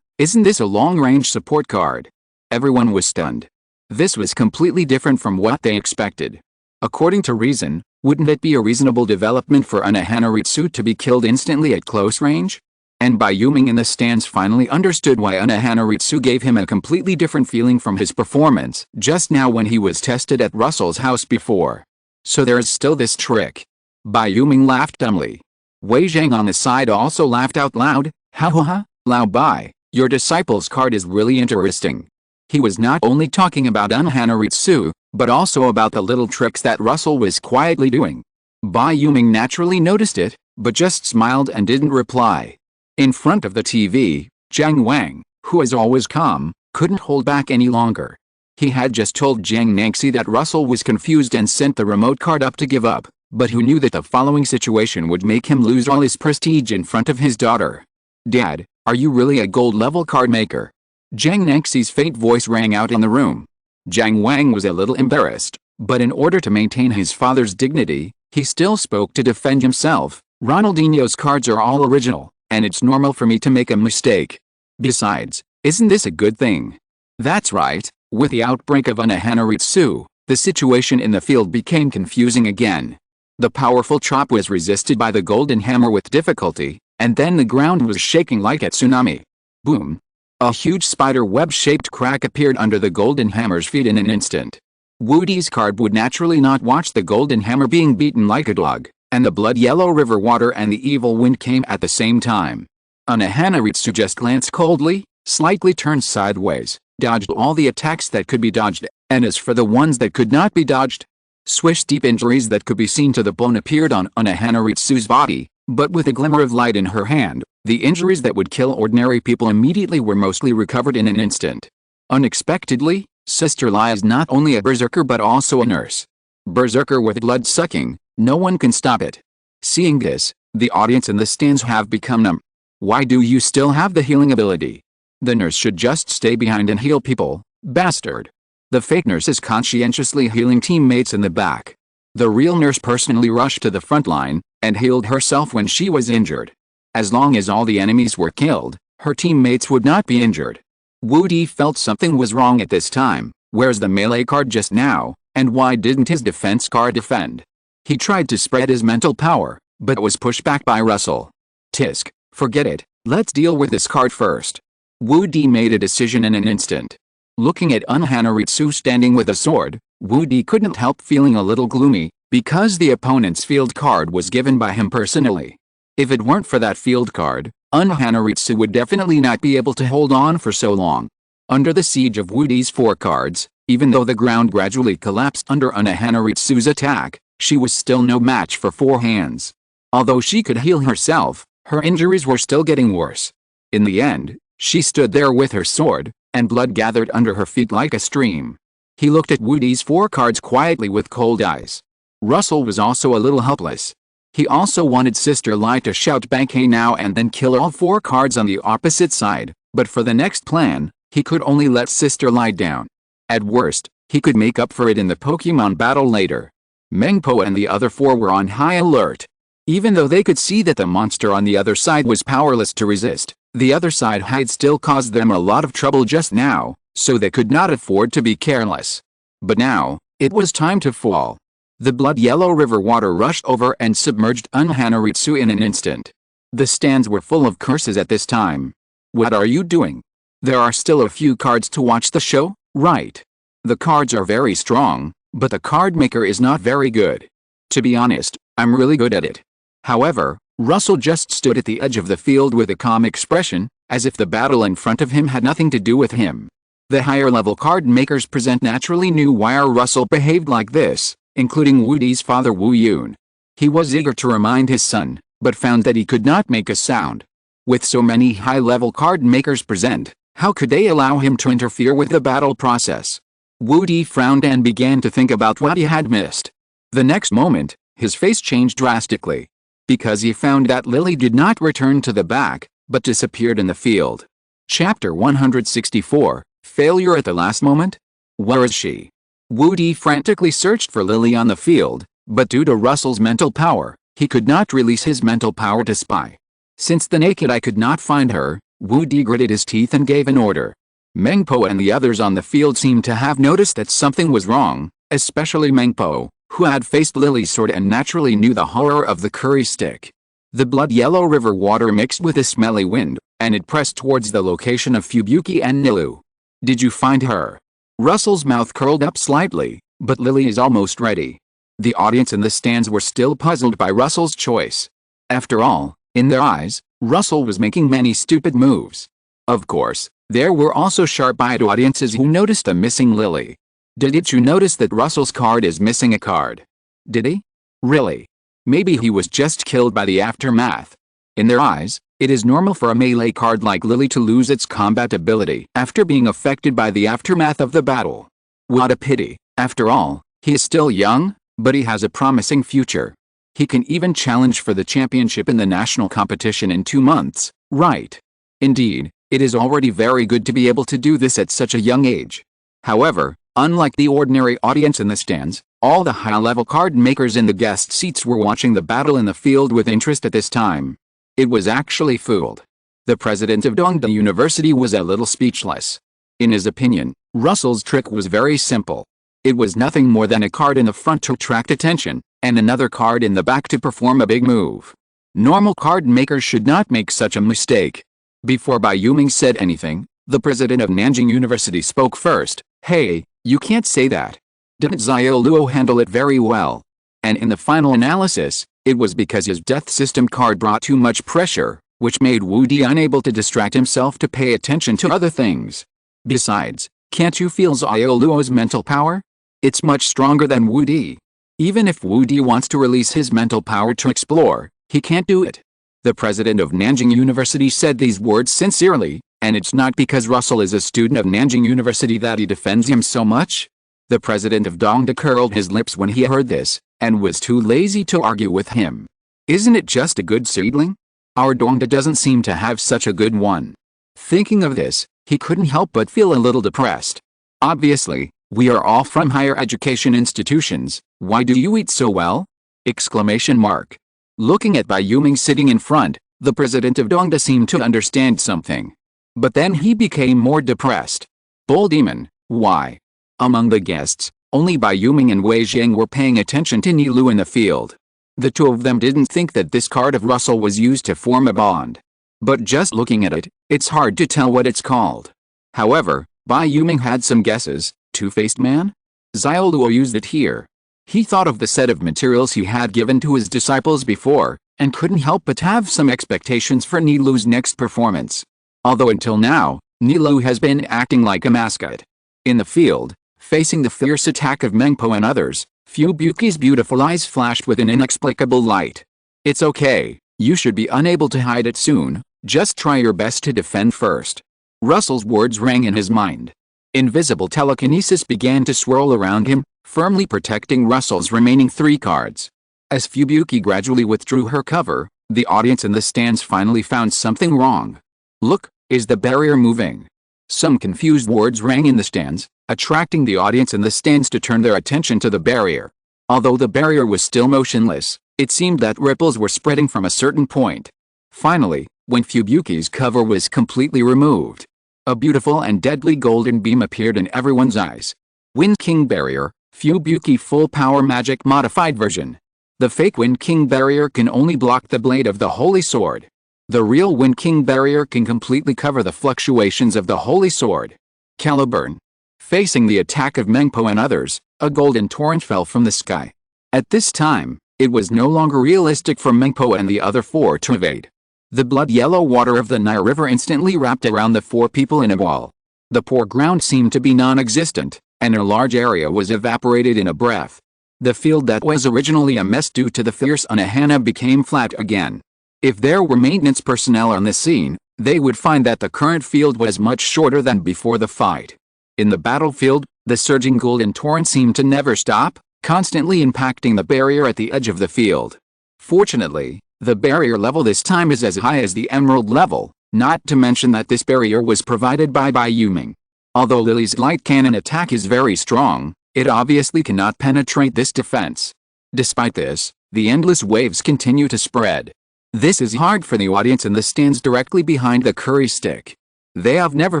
Isn't this a long-range support card? Everyone was stunned. This was completely different from what they expected. According to reason, wouldn't it be a reasonable development for Unhanaritsu to be killed instantly at close range? And Bai Yuming in the stands finally understood why Unohanaritsu gave him a completely different feeling from his performance just now when he was tested at Russell's house before. So there is still this trick. Bai Yuming laughed dumbly. Wei Zhang on the side also laughed out loud. Ha ha ha, Lao Bai, your disciple's card is really interesting. He was not only talking about Unohanaritsu, but also about the little tricks that Russell was quietly doing. Bai Yuming naturally noticed it, but just smiled and didn't reply. In front of the TV, Jiang Wang, who is always calm, couldn't hold back any longer. He had just told Jiang Nangxi that Russell was confused and sent the remote card up to give up, but who knew that the following situation would make him lose all his prestige in front of his daughter. Dad, are you really a gold-level card maker? Jiang Nangxi's faint voice rang out in the room. Jiang Wang was a little embarrassed, but in order to maintain his father's dignity, he still spoke to defend himself. Ronaldinho's cards are all original, and it's normal for me to make a mistake. Besides, isn't this a good thing? That's right, with the outbreak of Unohanaritsu, the situation in the field became confusing again. The powerful chop was resisted by the golden hammer with difficulty, and then the ground was shaking like a tsunami. Boom! A huge spider web-shaped crack appeared under the golden hammer's feet in an instant. Wu Di's card would naturally not watch the golden hammer being beaten like a dog, and the blood-yellow river water and the evil wind came at the same time. Unohanaritsu just glanced coldly, slightly turned sideways, dodged all the attacks that could be dodged, and as for the ones that could not be dodged, swish deep injuries that could be seen to the bone appeared on Unohanaritsu's body, but with a glimmer of light in her hand, the injuries that would kill ordinary people immediately were mostly recovered in an instant. Unexpectedly, Sister Lai is not only a berserker but also a nurse. Berserker with blood-sucking, no one can stop it. Seeing this, the audience in the stands have become numb. Why do you still have the healing ability? The nurse should just stay behind and heal people, bastard. The fake nurse is conscientiously healing teammates in the back. The real nurse personally rushed to the front line, and healed herself when she was injured. As long as all the enemies were killed, her teammates would not be injured. Wu Di felt something was wrong at this time. Where's the melee card just now, and why didn't his defense card defend? He tried to spread his mental power, but was pushed back by Russell. Tisk, forget it, let's deal with this card first. Wu Di made a decision in an instant. Looking at Unohanaritsu standing with a sword, Wu Di couldn't help feeling a little gloomy, because the opponent's field card was given by him personally. If it weren't for that field card, Unohanaritsu would definitely not be able to hold on for so long. Under the siege of Wu Di's 4 cards, even though the ground gradually collapsed under Unohanaritsu's attack, she was still no match for 4 hands. Although she could heal herself, her injuries were still getting worse. In the end, she stood there with her sword, and blood gathered under her feet like a stream. He looked at Wu Di's 4 cards quietly with cold eyes. Russell was also a little helpless. He also wanted Sister Lai to shout Bankei now and then kill all 4 cards on the opposite side, but for the next plan, he could only let Sister Lai down. At worst, he could make up for it in the Pokemon battle later. Mengpo and the other 4 were on high alert. Even though they could see that the monster on the other side was powerless to resist, the other side had still caused them a lot of trouble just now, so they could not afford to be careless. But now, it was time to fall. The blood-yellow river water rushed over and submerged Unohanaritsu in an instant. The stands were full of curses at this time. What are you doing? There are still a few cards to watch the show, right? The cards are very strong, but the card maker is not very good. To be honest, I'm really good at it. However, Russell just stood at the edge of the field with a calm expression, as if the battle in front of him had nothing to do with him. The higher-level card makers present naturally knew why Russell behaved like this, including Wu Di's father Wu Yun. He was eager to remind his son, but found that he could not make a sound. With so many high-level card makers present, how could they allow him to interfere with the battle process? Wu Di frowned and began to think about what he had missed. The next moment, his face changed drastically. Because he found that Lily did not return to the back, but disappeared in the field. Chapter 164, Failure at the Last Moment? Where is she? Wu Di frantically searched for Lily on the field, but due to Russell's mental power, he could not release his mental power to spy. Since the naked eye could not find her, Wu Di gritted his teeth and gave an order. Mengpo and the others on the field seemed to have noticed that something was wrong, especially Mengpo, who had faced Lily's sword and naturally knew the horror of the curry stick. The blood-yellow river water mixed with a smelly wind, and it pressed towards the location of Fubuki and Nilu. Did you find her? Russell's mouth curled up slightly, but Lily is almost ready. The audience in the stands were still puzzled by Russell's choice. After all, in their eyes, Russell was making many stupid moves. Of course, there were also sharp-eyed audiences who noticed a missing Lily. Did you notice that Russell's card is missing a card? Did he? Really? Maybe he was just killed by the aftermath. In their eyes, it is normal for a melee card like Lily to lose its combat ability after being affected by the aftermath of the battle. What a pity. After all, he is still young, but he has a promising future. He can even challenge for the championship in the national competition in 2 months, right? Indeed, it is already very good to be able to do this at such a young age. However, unlike the ordinary audience in the stands, all the high-level card makers in the guest seats were watching the battle in the field with interest at this time. It was actually fooled. The president of Dongda University was a little speechless. In his opinion, Russell's trick was very simple. It was nothing more than a card in the front to attract attention, and another card in the back to perform a big move. Normal card makers should not make such a mistake. Before Bai Yuming said anything, the president of Nanjing University spoke first. Hey, you can't say that. Didn't Xiao Luo handle it very well? And in the final analysis, it was because his death system card brought too much pressure, which made Wu Di unable to distract himself to pay attention to other things. Besides, can't you feel Xiao Luo's mental power? It's much stronger than Wu Di. Even if Wu Di wants to release his mental power to explore, he can't do it. The president of Nanjing University said these words sincerely, and it's not because Russell is a student of Nanjing University that he defends him so much. The president of Dongda curled his lips when he heard this, and was too lazy to argue with him. Isn't it just a good seedling? Our Dongda doesn't seem to have such a good one. Thinking of this, he couldn't help but feel a little depressed. Obviously, we are all from higher education institutions. Why do you eat so well? Exclamation mark. Looking at Bai Yuming sitting in front, the president of Dongda seemed to understand something. But then he became more depressed. Bull demon, why? Among the guests, only Bai Yuming and Wei Jiang were paying attention to Nilu in the field. The two of them didn't think that this card of Russell was used to form a bond. But just looking at it, it's hard to tell what it's called. However, Bai Yuming had some guesses. Two-faced man? Xiao Luo used it here. He thought of the set of materials he had given to his disciples before, and couldn't help but have some expectations for Nilu's next performance. Although until now, Nilu has been acting like a mascot. In the field, facing the fierce attack of Mengpo and others, Fubuki's beautiful eyes flashed with an inexplicable light. It's okay, you should be unable to hide it soon, just try your best to defend first. Russell's words rang in his mind. Invisible telekinesis began to swirl around him, firmly protecting Russell's remaining 3 cards. As Fubuki gradually withdrew her cover, the audience in the stands finally found something wrong. Look, is the barrier moving? Some confused words rang in the stands, attracting the audience in the stands to turn their attention to the barrier. Although the barrier was still motionless, it seemed that ripples were spreading from a certain point. Finally, when Fubuki's cover was completely removed, a beautiful and deadly golden beam appeared in everyone's eyes. Wind King Barrier, Fubuki Full Power Magic Modified Version. The fake Wind King Barrier can only block the blade of the Holy Sword. The real Wind King Barrier can completely cover the fluctuations of the Holy Sword. Caliburn. Facing the attack of Mengpo and others, a golden torrent fell from the sky. At this time, it was no longer realistic for Mengpo and the other 4 to evade. The blood-yellow water of the Nile River instantly wrapped around the 4 people in a wall. The poor ground seemed to be non-existent, and a large area was evaporated in a breath. The field that was originally a mess due to the fierce Unohana became flat again. If there were maintenance personnel on the scene, they would find that the current field was much shorter than before the fight. In the battlefield, the surging golden torrent seemed to never stop, constantly impacting the barrier at the edge of the field. Fortunately, the barrier level this time is as high as the emerald level, not to mention that this barrier was provided by Bai Yuming. Although Lily's light cannon attack is very strong, it obviously cannot penetrate this defense. Despite this, the endless waves continue to spread. This is hard for the audience in the stands directly behind the curry stick. They have never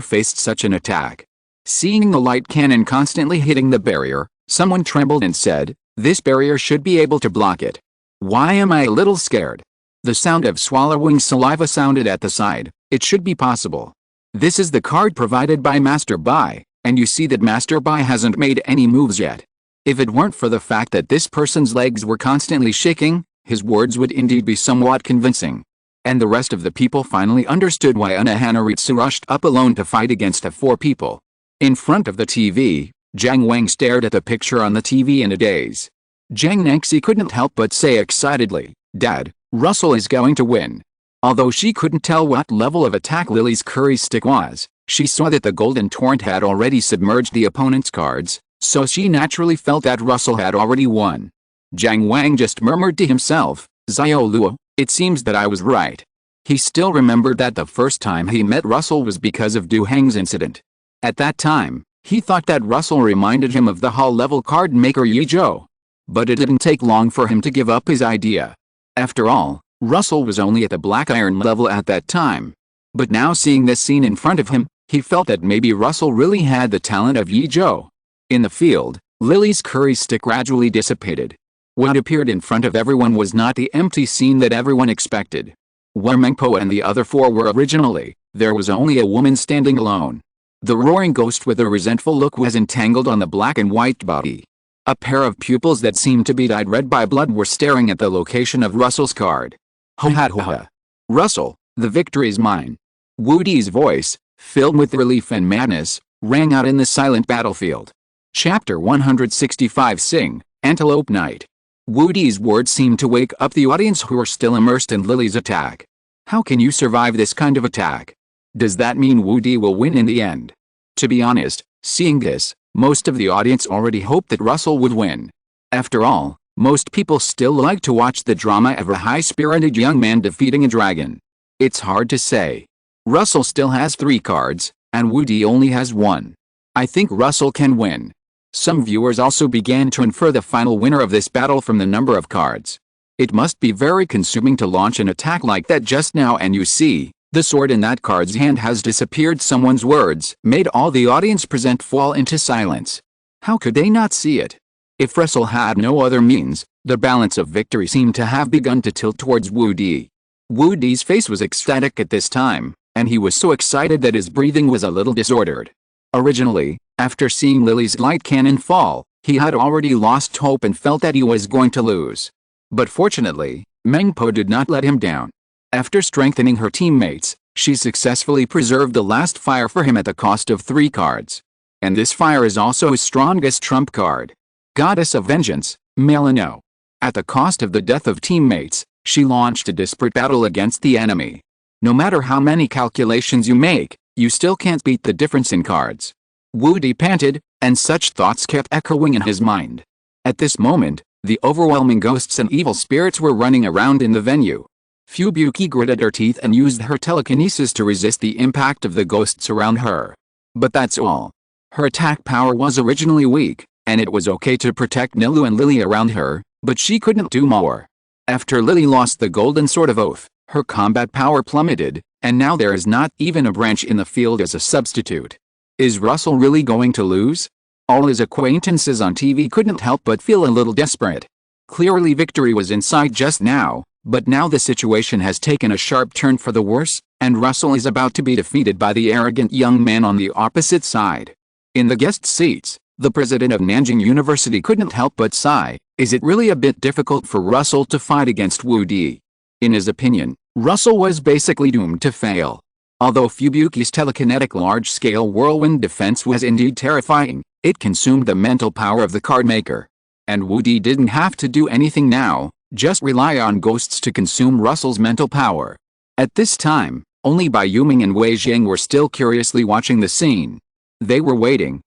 faced such an attack. Seeing the light cannon constantly hitting the barrier, someone trembled and said, "This barrier should be able to block it. Why am I a little scared?" The sound of swallowing saliva sounded at the side. It should be possible. This is the card provided by Master Bai, and you see that Master Bai hasn't made any moves yet. If it weren't for the fact that this person's legs were constantly shaking, his words would indeed be somewhat convincing. And the rest of the people finally understood why Hanaritsu rushed up alone to fight against the 4 people. In front of the TV, Jiang Wang stared at the picture on the TV in a daze. Jiang Nengxi couldn't help but say excitedly, "Dad, Russell is going to win." Although she couldn't tell what level of attack Lily's curry stick was, she saw that the golden torrent had already submerged the opponent's cards, so she naturally felt that Russell had already won. Jiang Wang just murmured to himself, "Xiao Luo, it seems that I was right." He still remembered that the first time he met Russell was because of Du Heng's incident. At that time, he thought that Russell reminded him of the hall-level card maker Yi Zhou. But it didn't take long for him to give up his idea. After all, Russell was only at the black iron level at that time. But now seeing this scene in front of him, he felt that maybe Russell really had the talent of Yi Zhou. In the field, Lily's curry stick gradually dissipated. What appeared in front of everyone was not the empty scene that everyone expected. Where Mengpo and the other 4 were originally, there was only a woman standing alone. The roaring ghost with a resentful look was entangled on the black and white body. A pair of pupils that seemed to be dyed red by blood were staring at the location of Russell's card. "Ho ha ho ha. Russell, the victory is mine." Wu Di's voice, filled with relief and madness, rang out in the silent battlefield. Chapter 165 Sing, Antelope Night. Wu Di's words seemed to wake up the audience who were still immersed in Lily's attack. How can you survive this kind of attack? Does that mean Wu Di will win in the end? To be honest, seeing this, most of the audience already hoped that Russell would win. After all, most people still like to watch the drama of a high-spirited young man defeating a dragon. It's hard to say. Russell still has 3 cards, and Wu Di only has 1. I think Russell can win. Some viewers also began to infer the final winner of this battle from the number of cards. It must be very consuming to launch an attack like that just now, and you see, the sword in that card's hand has disappeared. Someone's words made all the audience present fall into silence. How could they not see it? If Russell had no other means, the balance of victory seemed to have begun to tilt towards Wu Di. Wu Di's face was ecstatic at this time, and he was so excited that his breathing was a little disordered. Originally, after seeing Lily's light cannon fall, he had already lost hope and felt that he was going to lose. But fortunately, Mengpo did not let him down. After strengthening her teammates, she successfully preserved the last fire for him at the cost of 3 cards. And this fire is also his strongest trump card. Goddess of Vengeance, Melino. At the cost of the death of teammates, she launched a desperate battle against the enemy. No matter how many calculations you make, you still can't beat the difference in cards. Wu Di panted, and such thoughts kept echoing in his mind. At this moment, the overwhelming ghosts and evil spirits were running around in the venue. Fubuki gritted her teeth and used her telekinesis to resist the impact of the ghosts around her. But that's all. Her attack power was originally weak, and it was okay to protect Nilu and Lily around her, but she couldn't do more. After Lily lost the Golden Sword of Oath, her combat power plummeted, and now there is not even a branch in the field as a substitute. Is Russell really going to lose? All his acquaintances on TV couldn't help but feel a little desperate. Clearly victory was in sight just now, but now the situation has taken a sharp turn for the worse, and Russell is about to be defeated by the arrogant young man on the opposite side. In the guest seats, the president of Nanjing University couldn't help but sigh. Is it really a bit difficult for Russell to fight against Wu Di? In his opinion, Russell was basically doomed to fail. Although Fubuki's telekinetic large-scale whirlwind defense was indeed terrifying, it consumed the mental power of the card maker. And Wu Di didn't have to do anything now, just rely on ghosts to consume Russell's mental power. At this time, only Bai Yuming and Wei Jiang were still curiously watching the scene. They were waiting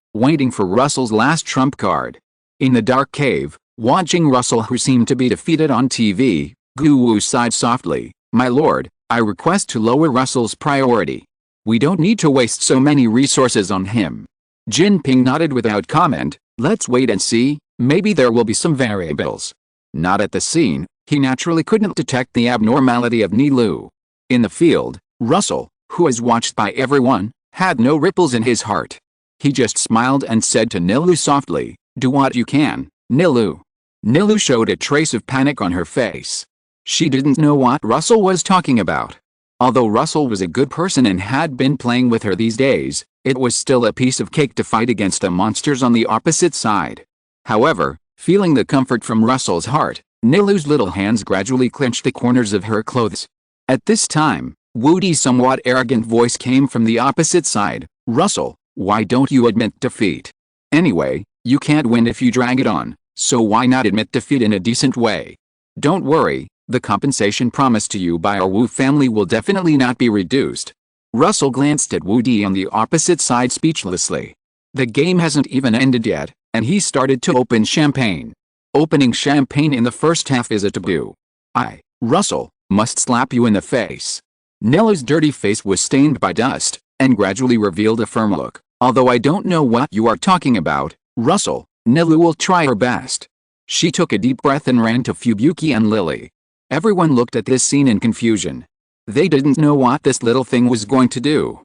for Russell's last trump card. In the dark cave, watching Russell, who seemed to be defeated on TV, Gu Wu sighed softly. "My lord, I request to lower Russell's priority. We don't need to waste so many resources on him." Jinping nodded without comment. "Let's wait and see, maybe there will be some variables." Not at the scene, he naturally couldn't detect the abnormality of Nilu. In the field, Russell, who was watched by everyone, had no ripples in his heart. He just smiled and said to Nilu softly, "Do what you can, Nilu." Nilu showed a trace of panic on her face. She didn't know what Russell was talking about. Although Russell was a good person and had been playing with her these days, it was still a piece of cake to fight against the monsters on the opposite side. However, feeling the comfort from Russell's heart, Nilou's little hands gradually clenched the corners of her clothes. At this time, Woody's somewhat arrogant voice came from the opposite side. Russell, why don't you admit defeat? Anyway, you can't win if you drag it on, so why not admit defeat in a decent way? Don't worry, the compensation promised to you by our Wu family will definitely not be reduced. Russell glanced at Woody on the opposite side speechlessly. The game hasn't even ended yet, and he started to open champagne. Opening champagne in the first half is a taboo. I, Russell, must slap you in the face. Nilou's dirty face was stained by dust, and gradually revealed a firm look. Although I don't know what you are talking about, Russell, Nilou will try her best. She took a deep breath and ran to Fubuki and Lily. Everyone looked at this scene in confusion. They didn't know what this little thing was going to do.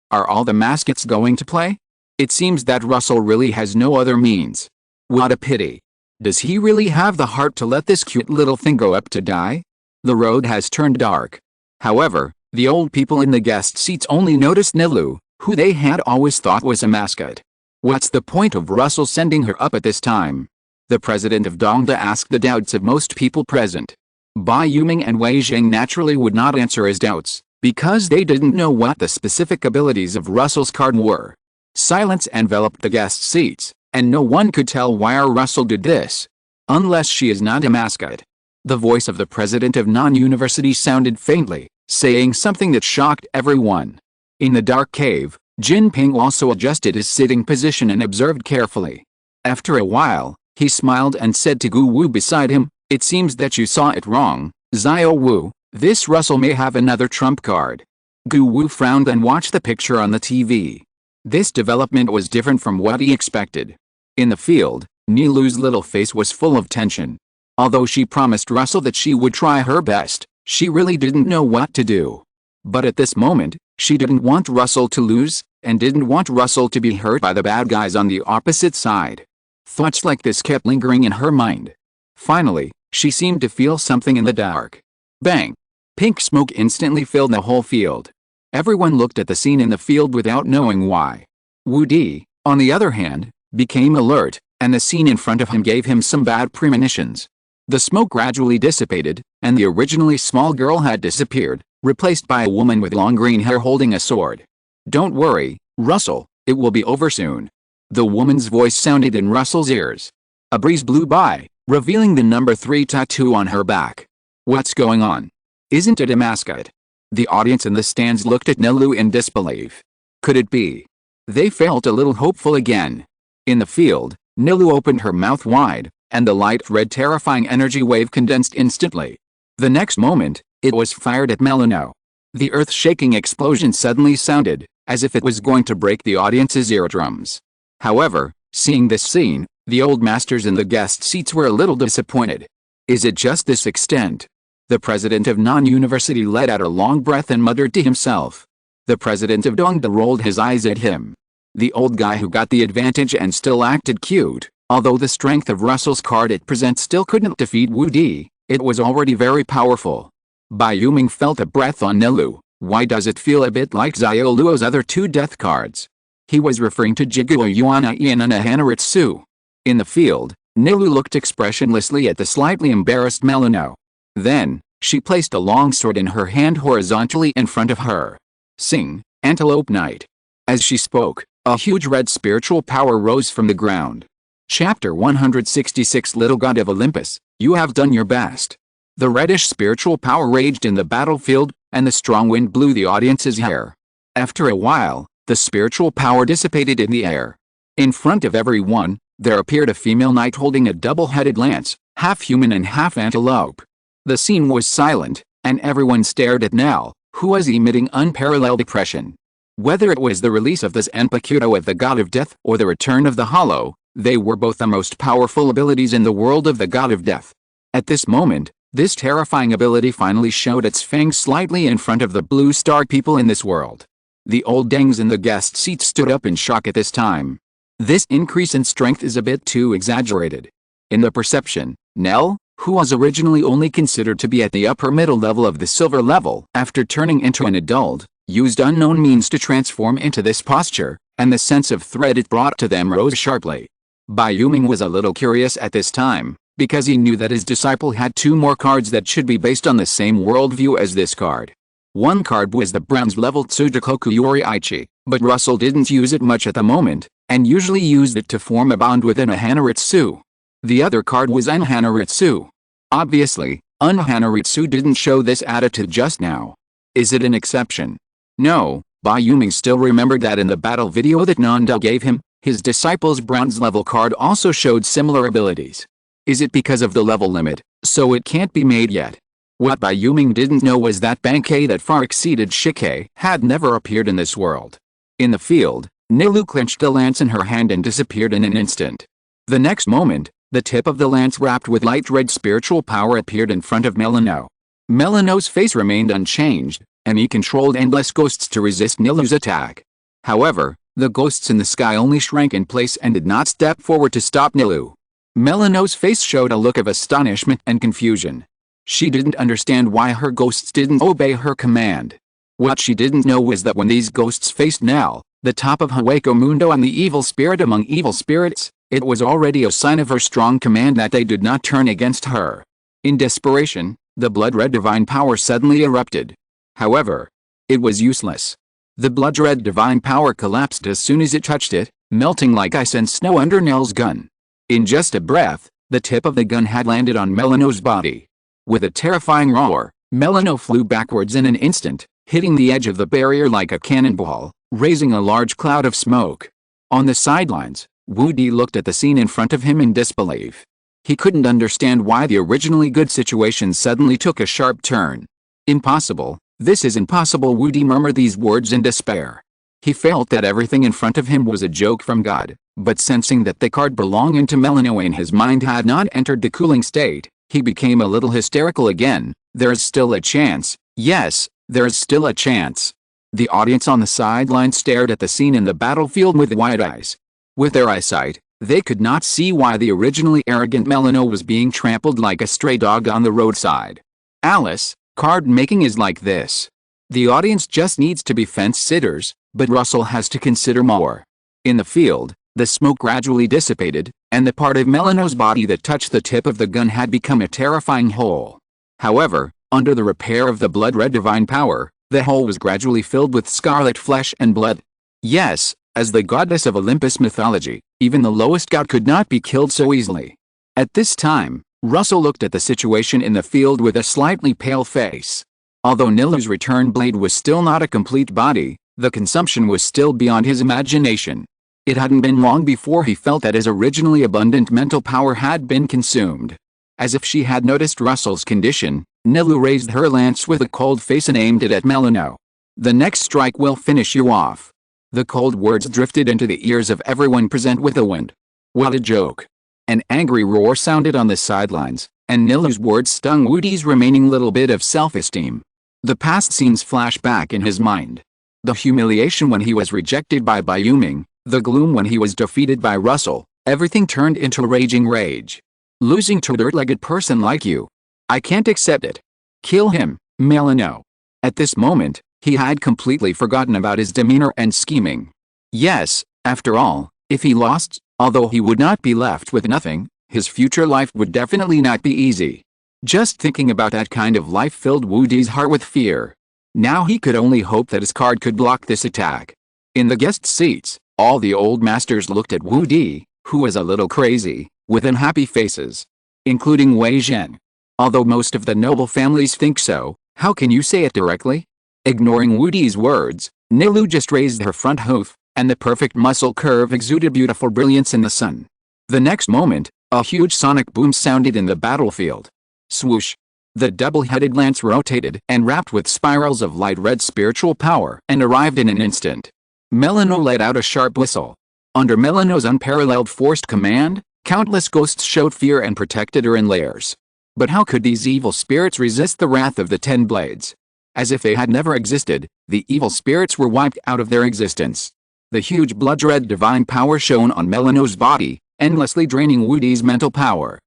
Are all the mascots going to play? It seems that Russell really has no other means. What a pity. Does he really have the heart to let this cute little thing go up to die? The road has turned dark. However, the old people in the guest seats only noticed Nilou, who they had always thought was a mascot. What's the point of Russell sending her up at this time? The president of Dongda asked the doubts of most people present. Bai Yuming and Wei Zheng naturally would not answer his doubts, because they didn't know what the specific abilities of Russell's card were. Silence enveloped the guest seats, and no one could tell why our Russell did this. Unless she is not a mascot. The voice of the president of non-university sounded faintly, saying something that shocked everyone. In the dark cave, Jinping also adjusted his sitting position and observed carefully. After a while, he smiled and said to Gu Wu beside him, "It seems that you saw it wrong, Xiao Wu. This Russell may have another trump card." Gu Wu frowned and watched the picture on the TV. This development was different from what he expected. In the field, Nilou's little face was full of tension. Although she promised Russell that she would try her best, she really didn't know what to do. But at this moment, she didn't want Russell to lose, and didn't want Russell to be hurt by the bad guys on the opposite side. Thoughts like this kept lingering in her mind. Finally, she seemed to feel something in the dark. Bang! Pink smoke instantly filled the whole field. Everyone looked at the scene in the field without knowing why. Wu Di, on the other hand, became alert, and the scene in front of him gave him some bad premonitions. The smoke gradually dissipated, and the originally small girl had disappeared, replaced by a woman with long green hair holding a sword. "Don't worry, Russell, it will be over soon." The woman's voice sounded in Russell's ears. A breeze blew by, revealing the number 3 tattoo on her back. What's going on? Isn't it a mascot? The audience in the stands looked at Nilou in disbelief. Could it be? They felt a little hopeful again. In the field, Nilou opened her mouth wide, and the light red terrifying energy wave condensed instantly. The next moment, it was fired at Melano. The earth-shaking explosion suddenly sounded, as if it was going to break the audience's eardrums. However, seeing this scene, the old masters in the guest seats were a little disappointed. Is it just this extent? The president of non-university let out a long breath and muttered to himself. The president of Dongda rolled his eyes at him. The old guy who got the advantage and still acted cute, although the strength of Russell's card at present still couldn't defeat Wu Di, it was already very powerful. Bai Yuming felt a breath on Nilou. Why does it feel a bit like Xiao Luo's other 2 death cards? He was referring to Jiguo Yuana Ian and Hanaritsu. In the field, Nilou looked expressionlessly at the slightly embarrassed Melano. Then, she placed a long sword in her hand horizontally in front of her. "Sing, Antelope Knight." As she spoke, a huge red spiritual power rose from the ground. Chapter 166 Little God of Olympus, you have done your best. The reddish spiritual power raged in the battlefield, and the strong wind blew the audience's hair. After a while, the spiritual power dissipated in the air. In front of everyone, there appeared a female knight holding a double-headed lance, half human and half antelope. The scene was silent, and everyone stared at Nell, who was emitting unparalleled depression. Whether it was the release of the Zanpakuto of the God of Death or the return of the Hollow, they were both the most powerful abilities in the world of the God of Death. At this moment, this terrifying ability finally showed its fangs slightly in front of the blue star people in this world. The old dangs in the guest seat stood up in shock at this time. This increase in strength is a bit too exaggerated. In the perception, Nell, who was originally only considered to be at the upper middle level of the silver level. After turning into an adult, used unknown means to transform into this posture, and the sense of threat it brought to them rose sharply. Bayuming was a little curious at this time, because he knew that his disciple had 2 more cards that should be based on the same worldview as this card. One card was the bronze level Tsudokoku Yoriichi, but Russell didn't use it much at the moment, and usually used it to form a bond with an Hanaritsu. The other card was Unhanaritsu. Obviously, Unhanaritsu didn't show this attitude just now. Is it an exception? No, Bayuming still remembered that in the battle video that Nanda gave him, his disciple's bronze level card also showed similar abilities. Is it because of the level limit, so it can't be made yet? What Bayuming didn't know was that Bankei that far exceeded Shikei had never appeared in this world. In the field, Nilu clenched the lance in her hand and disappeared in an instant. The next moment, the tip of the lance wrapped with light red spiritual power appeared in front of Melano. Melano's face remained unchanged, and he controlled endless ghosts to resist Nilu's attack. However, the ghosts in the sky only shrank in place and did not step forward to stop Nilu. Melano's face showed a look of astonishment and confusion. She didn't understand why her ghosts didn't obey her command. What she didn't know was that when these ghosts faced Nell, the top of Hueco Mundo and the evil spirit among evil spirits, it was already a sign of her strong command that they did not turn against her. In desperation, the blood-red divine power suddenly erupted. However, it was useless. The blood-red divine power collapsed as soon as it touched it, melting like ice and snow under Nell's gun. In just a breath, the tip of the gun had landed on Melano's body. With a terrifying roar, Melano flew backwards in an instant, hitting the edge of the barrier like a cannonball, raising a large cloud of smoke. On the sidelines, Wu Di looked at the scene in front of him in disbelief. He couldn't understand why the originally good situation suddenly took a sharp turn. Impossible, this is impossible. Wu Di murmured these words in despair. He felt that everything in front of him was a joke from God, but sensing that the card belonging to Melano in his mind had not entered the cooling state, he became a little hysterical again. There's still a chance. Yes, there's still a chance. The audience on the sideline stared at the scene in the battlefield with wide eyes. With their eyesight, they could not see why the originally arrogant Melano was being trampled like a stray dog on the roadside. Alice, card making is like this. The audience just needs to be fence-sitters, but Russell has to consider more. In the field, the smoke gradually dissipated, and the part of Melano's body that touched the tip of the gun had become a terrifying hole. However, under the repair of the blood-red divine power, the hole was gradually filled with scarlet flesh and blood. Yes, as the goddess of Olympus mythology, even the lowest god could not be killed so easily. At this time, Russell looked at the situation in the field with a slightly pale face. Although Nilu's return blade was still not a complete body, the consumption was still beyond his imagination. It hadn't been long before he felt that his originally abundant mental power had been consumed. As if she had noticed Russell's condition, Nilu raised her lance with a cold face and aimed it at Melano. The next strike will finish you off. The cold words drifted into the ears of everyone present with the wind. What a joke. An angry roar sounded on the sidelines, and Nilu's words stung Wu Di's remaining little bit of self-esteem. The past scenes flashed back in his mind. The humiliation when he was rejected by Bayuming, the gloom when he was defeated by Russell, everything turned into raging rage. Losing to a dirt-legged person like you. I can't accept it. Kill him, Melano. At this moment, he had completely forgotten about his demeanor and scheming. Yes, after all, if he lost, although he would not be left with nothing, his future life would definitely not be easy. Just thinking about that kind of life filled Wu Di's heart with fear. Now he could only hope that his card could block this attack. In the guest seats, all the old masters looked at Wu Di, who was a little crazy, with unhappy faces. Including Wei Zhen. Although most of the noble families think so, how can you say it directly? Ignoring Wu Di's words, Nilu just raised her front hoof, and the perfect muscle curve exuded beautiful brilliance in the sun. The next moment, a huge sonic boom sounded in the battlefield. Swoosh! The double-headed lance rotated and wrapped with spirals of light red spiritual power and arrived in an instant. Melano let out a sharp whistle. Under Melano's unparalleled forced command, countless ghosts showed fear and protected her in layers. But how could these evil spirits resist the wrath of the 10 blades? As if they had never existed, the evil spirits were wiped out of their existence. The huge blood-red divine power shone on Melano's body, endlessly draining Wu Di's mental power.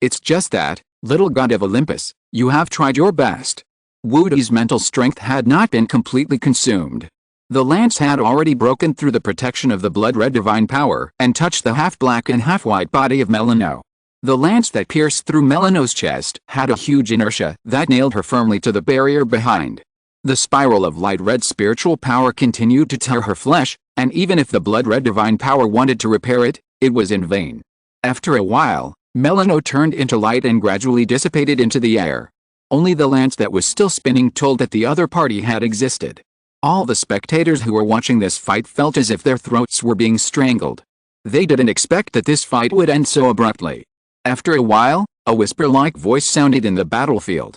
It's just that, little god of Olympus, you have tried your best. Woody's mental strength had not been completely consumed. The lance had already broken through the protection of the blood-red divine power and touched the half-black and half-white body of Melano. The lance that pierced through Melano's chest had a huge inertia that nailed her firmly to the barrier behind. The spiral of light-red spiritual power continued to tear her flesh, and even if the blood-red divine power wanted to repair it, it was in vain. After a while, Melano turned into light and gradually dissipated into the air. Only the lance that was still spinning told that the other party had existed. All the spectators who were watching this fight felt as if their throats were being strangled. They didn't expect that this fight would end so abruptly. After a while, a whisper-like voice sounded in the battlefield.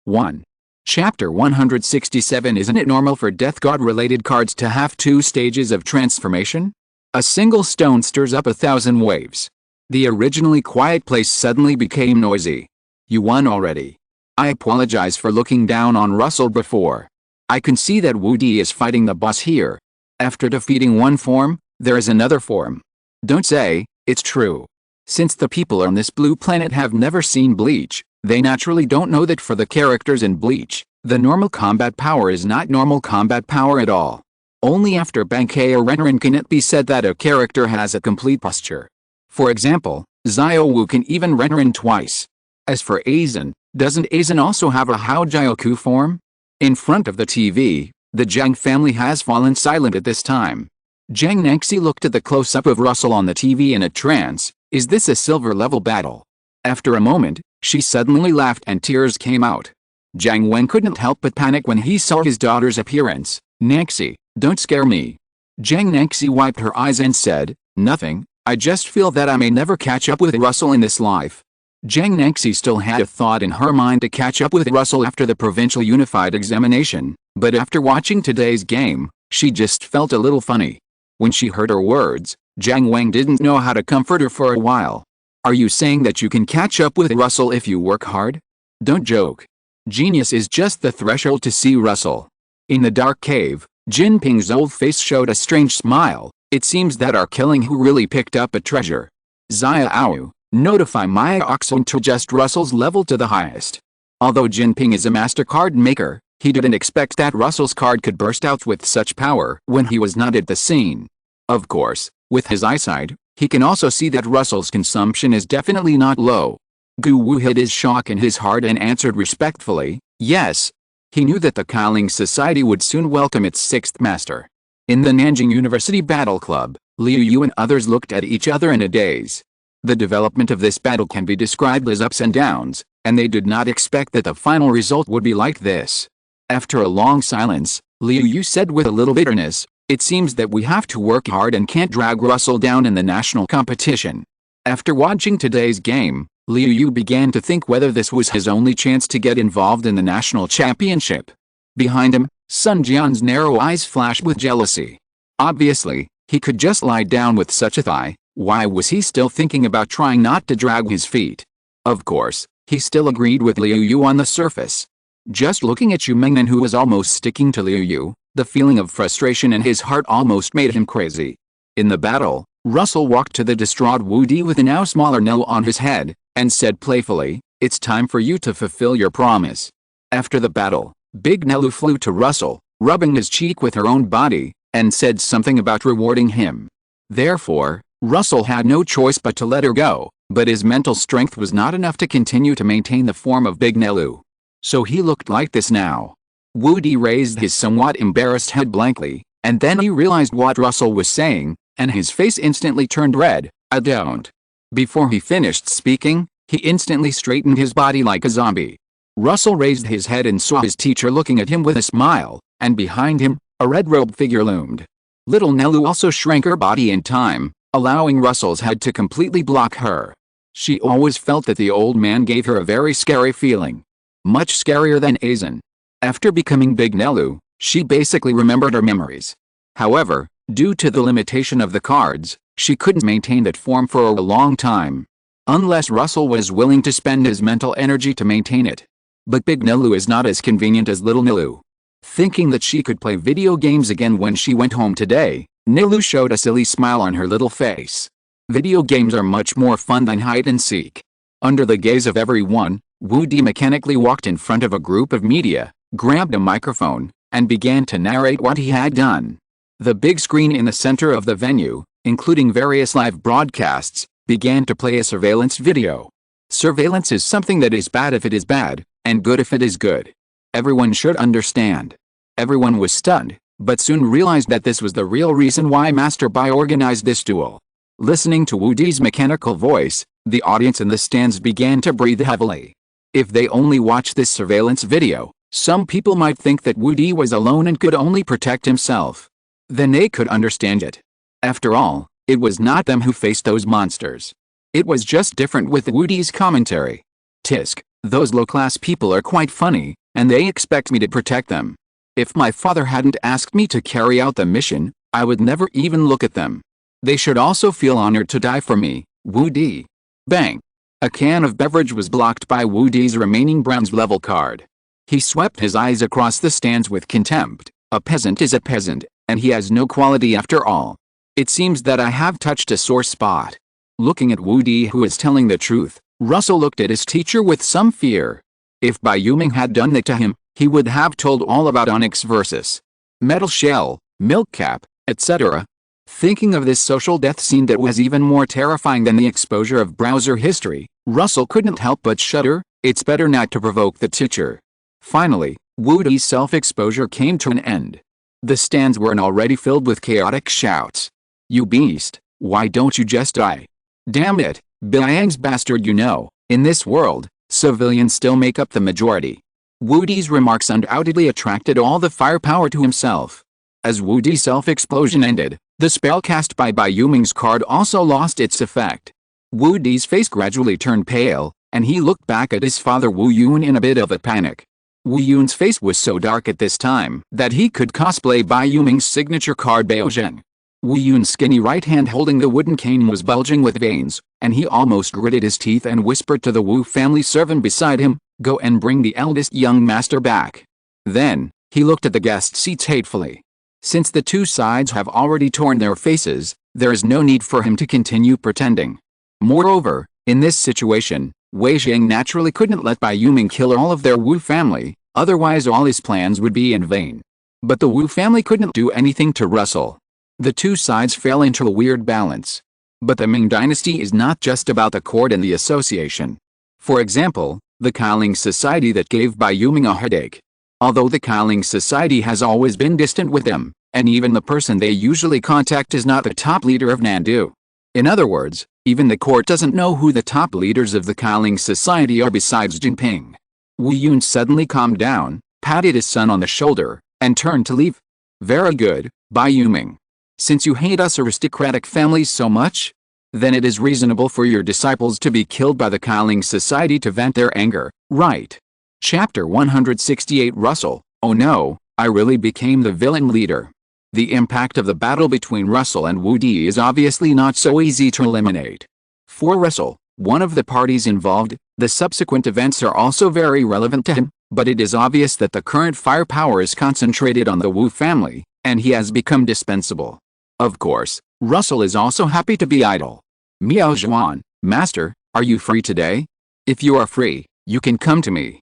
1. Chapter 167. Isn't it normal for Death God-related cards to have 2 stages of transformation? A single stone stirs up 1,000 waves. The originally quiet place suddenly became noisy. You won already. I apologize for looking down on Russell before. I can see that Woody is fighting the boss here. After defeating one form, there is another form. Don't say, it's true. Since the people on this blue planet have never seen Bleach, they naturally don't know that for the characters in Bleach, the normal combat power is not normal combat power at all. Only after Bankei or Renrin can it be said that a character has a complete posture. For example, Ziowu can even Renrin twice. As for Aizen, doesn't Aizen also have a Hao-Jioku form? In front of the TV, the Jiang family has fallen silent at this time. Jiang Nengxi looked at the close-up of Russell on the TV in a trance. Is this a silver-level battle? After a moment, she suddenly laughed and tears came out. Jiang Wen couldn't help but panic when he saw his daughter's appearance. Nengxi, don't scare me. Jiang Nengxi wiped her eyes and said, nothing, I just feel that I may never catch up with Russell in this life. Jiang Nengxi still had a thought in her mind to catch up with Russell after the provincial unified examination, but after watching today's game, she just felt a little funny. When she heard her words, Jiang Wang didn't know how to comfort her for a while. Are you saying that you can catch up with Russell if you work hard? Don't joke. Genius is just the threshold to see Russell. In the dark cave, Jinping's old face showed a strange smile. It seems that our killing who really picked up a treasure. Xiaowu, notify Maya Oxon to adjust Russell's level to the highest. Although Jinping is a master card maker, he didn't expect that Russell's card could burst out with such power when he was not at the scene. Of course, with his eyesight, he can also see that Russell's consumption is definitely not low. Gu Wu hid his shock in his heart and answered respectfully, yes. He knew that the Qi Ling Society would soon welcome its 6th master. In the Nanjing University Battle Club, Liu Yu and others looked at each other in a daze. The development of this battle can be described as ups and downs, and they did not expect that the final result would be like this. After a long silence, Liu Yu said with a little bitterness, it seems that we have to work hard and can't drag Russell down in the national competition. After watching today's game, Liu Yu began to think whether this was his only chance to get involved in the national championship. Behind him, Sun Jian's narrow eyes flashed with jealousy. Obviously, he could just lie down with such a thigh. Why was he still thinking about trying not to drag his feet? Of course, he still agreed with Liu Yu on the surface. Just looking at Yu Mengnan, who was almost sticking to Liu Yu, the feeling of frustration in his heart almost made him crazy. In the battle, Russell walked to the distraught Wu Di with a now smaller Nell on his head, and said playfully, it's time for you to fulfill your promise. After the battle, Big Nelu flew to Russell, rubbing his cheek with her own body, and said something about rewarding him. Therefore, Russell had no choice but to let her go, but his mental strength was not enough to continue to maintain the form of Big Nelu. So he looked like this now. Wu Di raised his somewhat embarrassed head blankly, and then he realized what Russell was saying, and his face instantly turned red. I don't. Before he finished speaking, he instantly straightened his body like a zombie. Russell raised his head and saw his teacher looking at him with a smile, and behind him, a red-robed figure loomed. Little Nelu also shrank her body in time, allowing Russell's head to completely block her. She always felt that the old man gave her a very scary feeling. Much scarier than Aizen. After becoming Big Nelu, she basically remembered her memories. However, due to the limitation of the cards, she couldn't maintain that form for a long time. Unless Russell was willing to spend his mental energy to maintain it. But Big Nelu is not as convenient as Little Nelu. Thinking that she could play video games again when she went home today, Nelu showed a silly smile on her little face. Video games are much more fun than hide and seek. Under the gaze of everyone, Wu Di mechanically walked in front of a group of media, grabbed a microphone, and began to narrate what he had done. The big screen in the center of the venue, including various live broadcasts, began to play a surveillance video. Surveillance is something that is bad if it is bad, and good if it is good. Everyone should understand. Everyone was stunned, but soon realized that this was the real reason why Master Bai organized this duel. Listening to Wu Di's mechanical voice, the audience in the stands began to breathe heavily. If they only watched this surveillance video, some people might think that Wu Di was alone and could only protect himself. Then they could understand it. After all, it was not them who faced those monsters. It was just different with Wu Di's commentary. Tisk, those low-class people are quite funny, and they expect me to protect them. If my father hadn't asked me to carry out the mission, I would never even look at them. They should also feel honored to die for me, Wu Di. Bang! A can of beverage was blocked by Wu Di's remaining bronze level card. He swept his eyes across the stands with contempt. A peasant is a peasant, and he has no quality after all. It seems that I have touched a sore spot. Looking at Wu Di, who is telling the truth, Russell looked at his teacher with some fear. If Bai Yuming had done that to him, he would have told all about onyx versus metal shell, milk cap, etc. Thinking of this social death scene that was even more terrifying than the exposure of browser history, Russell couldn't help but shudder. It's better not to provoke the teacher. Finally, Wu Di's self-exposure came to an end. The stands were already filled with chaotic shouts. You beast, why don't you just die? Damn it, Biang's bastard, you know, in this world, civilians still make up the majority. Wu Di's remarks undoubtedly attracted all the firepower to himself. As Wu Di's self-explosion ended, the spell cast by Bai Yuming's card also lost its effect. Wu Di's face gradually turned pale, and he looked back at his father Wu Yun in a bit of a panic. Wu Yun's face was so dark at this time that he could cosplay Bai Yuming's signature card Baozheng. Wu Yun's skinny right hand holding the wooden cane was bulging with veins, and he almost gritted his teeth and whispered to the Wu family servant beside him, "Go and bring the eldest young master back." Then, he looked at the guest seats hatefully. Since the two sides have already torn their faces, there is no need for him to continue pretending. Moreover, in this situation, Wei Xiang naturally couldn't let Bai Yuming kill all of their Wu family, otherwise all his plans would be in vain. But the Wu family couldn't do anything to Russell. The two sides fell into a weird balance. But the Ming dynasty is not just about the court and the association. For example, the Qi Ling Society that gave Bai Yuming a headache. Although the Qi Ling Society has always been distant with them, and even the person they usually contact is not the top leader of Nandu. In other words, even the court doesn't know who the top leaders of the Qi Ling Society are besides Jinping. Wu Yun suddenly calmed down, patted his son on the shoulder, and turned to leave. Very good, Bai Yuming. Since you hate us aristocratic families so much, then it is reasonable for your disciples to be killed by the Qi Ling Society to vent their anger, right? Chapter 168 Russell, oh no, I really became the villain leader. The impact of the battle between Russell and Wu Di is obviously not so easy to eliminate. For Russell, one of the parties involved, the subsequent events are also very relevant to him, but it is obvious that the current firepower is concentrated on the Wu family, and he has become dispensable. Of course, Russell is also happy to be idle. Miao Zhuan, Master, are you free today? If you are free, you can come to me.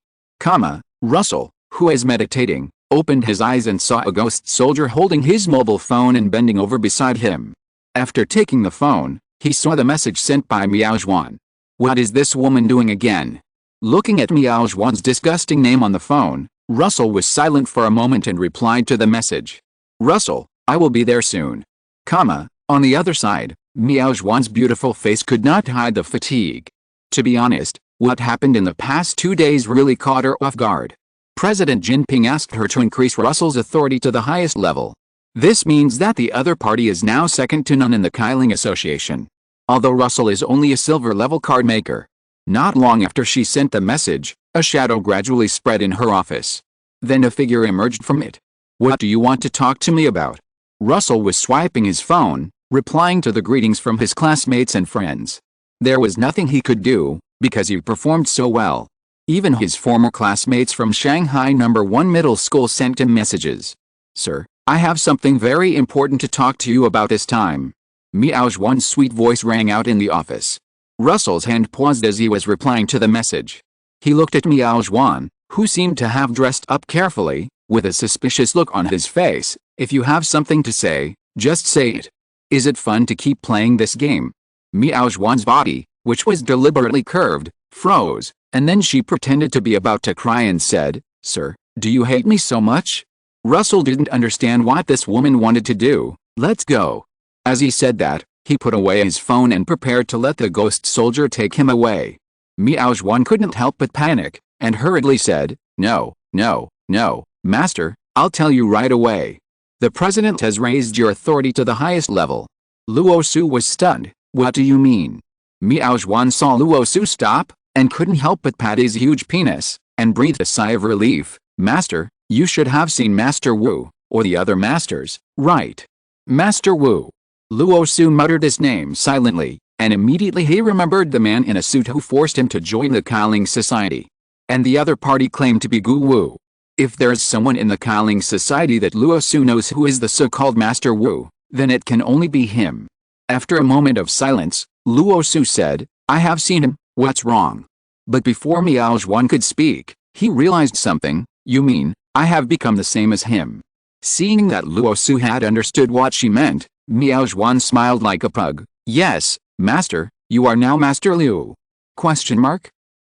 Russell, who is meditating, opened his eyes and saw a ghost soldier holding his mobile phone and bending over beside him. After taking the phone, he saw the message sent by Miao Zhuan. What is this woman doing again? Looking at Miao Zhuan's disgusting name on the phone, Russell was silent for a moment and replied to the message. Russell, I will be there soon. On the other side, Miao Zhuan's beautiful face could not hide the fatigue. To be honest, what happened in the past 2 days really caught her off guard. President Jinping asked her to increase Russell's authority to the highest level. This means that the other party is now second to none in the Qi Ling Association. Although Russell is only a silver-level card maker. Not long after she sent the message, a shadow gradually spread in her office. Then a figure emerged from it. What do you want to talk to me about? Russell was swiping his phone, replying to the greetings from his classmates and friends. There was nothing he could do, because he performed so well. Even his former classmates from Shanghai No. 1 Middle School sent him messages. Sir, I have something very important to talk to you about this time. Miao Zhuan's sweet voice rang out in the office. Russell's hand paused as he was replying to the message. He looked at Miao Zhuan, who seemed to have dressed up carefully, with a suspicious look on his face. If you have something to say, just say it. Is it fun to keep playing this game? Miao Zhuan's body, which was deliberately curved, froze, and then she pretended to be about to cry and said, "Sir, do you hate me so much?" Russell didn't understand what this woman wanted to do. "Let's go." As he said that, he put away his phone and prepared to let the ghost soldier take him away. Miao Zhuan couldn't help but panic, and hurriedly said, "No, no, no, Master, I'll tell you right away. The president has raised your authority to the highest level." Luo Su was stunned. "What do you mean?" Miao Zhuan saw Luo Su stop, and couldn't help but pat his huge penis, and breathed a sigh of relief. "Master, you should have seen Master Wu, or the other masters, right?" Master Wu. Luo Su muttered his name silently, and immediately he remembered the man in a suit who forced him to join the Qi Ling Society. And the other party claimed to be Gu Wu. If there's someone in the Qi Ling Society that Luo Su knows who is the so-called Master Wu, then it can only be him. After a moment of silence, Luo Su said, "I have seen him, what's wrong?" But before Miao Zhuan could speak, he realized something. "You mean, I have become the same as him?" Seeing that Luo Su had understood what she meant, Miao Zhuan smiled like a pug. "Yes, Master, you are now Master Liu?"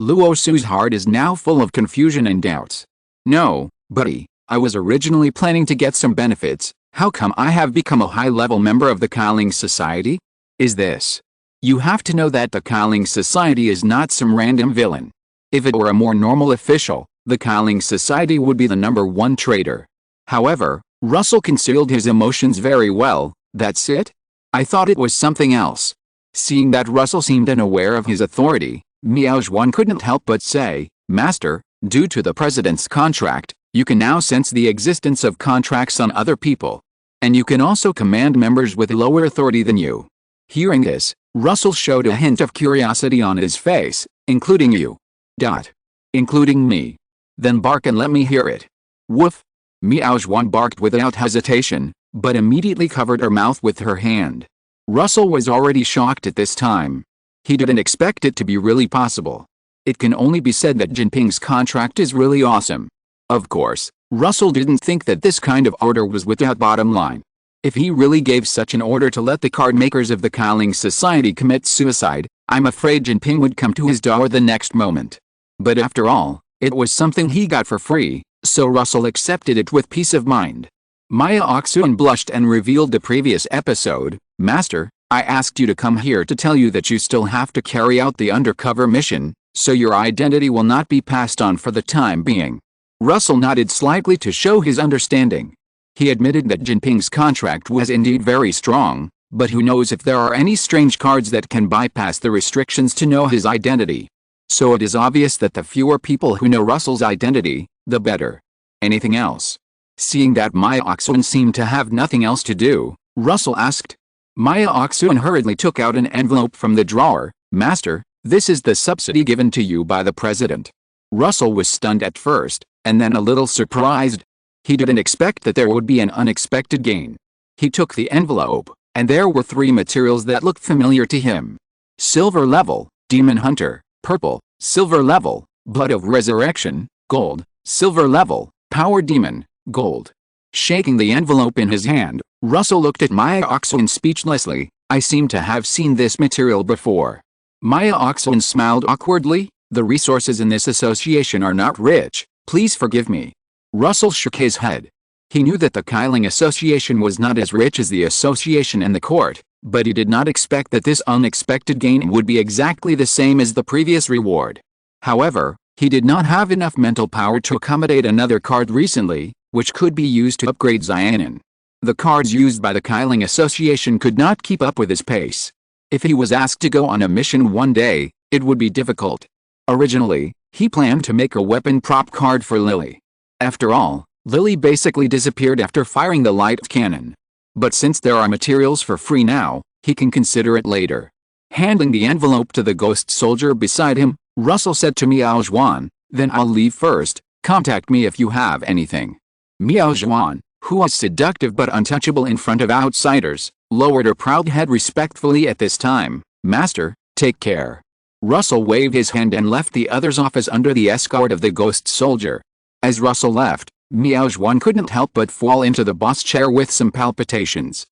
Luo Su's heart is now full of confusion and doubts. "No, buddy, I was originally planning to get some benefits. How come I have become a high-level member of the Qi Ling Society? Is this? You have to know that the Qi Ling Society is not some random villain. If it were a more normal official, the Qi Ling Society would be the #1 traitor." However, Russell concealed his emotions very well. "That's it? I thought it was something else." Seeing that Russell seemed unaware of his authority, Miao Zhuan couldn't help but say, "Master, due to the president's contract, you can now sense the existence of contracts on other people. And you can also command members with lower authority than you." Hearing this, Russell showed a hint of curiosity on his face. "Including you?" "Including me? Then bark and let me hear it." "Woof." Miao Zhuan barked without hesitation, but immediately covered her mouth with her hand. Russell was already shocked at this time. He didn't expect it to be really possible. It can only be said that Jinping's contract is really awesome. Of course, Russell didn't think that this kind of order was without bottom line. If he really gave such an order to let the card makers of the Qi Ling Society commit suicide, I'm afraid Jinping would come to his door the next moment. But after all, it was something he got for free, so Russell accepted it with peace of mind. Maya Oxuan blushed and revealed the previous episode. "Master, I asked you to come here to tell you that you still have to carry out the undercover mission, so your identity will not be passed on for the time being." Russell nodded slightly to show his understanding. He admitted that Jinping's contract was indeed very strong, but who knows if there are any strange cards that can bypass the restrictions to know his identity. So it is obvious that the fewer people who know Russell's identity, the better. Anything else? Seeing that Maya Oxuan seemed to have nothing else to do, Russell asked. Maya Oxuan hurriedly took out an envelope from the drawer. "Master, this is the subsidy given to you by the president." Russell was stunned at first, and then a little surprised. He didn't expect that there would be an unexpected gain. He took the envelope, and there were 3 materials that looked familiar to him. Silver level, Demon Hunter; purple, silver level, Blood of Resurrection; gold, silver level, Power Demon, gold. Shaking the envelope in his hand, Russell looked at Maya Oxuan speechlessly. "I seem to have seen this material before." Maya Oxuan smiled awkwardly. "The resources in this association are not rich, please forgive me." Russell shook his head. He knew that the Qi Ling Association was not as rich as the association and the court, but he did not expect that this unexpected gain would be exactly the same as the previous reward. However, he did not have enough mental power to accommodate another card recently, which could be used to upgrade Xianin. The cards used by the Qi Ling Association could not keep up with his pace. If he was asked to go on a mission one day, it would be difficult. Originally, he planned to make a weapon prop card for Lily. After all, Lily basically disappeared after firing the light cannon. But since there are materials for free now, he can consider it later. Handing the envelope to the ghost soldier beside him, Russell said to Miao Zhuan, "Then I'll leave first, contact me if you have anything." Miao Zhuan, who was seductive but untouchable in front of outsiders, lowered her proud head respectfully at this time. "Master, Take care." Russell waved his hand and left the other's office under the escort of the ghost soldier. As Russell left, Miaojuan couldn't help but fall into the boss chair with some palpitations.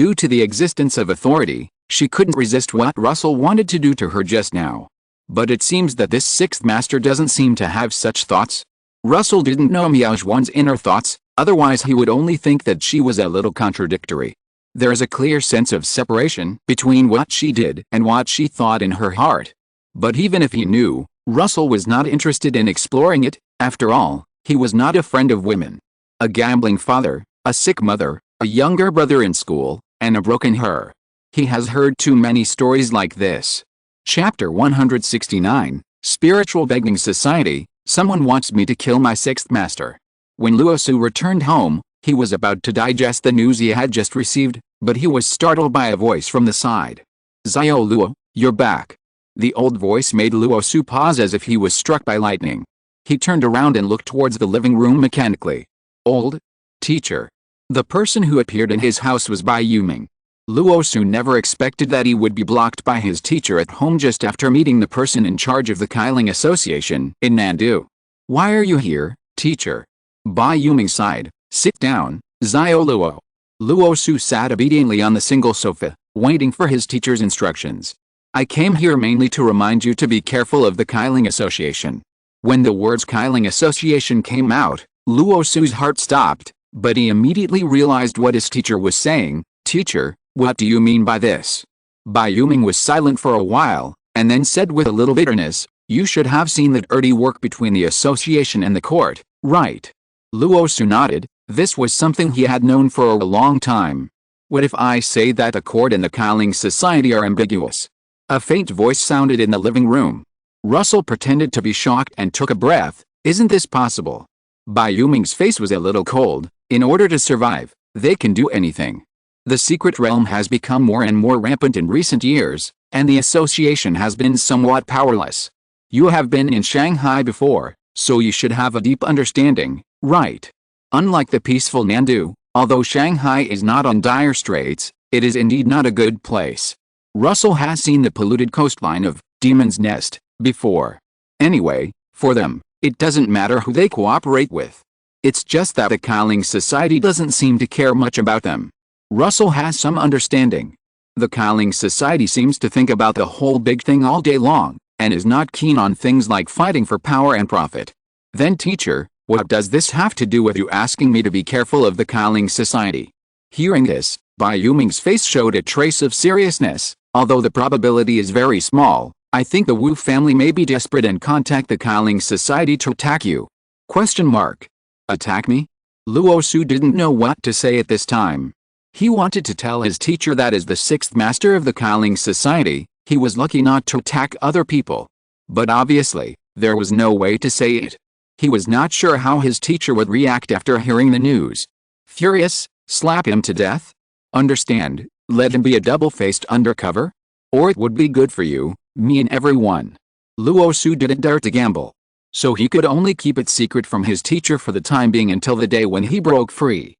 Due to the existence of authority, she couldn't resist what Russell wanted to do to her just now. But it seems that this sixth master doesn't seem to have such thoughts. Russell didn't know Miaojuan's inner thoughts, otherwise he would only think that she was a little contradictory. There is a clear sense of separation between what she did and what she thought in her heart. But even if he knew, Russell was not interested in exploring it. After all, he was not a friend of women. A gambling father, a sick mother, a younger brother in school, and a broken her. He has heard too many stories like this. Chapter 169, Spiritual Begging Society. Someone wants me to kill my sixth master. When Luosu returned home, he was about to digest the news he had just received, but he was startled by a voice from the side. "Zio Luo, you're back." The old voice made Luosu pause as if he was struck by lightning. He turned around and looked towards the living room mechanically. Old teacher. The person who appeared in his house was Bai Yuming. Luosu never expected that he would be blocked by his teacher at home just after meeting the person in charge of the Qi Ling Association in Nandu. "Why are you here, teacher?" Bai Yuming sighed. "Sit down, Zio Luo." Luosu sat obediently on the single sofa, waiting for his teacher's instructions. "I came here mainly to remind you to be careful of the Qi Ling Association." When the words Qi Ling Association came out, Luosu's heart stopped, but he immediately realized what his teacher was saying. "Teacher, what do you mean by this?" Bai Yuming was silent for a while, and then said with a little bitterness, "You should have seen the dirty work between the association and the court, right?" Luosu nodded. This was something he had known for a long time. "What if I say that the court and the Qi Ling Society are ambiguous?" A faint voice sounded in the living room. Russell pretended to be shocked and took a breath. "Isn't this possible?" Bai Yuming's face was a little cold. "In order to survive, they can do anything. The secret realm has become more and more rampant in recent years, and the association has been somewhat powerless. You have been in Shanghai before, so you should have a deep understanding, right? Unlike the peaceful Nandu, although Shanghai is not on dire straits, it is indeed not a good place. Russell has seen the polluted coastline of Demon's Nest before. Anyway, for them, it doesn't matter who they cooperate with. It's just that the Qi Ling Society doesn't seem to care much about them." Russell has some understanding. The Qi Ling Society seems to think about the whole big thing all day long, and is not keen on things like fighting for power and profit. "Then teacher, what does this have to do with you asking me to be careful of the Qi Ling Society?" Hearing this, Bai Yuming's face showed a trace of seriousness. "Although the probability is very small, I think the Wu family may be desperate and contact the Qi Ling Society to attack you." Attack me? Luosu didn't know what to say at this time. He wanted to tell his teacher that as the sixth master of the Qi Ling Society, he was lucky not to attack other people. But obviously, there was no way to say it. He was not sure how his teacher would react after hearing the news. Furious? Slap him to death? Understand, let him be a double-faced undercover? Or it would be good for you, me and everyone. Luosu didn't dare to gamble. So he could only keep it secret from his teacher for the time being until the day when he broke free.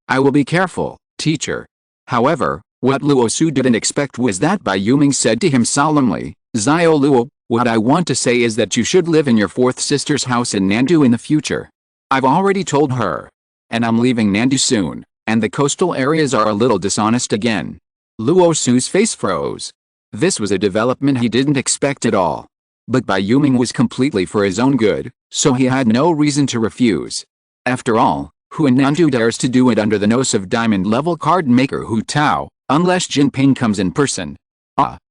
"I will be careful, teacher." However, what Luosu didn't expect was that Bai Yuming said to him solemnly, "Zio Luo, what I want to say is that you should live in your fourth sister's house in Nandu in the future. I've already told her. And I'm leaving Nandu soon, and the coastal areas are a little dishonest again." Luosu's face froze. This was a development he didn't expect at all. But Bai Yuming was completely for his own good, so he had no reason to refuse. After all, who in Nandu dares to do it under the nose of diamond-level card maker Hu Tao, unless Jinping comes in person?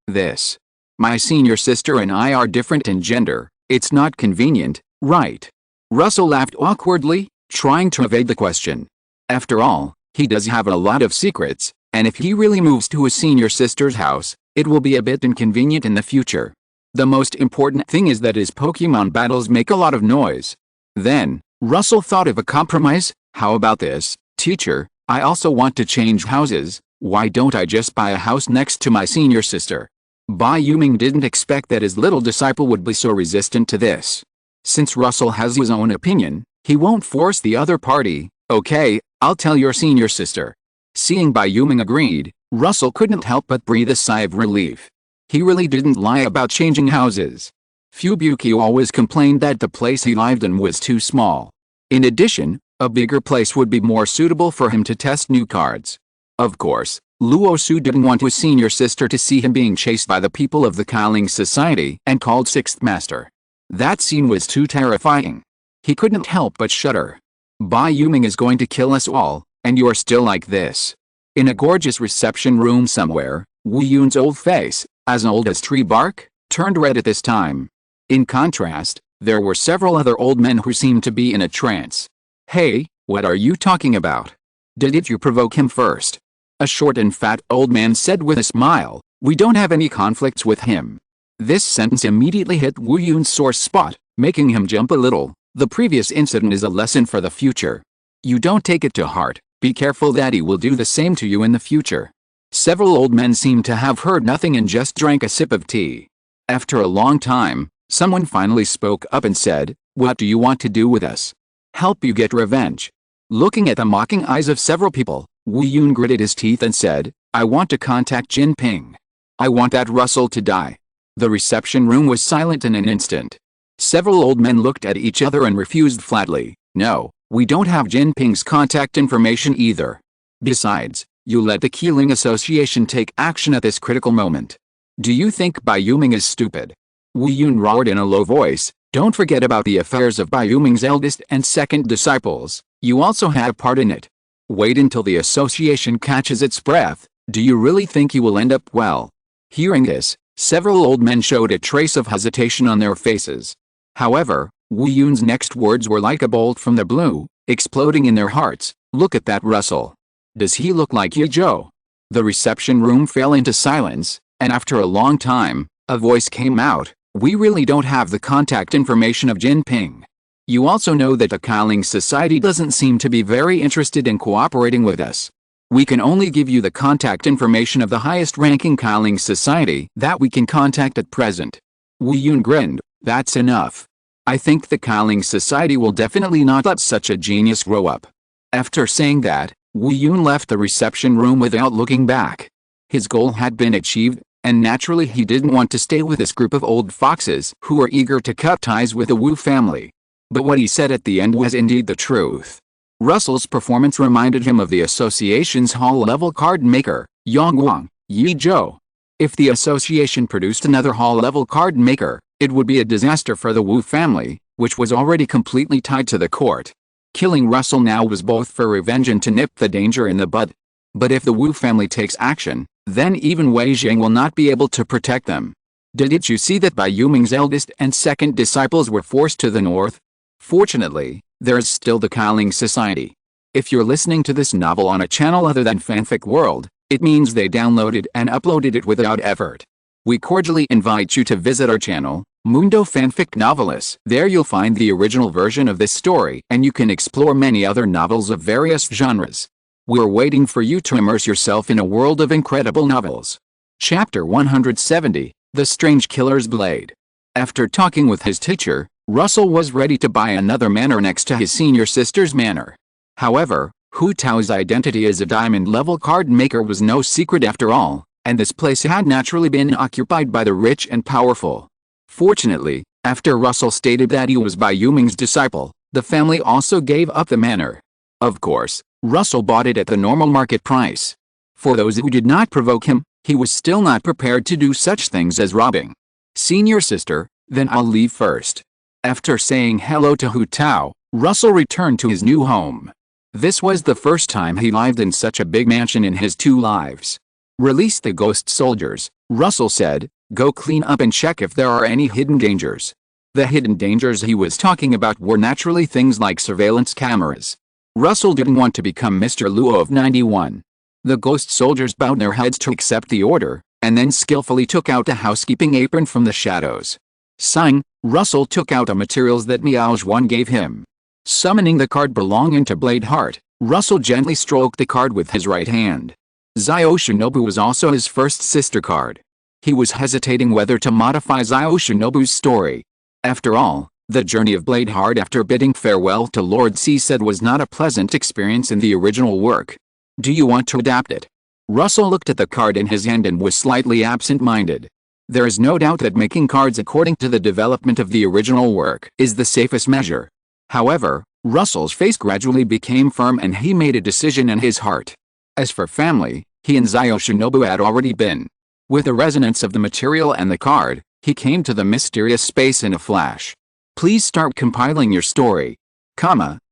This. My senior sister and I are different in gender, it's not convenient, right? Russell laughed awkwardly, trying to evade the question. After all, he does have a lot of secrets, and if he really moves to his senior sister's house, it will be a bit inconvenient in the future. The most important thing is that his Pokemon battles make a lot of noise. Then, Russell thought of a compromise. "How about this, teacher? I also want to change houses. Why don't I just buy a house next to my senior sister?" Bai Yuming didn't expect that his little disciple would be so resistant to this. Since Russell has his own opinion, he won't force the other party. "Okay, I'll tell your senior sister." Seeing Bai Yuming agreed, Russell couldn't help but breathe a sigh of relief. He really didn't lie about changing houses. Fubuki always complained that the place he lived in was too small. In addition, a bigger place would be more suitable for him to test new cards. Of course, Luosu didn't want his senior sister to see him being chased by the people of the Qi Ling Society and called Sixth Master. That scene was too terrifying. He couldn't help but shudder. Bai Yuming is going to kill us all, and you're still like this. In a gorgeous reception room somewhere, Wu Yun's old face, as old as tree bark, turned red at this time. In contrast, there were several other old men who seemed to be in a trance. Hey, what are you talking about? Did you provoke him first? A short and fat old man said with a smile, we don't have any conflicts with him. This sentence immediately hit Wu Yun's sore spot, making him jump a little. The previous incident is a lesson for the future. You don't take it to heart, be careful that he will do the same to you in the future. Several old men seemed to have heard nothing and just drank a sip of tea. After a long time, someone finally spoke up and said, what do you want to do with us? Help you get revenge. Looking at the mocking eyes of several people, Wu Yun gritted his teeth and said, I want to contact Jin Ping. I want that Russell to die. The reception room was silent in an instant. Several old men looked at each other and refused flatly, no, we don't have Jin Ping's contact information either. Besides, you let the Qi Ling Association take action at this critical moment. Do you think Bai Yuming is stupid? Wu Yun roared in a low voice, don't forget about the affairs of Bai Yuming's eldest and second disciples, you also had a part in it. Wait until the association catches its breath, do you really think you will end up well? Hearing this, several old men showed a trace of hesitation on their faces. However, Wu Yun's next words were like a bolt from the blue, exploding in their hearts, look at that Russell. Does he look like Yi Zhou? The reception room fell into silence, and after a long time, a voice came out, we really don't have the contact information of Jin Ping. You also know that the Qi Ling Society doesn't seem to be very interested in cooperating with us. We can only give you the contact information of the highest-ranking Qi Ling Society that we can contact at present. Wu Yun grinned, that's enough. I think the Qi Ling Society will definitely not let such a genius grow up. After saying that, Wu Yun left the reception room without looking back. His goal had been achieved, and naturally he didn't want to stay with this group of old foxes who were eager to cut ties with the Wu family. But what he said at the end was indeed the truth. Russell's performance reminded him of the association's hall-level card maker, Yang Wang, Yi Zhou. If the association produced another hall-level card maker, it would be a disaster for the Wu family, which was already completely tied to the court. Killing Russell now was both for revenge and to nip the danger in the bud. But if the Wu family takes action, then even Wei Zhang will not be able to protect them. Didn't you see that Bai Yuming's eldest and second disciples were forced to the north? Fortunately, there is still the Qi Ling Society. If you're listening to this novel on a channel other than Fanfic World, it means they downloaded and uploaded it without effort. We cordially invite you to visit our channel, Mundo Fanfic Novelis. There you'll find the original version of this story and you can explore many other novels of various genres. We're waiting for you to immerse yourself in a world of incredible novels. Chapter 170, The Strange Killer's Blade. After talking with his teacher, Russell was ready to buy another manor next to his senior sister's manor. However, Hu Tao's identity as a diamond-level card maker was no secret after all, and this place had naturally been occupied by the rich and powerful. Fortunately, after Russell stated that he was Bai Yuming's disciple, the family also gave up the manor. Of course, Russell bought it at the normal market price. For those who did not provoke him, he was still not prepared to do such things as robbing. Senior sister, then I'll leave first. After saying hello to Hu Tao, Russell returned to his new home. This was the first time he lived in such a big mansion in his 2 lives. Release the ghost soldiers, Russell said, go clean up and check if there are any hidden dangers. The hidden dangers he was talking about were naturally things like surveillance cameras. Russell didn't want to become Mr. Luo of 91. The ghost soldiers bowed their heads to accept the order, and then skillfully took out a housekeeping apron from the shadows. Sighing, Russell took out the materials that Miao Zhuan gave him. Summoning the card belonging to Blade Heart, Russell gently stroked the card with his right hand. Zio Shinobu was also his first sister card. He was hesitating whether to modify Zio Shinobu's story. After all, the journey of Blade Heart after bidding farewell to Lord C said was not a pleasant experience in the original work. Do you want to adapt it? Russell looked at the card in his hand and was slightly absent-minded. There is no doubt that making cards according to the development of the original work is the safest measure. However, Russell's face gradually became firm and he made a decision in his heart. As for family, he and Yoshinobu had already been. With the resonance of the material and the card, he came to the mysterious space in a flash. Please start compiling your story.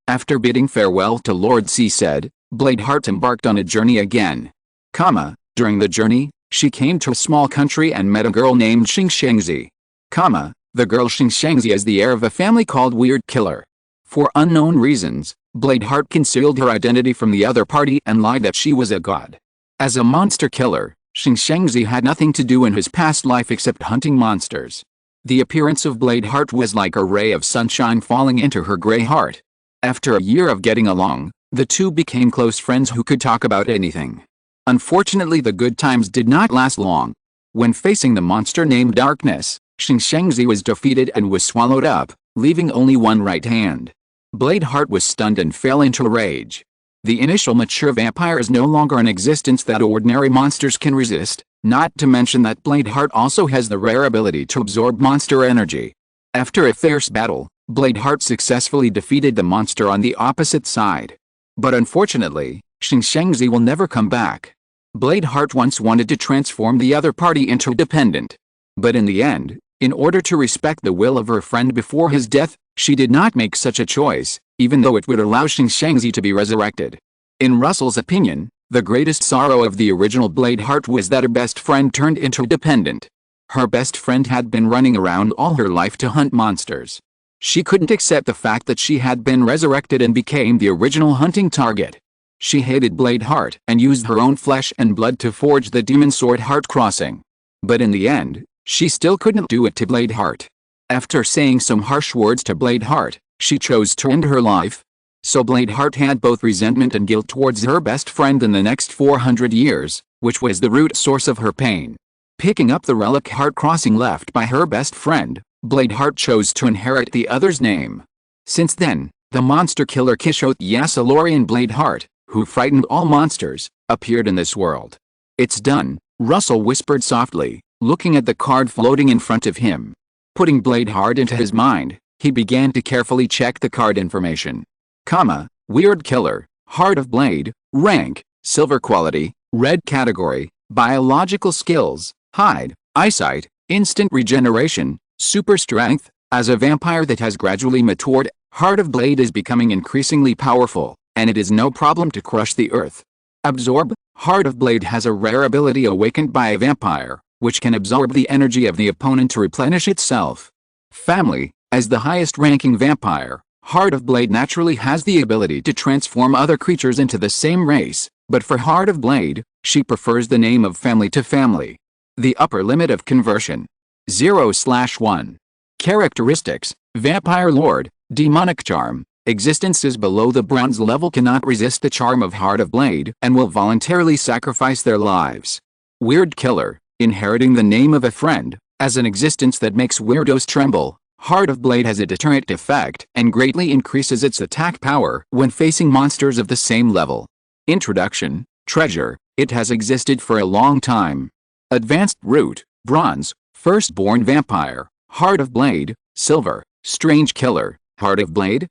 After bidding farewell to Lord C said, Bladeheart embarked on a journey again. During the journey, she came to a small country and met a girl named Xingshengzi. The girl Xingshengzi is the heir of a family called Weird Killer. For unknown reasons, Bladeheart concealed her identity from the other party and lied that she was a god. As a monster killer, Xingshengzi had nothing to do in his past life except hunting monsters. The appearance of Bladeheart was like a ray of sunshine falling into her gray heart. After a year of getting along, the two became close friends who could talk about anything. Unfortunately, the good times did not last long. When facing the monster named Darkness, Xingshengzi was defeated and was swallowed up, leaving only one right hand. Bladeheart was stunned and fell into a rage. The initial mature vampire is no longer in existence that ordinary monsters can resist, not to mention that Bladeheart also has the rare ability to absorb monster energy. After a fierce battle, Bladeheart successfully defeated the monster on the opposite side. But unfortunately, Xingshengzi will never come back. Bladeheart once wanted to transform the other party into a dependent. But in the end, in order to respect the will of her friend before his death, she did not make such a choice, even though it would allow Xingshengzi to be resurrected. In Russell's opinion, the greatest sorrow of the original Bladeheart was that her best friend turned into a dependent. Her best friend had been running around all her life to hunt monsters. She couldn't accept the fact that she had been resurrected and became the original hunting target. She hated Bladeheart and used her own flesh and blood to forge the demon sword Heart Crossing. But in the end, she still couldn't do it to Bladeheart. After saying some harsh words to Bladeheart, she chose to end her life. So Bladeheart had both resentment and guilt towards her best friend in the next 400 years, which was the root source of her pain. Picking up the relic Heart Crossing left by her best friend, Bladeheart chose to inherit the other's name. Since then, the monster killer Kishouth Yasalorian Bladeheart, who frightened all monsters, appeared in this world. It's done, Russell whispered softly, looking at the card floating in front of him. Putting Bladeheart into his mind, he began to carefully check the card information. Weird Killer, Heart of Blade, rank, silver quality, red category, biological skills, hide, eyesight, instant regeneration, super strength. As a vampire that has gradually matured, Heart of Blade is becoming increasingly powerful, and it is no problem to crush the earth. Absorb, Heart of Blade has a rare ability awakened by a vampire, which can absorb the energy of the opponent to replenish itself. Family, as the highest ranking vampire, Heart of Blade naturally has the ability to transform other creatures into the same race, but for Heart of Blade, she prefers the name of family to family. The upper limit of conversion. 0/1. Characteristics, Vampire Lord, Demonic Charm. Existences below the bronze level cannot resist the charm of Heart of Blade and will voluntarily sacrifice their lives. Weird Killer, inheriting the name of a friend. As an existence that makes weirdos tremble, Heart of Blade has a deterrent effect and greatly increases its attack power when facing monsters of the same level. Introduction, Treasure, it has existed for a long time. Advanced Root, Bronze, Firstborn Vampire, Heart of Blade, Silver, Strange Killer, Heart of Blade,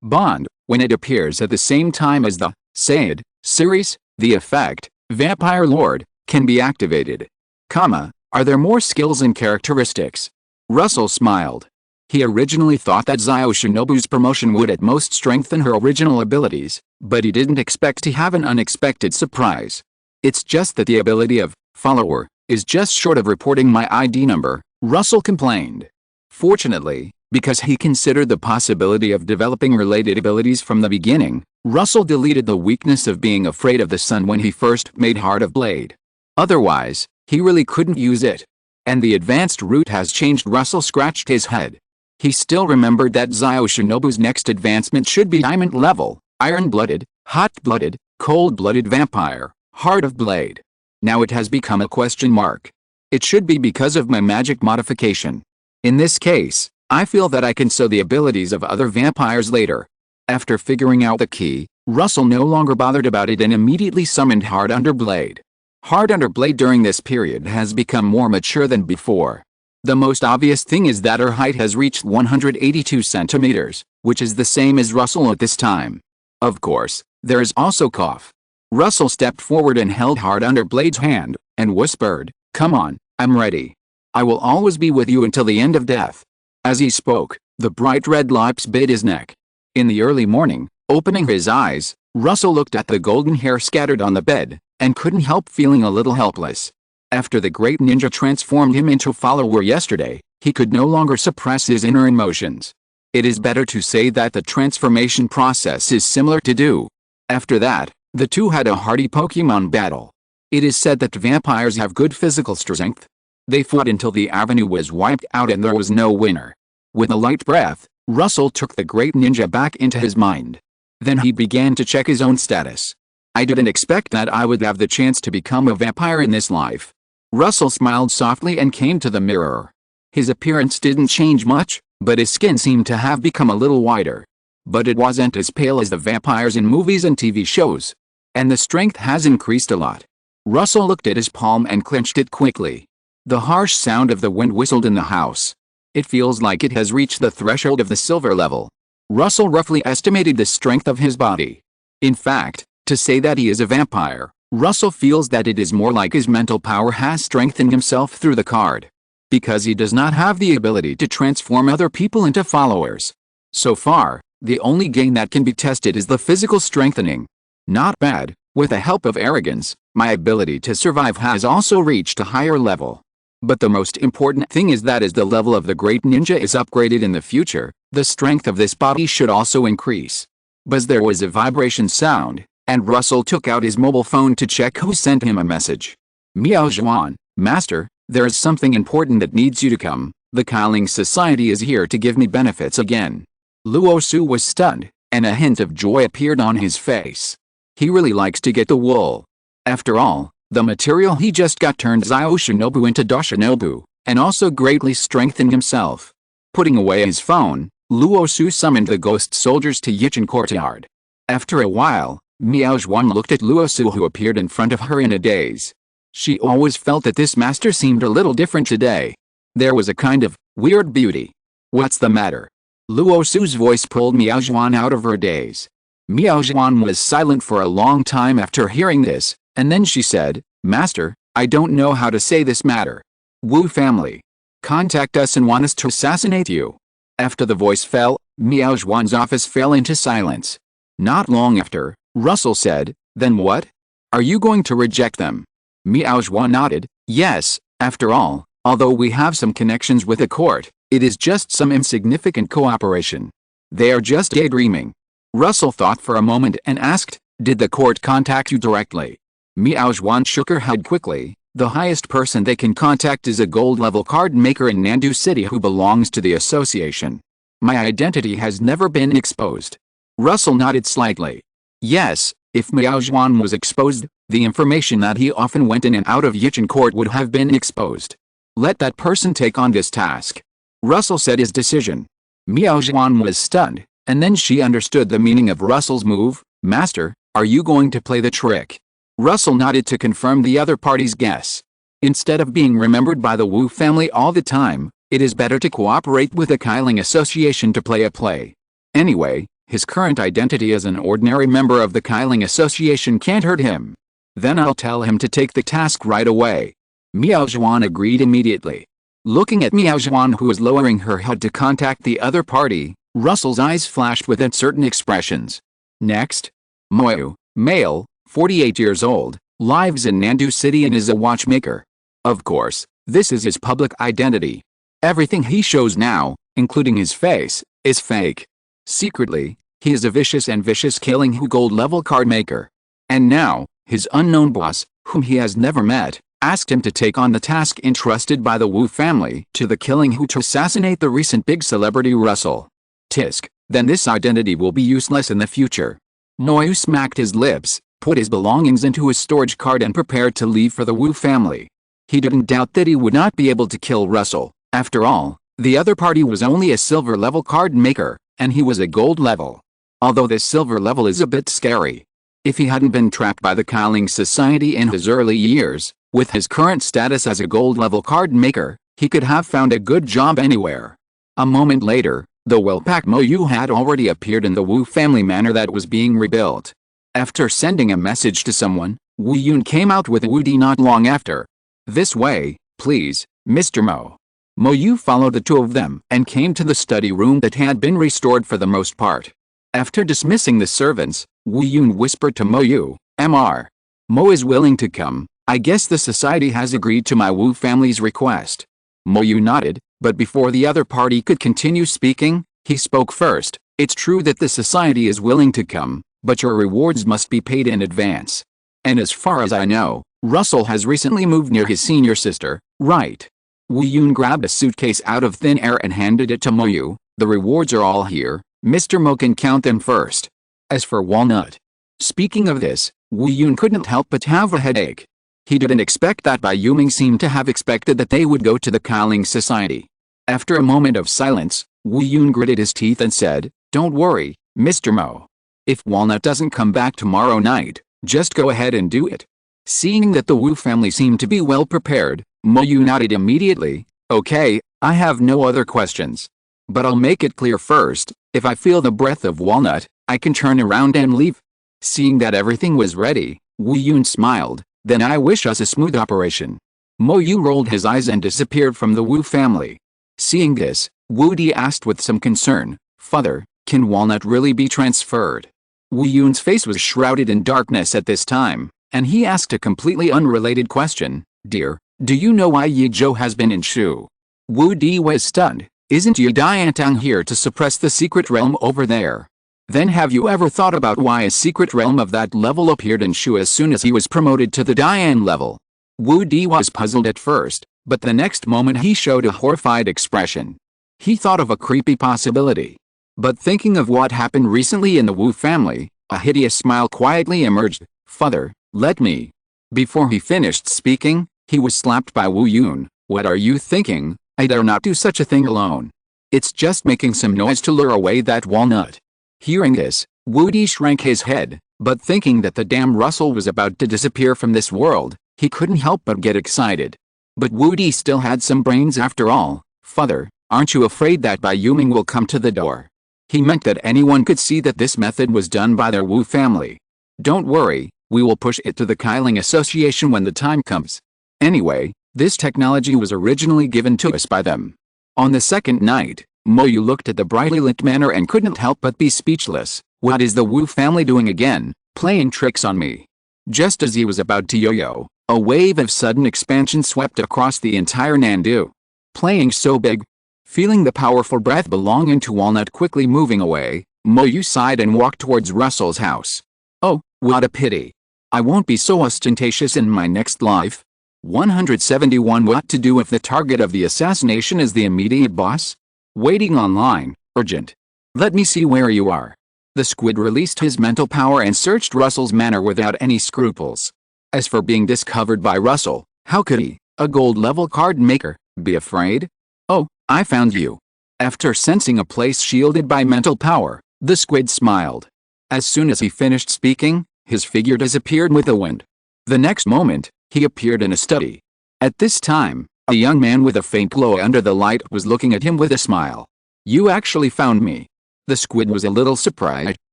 Bond, when it appears at the same time as the Sayed series, the effect, Vampire Lord, can be activated. Are there more skills and characteristics? Russell smiled. He originally thought that Yoshinobu's promotion would at most strengthen her original abilities, but he didn't expect to have an unexpected surprise. It's just that the ability of follower is just short of reporting my ID number, Russell complained. Fortunately, because he considered the possibility of developing related abilities from the beginning, Russell deleted the weakness of being afraid of the sun when he first made Heart of Blade. Otherwise, he really couldn't use it. And the advanced route has changed. Russell scratched his head. He still remembered that Yoshinobu's next advancement should be Diamond level, Iron-blooded, Hot-blooded, Cold-blooded Vampire, Heart of Blade. Now it has become a question mark. It should be because of my magic modification. In this case, I feel that I can sow the abilities of other vampires later. After figuring out the key, Russell no longer bothered about it and immediately summoned Heart under Blade. Hard Underblade during this period has become more mature than before. The most obvious thing is that her height has reached 182 centimeters, which is the same as Russell at this time. Of course, there is also Cough. Russell stepped forward and held Hard Underblade's hand, and whispered, "Come on, I'm ready. I will always be with you until the end of death." As he spoke, the bright red lips bit his neck. In the early morning, opening his eyes, Russell looked at the golden hair scattered on the bed, and couldn't help feeling a little helpless. After the great ninja transformed him into a follower yesterday, he could no longer suppress his inner emotions. It is better to say that the transformation process is similar to Do. After that, the two had a hearty Pokemon battle. It is said that vampires have good physical strength. They fought until the avenue was wiped out and there was no winner. With a light breath, Russell took the great ninja back into his mind. Then he began to check his own status. "I didn't expect that I would have the chance to become a vampire in this life." Russell smiled softly and came to the mirror. His appearance didn't change much, but his skin seemed to have become a little whiter. But it wasn't as pale as the vampires in movies and TV shows. And the strength has increased a lot. Russell looked at his palm and clenched it quickly. The harsh sound of the wind whistled in the house. It feels like it has reached the threshold of the silver level. Russell roughly estimated the strength of his body. In fact, to say that he is a vampire, Russell feels that it is more like his mental power has strengthened himself through the card. Because he does not have the ability to transform other people into followers. So far, the only gain that can be tested is the physical strengthening. Not bad. With the help of arrogance, my ability to survive has also reached a higher level. But the most important thing is that as the level of the great ninja is upgraded in the future, the strength of this body should also increase. But there was a vibration sound, and Russell took out his mobile phone to check who sent him a message. "Miao Zhuan, Master, there is something important that needs you to come. The Qi Ling Society is here to give me benefits again." Luo Su was stunned, and a hint of joy appeared on his face. He really likes to get the wool. After all, the material he just got turned Zio Shinobu into Da Shinobu, and also greatly strengthened himself. Putting away his phone, Luo Su summoned the ghost soldiers to Yichin Courtyard. After a while, Miao Zhuan looked at Luo Su, who appeared in front of her in a daze. She always felt that this master seemed a little different today. There was a kind of weird beauty. "What's the matter?" Luo Su's voice pulled Miao Zhuan out of her daze. Miao Zhuan was silent for a long time after hearing this, and then she said, "Master, I don't know how to say this matter. Wu family contact us and want us to assassinate you." After the voice fell, Miao Zhuan's office fell into silence. Not long after, Russell said, "Then what? Are you going to reject them?" Miao Zhuan nodded, "Yes, after all, although we have some connections with the court, it is just some insignificant cooperation. They are just daydreaming." Russell thought for a moment and asked, "Did the court contact you directly?" Miao Zhuan shook her head quickly. "The highest person they can contact is a gold-level card maker in Nandu City who belongs to the association. My identity has never been exposed." Russell nodded slightly. Yes, if Miao Zhuan was exposed, the information that he often went in and out of Yichin Court would have been exposed. Let that person take on this task. Russell said his decision. Miao Zhuan was stunned, and then she understood the meaning of Russell's move. "Master, are you going to play the trick?" Russell nodded to confirm the other party's guess. Instead of being remembered by the Wu family all the time, it is better to cooperate with the Qi Ling Association to play a play. Anyway, his current identity as an ordinary member of the Qi Ling Association can't hurt him. Then I'll tell him to take the task right away. Miao Zhuan agreed immediately. Looking at Miao Zhuan, who was lowering her head to contact the other party, Russell's eyes flashed with uncertain expressions. Next. Moyu, male, 48 years old, lives in Nandu City and is a watchmaker. Of course, this is his public identity. Everything he shows now, including his face, is fake. Secretly, he is a vicious Qi Ling gold-level card maker. And now, his unknown boss, whom he has never met, asked him to take on the task entrusted by the Wu family to the Qi Ling to assassinate the recent big celebrity Russell. Tisk, then this identity will be useless in the future. Moyu smacked his lips, put his belongings into his storage cart and prepared to leave for the Wu family. He didn't doubt that he would not be able to kill Russell. After all, the other party was only a silver-level card maker, and he was a gold level. Although this silver level is a bit scary. If he hadn't been trapped by the Qi Ling Society in his early years, with his current status as a gold-level card maker, he could have found a good job anywhere. A moment later, the well-packed Mo Yu had already appeared in the Wu family manor that was being rebuilt. After sending a message to someone, Wu Yun came out with Wu Di not long after. "This way, please, Mr. Mo." Mo Yu followed the two of them and came to the study room that had been restored for the most part. After dismissing the servants, Wu Yun whispered to Mo Yu, "Mr. Mo is willing to come. I guess the society has agreed to my Wu family's request." Mo Yu nodded, but before the other party could continue speaking, he spoke first. "It's true that the society is willing to come, but your rewards must be paid in advance. And as far as I know, Russell has recently moved near his senior sister, right?" Wu Yun grabbed a suitcase out of thin air and handed it to Mo Yu. "The rewards are all here. Mr. Mo can count them first. As for Walnut." Speaking of this, Wu Yun couldn't help but have a headache. He didn't expect that Bai Yuming seemed to have expected that they would go to the Qi Ling Society. After a moment of silence, Wu Yun gritted his teeth and said, "Don't worry, Mr. Mo. If Walnut doesn't come back tomorrow night, just go ahead and do it." Seeing that the Wu family seemed to be well prepared, Mo Yu nodded immediately. "Okay, I have no other questions. But I'll make it clear first, if I feel the breath of Walnut, I can turn around and leave." Seeing that everything was ready, Wu Yun smiled. "Then I wish us a smooth operation." Mo Yu rolled his eyes and disappeared from the Wu family. Seeing this, Wu Di asked with some concern, "Father, can Walnut really be transferred?" Wu Yun's face was shrouded in darkness at this time, and he asked a completely unrelated question. "Dear, do you know why Yi Zhou has been in Shu?" Wu Di was stunned. "Isn't Yi Diantang here to suppress the secret realm over there? Then have you ever thought about why a secret realm of that level appeared in Shu as soon as he was promoted to the Dian level?" Wu Di was puzzled at first, but the next moment he showed a horrified expression. He thought of a creepy possibility. But thinking of what happened recently in the Wu family, a hideous smile quietly emerged. "Father, let me." Before he finished speaking, he was slapped by Wu Yun. "What are you thinking? I dare not do such a thing alone. It's just making some noise to lure away that Walnut." Hearing this, Wu Di shrank his head, but thinking that the damn Russell was about to disappear from this world, he couldn't help but get excited. But Wu Di still had some brains after all. "Father, aren't you afraid that Bai Yuming will come to the door?" He meant that anyone could see that this method was done by their Wu family. "Don't worry, we will push it to the Qi Ling Association when the time comes. Anyway, this technology was originally given to us by them." On the second night, Mo Yu looked at the brightly lit manor and couldn't help but be speechless. What is the Wu family doing again, playing tricks on me? Just as he was about to yo-yo, a wave of sudden expansion swept across the entire Nandu. Playing so big. Feeling the powerful breath belonging to Walnut quickly moving away, Mo Yu sighed and walked towards Russell's house. "Oh, what a pity. I won't be so ostentatious in my next life." 171 What to do if the target of the assassination is the immediate boss? Waiting online, urgent. "Let me see where you are." The squid released his mental power and searched Russell's manor without any scruples. As for being discovered by Russell, how could he, a gold-level card maker, be afraid? "Oh, I found you." After sensing a place shielded by mental power, the squid smiled. As soon as he finished speaking, his figure disappeared with the wind. The next moment, he appeared in a study. At this time, a young man with a faint glow under the light was looking at him with a smile. "You actually found me." The squid was a little surprised.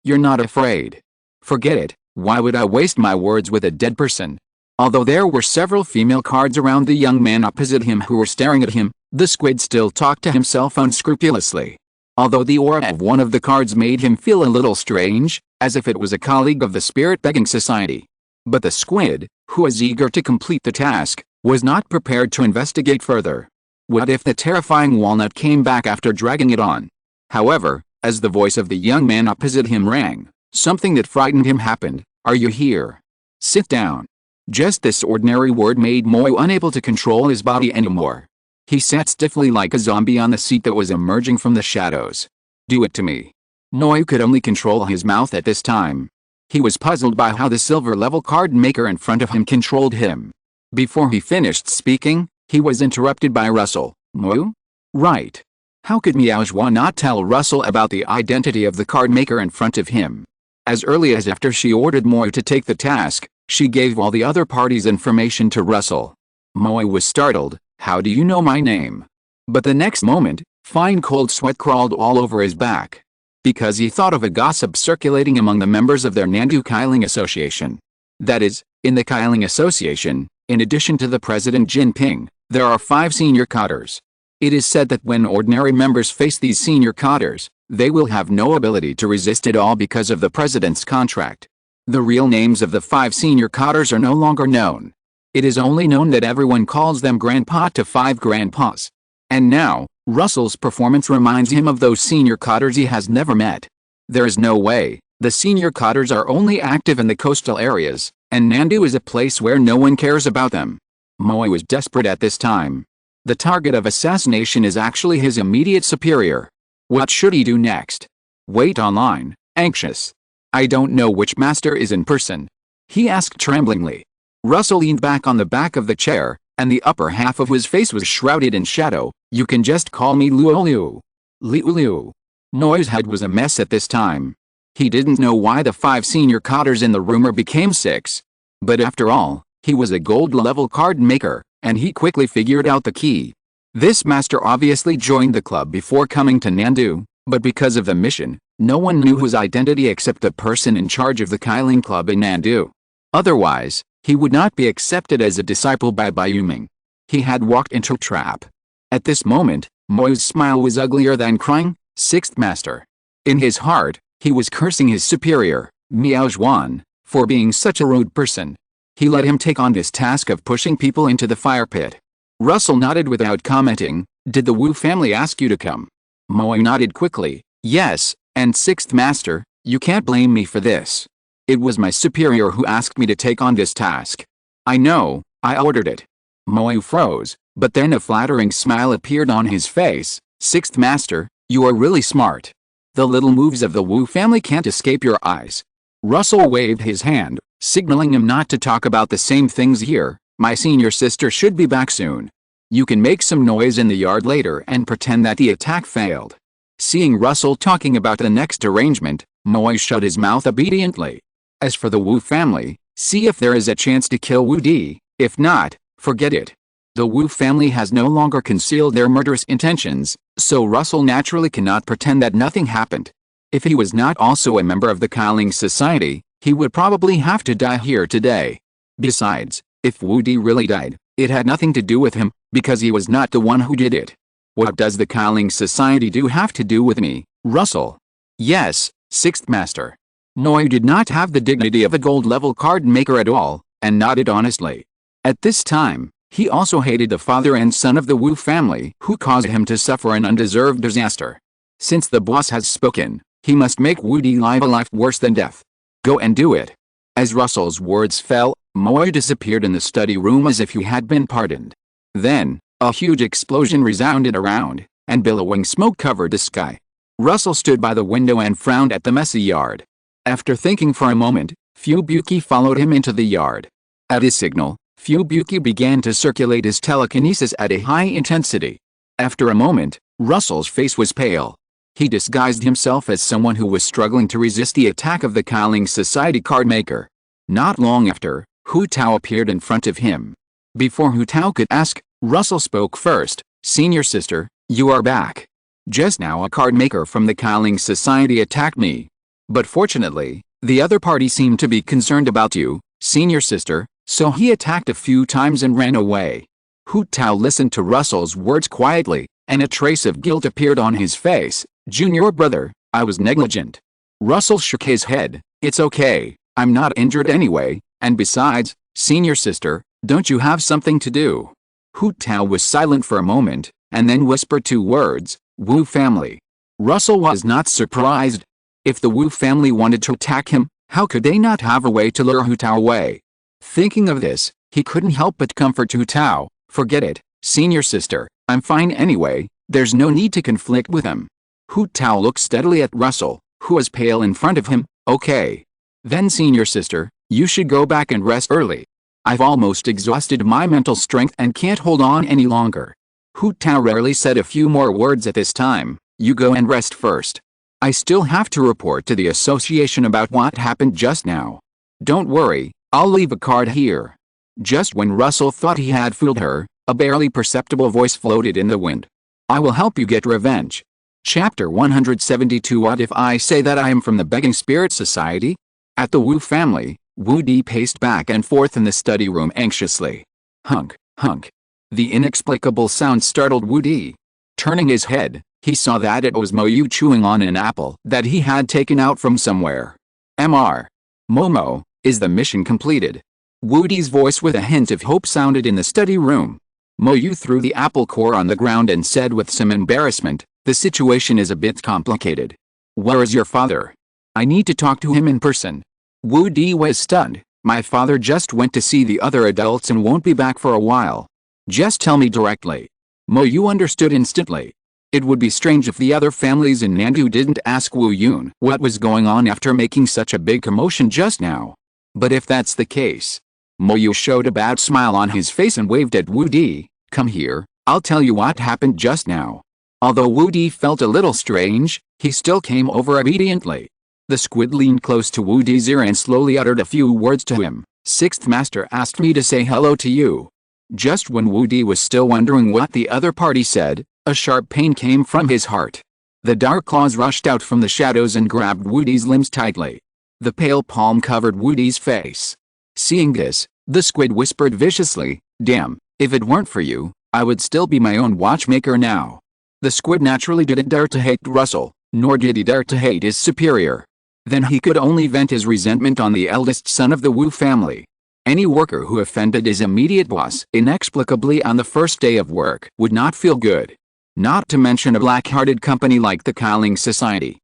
"You're not afraid?" "Forget it. Why would I waste my words with a dead person?" Although there were several female cards around the young man opposite him who were staring at him, the squid still talked to himself unscrupulously. Although the aura of one of the cards made him feel a little strange, as if it was a colleague of the Spirit Begging Society. But the squid, who was eager to complete the task, was not prepared to investigate further. What if the terrifying Walnut came back after dragging it on? However, as the voice of the young man opposite him rang, something that frightened him happened. "Are you here? Sit down." Just this ordinary word made Mo unable to control his body anymore. He sat stiffly like a zombie on the seat that was emerging from the shadows. "Do it to me." Mo could only control his mouth at this time. He was puzzled by how the silver-level card maker in front of him controlled him. Before he finished speaking, he was interrupted by Russell. "Mo? Right. How could Miao Zhua not tell Russell about the identity of the card maker in front of him?" As early as after she ordered Moe to take the task, she gave all the other parties' information to Russell. Moe was startled. "How do you know my name?" But the next moment, fine cold sweat crawled all over his back. Because he thought of a gossip circulating among the members of their Nandu Qi Ling Association. That is, in the Qi Ling Association, in addition to the President Jinping, there are 5 senior cadres. It is said that when ordinary members face these senior cadres, they will have no ability to resist at all because of the president's contract. The real names of the 5 senior cadres are no longer known. It is only known that everyone calls them Grandpa to 5 grandpas. And now, Russell's performance reminds him of those senior cadres he has never met. There is no way. The senior cadres are only active in the coastal areas, and Nandu is a place where no one cares about them. Moe was desperate at this time. The target of assassination is actually his immediate superior. What should he do next? Wait online, anxious. "I don't know which master is in person," he asked tremblingly. Russell leaned back on the back of the chair, and the upper half of his face was shrouded in shadow. "You can just call me Luoliu." Liu. Moe's head was a mess at this time. He didn't know why the 5 senior cadres in the rumor became 6. But after all, he was a gold-level card maker, and he quickly figured out the key. This master obviously joined the club before coming to Nandu, but because of the mission, no one knew his identity except the person in charge of the Qi Ling Club in Nandu. Otherwise, he would not be accepted as a disciple by Yuming. He had walked into a trap. At this moment, Moe's smile was uglier than crying. "Sixth master." In his heart, he was cursing his superior, Miao Zhuan, for being such a rude person. He let him take on this task of pushing people into the fire pit. Russell nodded without commenting. "Did the Wu family ask you to come?" Moe nodded quickly. "Yes, and sixth master, you can't blame me for this. It was my superior who asked me to take on this task. I know, I ordered it." Moe froze, but then a flattering smile appeared on his face. "Sixth master, you are really smart. The little moves of the Wu family can't escape your eyes." Russell waved his hand, signaling him not to talk about the same things here. "My senior sister should be back soon. You can make some noise in the yard later and pretend that the attack failed." Seeing Russell talking about the next arrangement, Moe shut his mouth obediently. "As for the Wu family, see if there is a chance to kill Wu Di. If not, forget it." The Wu family has no longer concealed their murderous intentions, so Russell naturally cannot pretend that nothing happened. If he was not also a member of the Qi Ling Society, he would probably have to die here today. Besides, if Wu Di really died, it had nothing to do with him, because he was not the one who did it. "What does the Qi Ling Society have to do with me, Russell?" "Yes, sixth master." Moe did not have the dignity of a gold-level card maker at all, and nodded honestly. At this time, he also hated the father and son of the Wu family who caused him to suffer an undeserved disaster. Since the boss has spoken, he must make Wu Di live a life worse than death. Go and do it. As Russell's words fell, Moe disappeared in the study room as if he had been pardoned. Then, a huge explosion resounded around, and billowing smoke covered the sky. Russell stood by the window and frowned at the messy yard. After thinking for a moment, Fubuki followed him into the yard. At his signal, Fubuki began to circulate his telekinesis at a high intensity. After a moment, Russell's face was pale. He disguised himself as someone who was struggling to resist the attack of the Qi Ling Society card maker. Not long after, Hu Tao appeared in front of him. Before Hu Tao could ask, Russell spoke first. "Senior sister, you are back. Just now a card maker from the Qi Ling Society attacked me. But fortunately, the other party seemed to be concerned about you, senior sister, so he attacked a few times and ran away." Hu Tao listened to Russell's words quietly, and a trace of guilt appeared on his face. "Junior brother, I was negligent." Russell shook his head. "It's okay, I'm not injured anyway, and besides, senior sister, don't you have something to do?" Hu Tao was silent for a moment, and then whispered 2 words, "Wu family." Russell was not surprised. If the Wu family wanted to attack him, how could they not have a way to lure Hu Tao away? Thinking of this, he couldn't help but comfort Hu Tao. "Forget it, senior sister, I'm fine anyway, there's no need to conflict with him." Hu Tao looked steadily at Russell, who was pale in front of him. "Okay. Then senior sister, you should go back and rest early. I've almost exhausted my mental strength and can't hold on any longer." Hu Tao rarely said a few more words at this time. "You go and rest first." I still have to report to the association about what happened just now. Don't worry, I'll leave a card here. Just when Russell thought he had fooled her, a barely perceptible voice floated in the wind. I will help you get revenge. Chapter 172. What if I say that I am from the Begging Spirit Society? At the Wu family, Wu Di paced back and forth in the study room anxiously. Hunk, hunk. The inexplicable sound startled Wu Di. Turning his head, he saw that it was Mo Yu chewing on an apple that he had taken out from somewhere. Mr. Momo, is the mission completed? Wu Di's voice with a hint of hope sounded in the study room. Mo Yu threw the apple core on the ground and said with some embarrassment, the situation is a bit complicated. Where is your father? I need to talk to him in person. Wu Di was stunned. My father just went to see the other adults and won't be back for a while. Just tell me directly. Mo Yu understood instantly. It would be strange if the other families in Nandu didn't ask Wu Yun what was going on after making such a big commotion just now. But if that's the case, Mo Yu showed a bad smile on his face and waved at Wu Di. Come here, I'll tell you what happened just now. Although Wu Di felt a little strange, he still came over obediently. The squid leaned close to Wu Di's ear and slowly uttered a few words to him. Sixth Master asked me to say hello to you. Just when Wu Di was still wondering what the other party said, a sharp pain came from his heart. The dark claws rushed out from the shadows and grabbed Wu Di's limbs tightly. The pale palm covered Wu Di's face. Seeing this, the squid whispered viciously, damn, if it weren't for you, I would still be my own watchmaker now. The squid naturally didn't dare to hate Russell, nor did he dare to hate his superior. Then he could only vent his resentment on the eldest son of the Wu family. Any worker who offended his immediate boss inexplicably on the first day of work would not feel good. Not to mention a black-hearted company like the Qi Ling Society.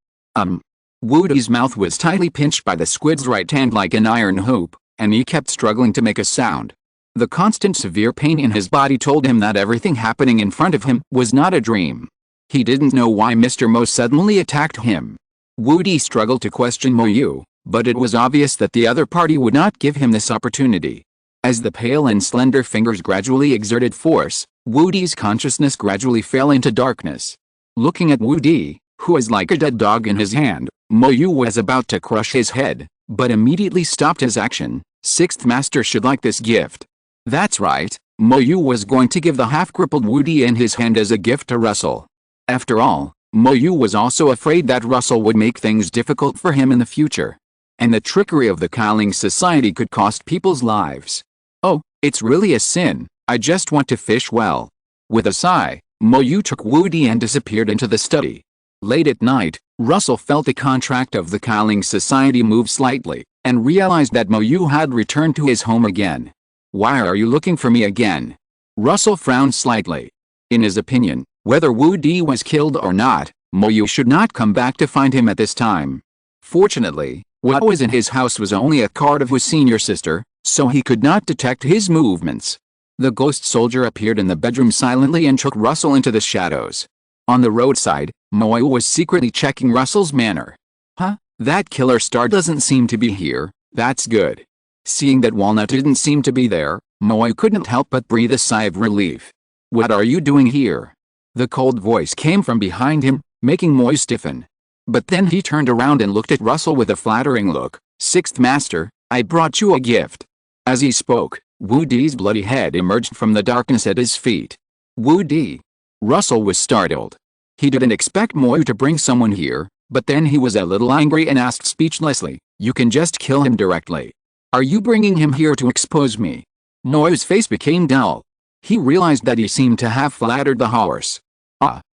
Wu Di's mouth was tightly pinched by the squid's right hand like an iron hoop, and he kept struggling to make a sound. The constant severe pain in his body told him that everything happening in front of him was not a dream. He didn't know why Mr. Mo suddenly attacked him. Wu Di struggled to question Mo Yu, but it was obvious that the other party would not give him this opportunity. As the pale and slender fingers gradually exerted force, Wu Di's consciousness gradually fell into darkness. Looking at Wu Di, who was like a dead dog in his hand, Mo Yu was about to crush his head, but immediately stopped his action. Sixth Master should like this gift. That's right, Mo Yu was going to give the half-crippled Wu Di in his hand as a gift to Russell. After all, Mo Yu was also afraid that Russell would make things difficult for him in the future. And the trickery of the Qi Ling Society could cost people's lives. Oh, it's really a sin, I just want to fish well. With a sigh, Mo Yu took Wu Di and disappeared into the study. Late at night, Russell felt the contract of the Qi Ling Society move slightly, and realized that Mo Yu had returned to his home again. Why are you looking for me again? Russell frowned slightly. In his opinion, whether Wu Di was killed or not, Mo Yu should not come back to find him at this time. Fortunately, what was in his house was only a card of Wu's senior sister, so he could not detect his movements. The ghost soldier appeared in the bedroom silently and took Russell into the shadows. On the roadside, Mo Yu was secretly checking Russell's manner. Huh? That killer star doesn't seem to be here, that's good. Seeing that Walnut didn't seem to be there, Mo Yu couldn't help but breathe a sigh of relief. What are you doing here? The cold voice came from behind him, making Mo Yu stiffen. But then he turned around and looked at Russell with a flattering look. Sixth Master, I brought you a gift. As he spoke, Wu Di's bloody head emerged from the darkness at his feet. Wu Di. Russell was startled. He didn't expect Mo Yu to bring someone here, but then he was a little angry and asked speechlessly, you can just kill him directly. Are you bringing him here to expose me? Mo Yu's face became dull. He realized that he seemed to have flattered the horse.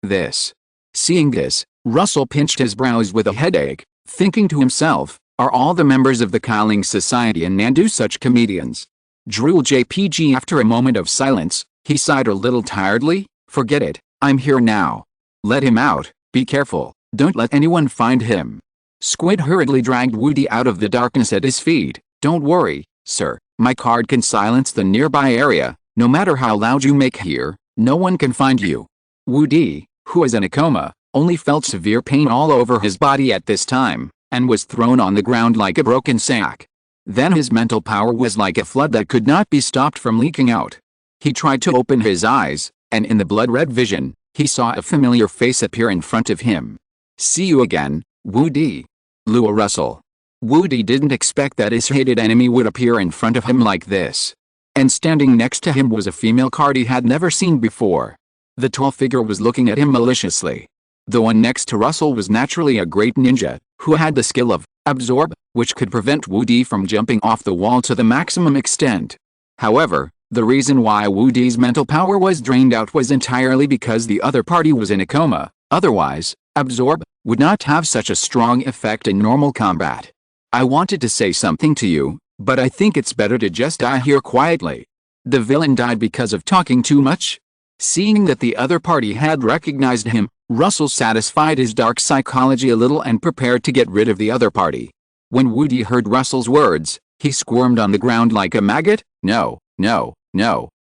This. Seeing this, Russell pinched his brows with a headache, thinking to himself, are all the members of the Qi Ling Society in Nandu such comedians? Drool JPG. After a moment of silence, he sighed a little tiredly, forget it, I'm here now. Let him out, be careful, don't let anyone find him. Squid hurriedly dragged Wu Di out of the darkness at his feet. Don't worry, sir, my card can silence the nearby area, no matter how loud you make here, no one can find you. Wu Di, who was in a coma, only felt severe pain all over his body at this time, and was thrown on the ground like a broken sack. Then his mental power was like a flood that could not be stopped from leaking out. He tried to open his eyes, and in the blood-red vision, he saw a familiar face appear in front of him. See you again, Wu Di. Lua Russell. Wu Di didn't expect that his hated enemy would appear in front of him like this. And standing next to him was a female card he had never seen before. The tall figure was looking at him maliciously. The one next to Russell was naturally a great ninja, who had the skill of absorb, which could prevent Wu Di from jumping off the wall to the maximum extent. However, the reason why Wu Di's mental power was drained out was entirely because the other party was in a coma. Otherwise, absorb would not have such a strong effect in normal combat. I wanted to say something to you, but I think it's better to just die here quietly. The villain died because of talking too much? Seeing that the other party had recognized him, Russell satisfied his dark psychology a little and prepared to get rid of the other party. When Wu Di heard Russell's words, he squirmed on the ground like a maggot. No,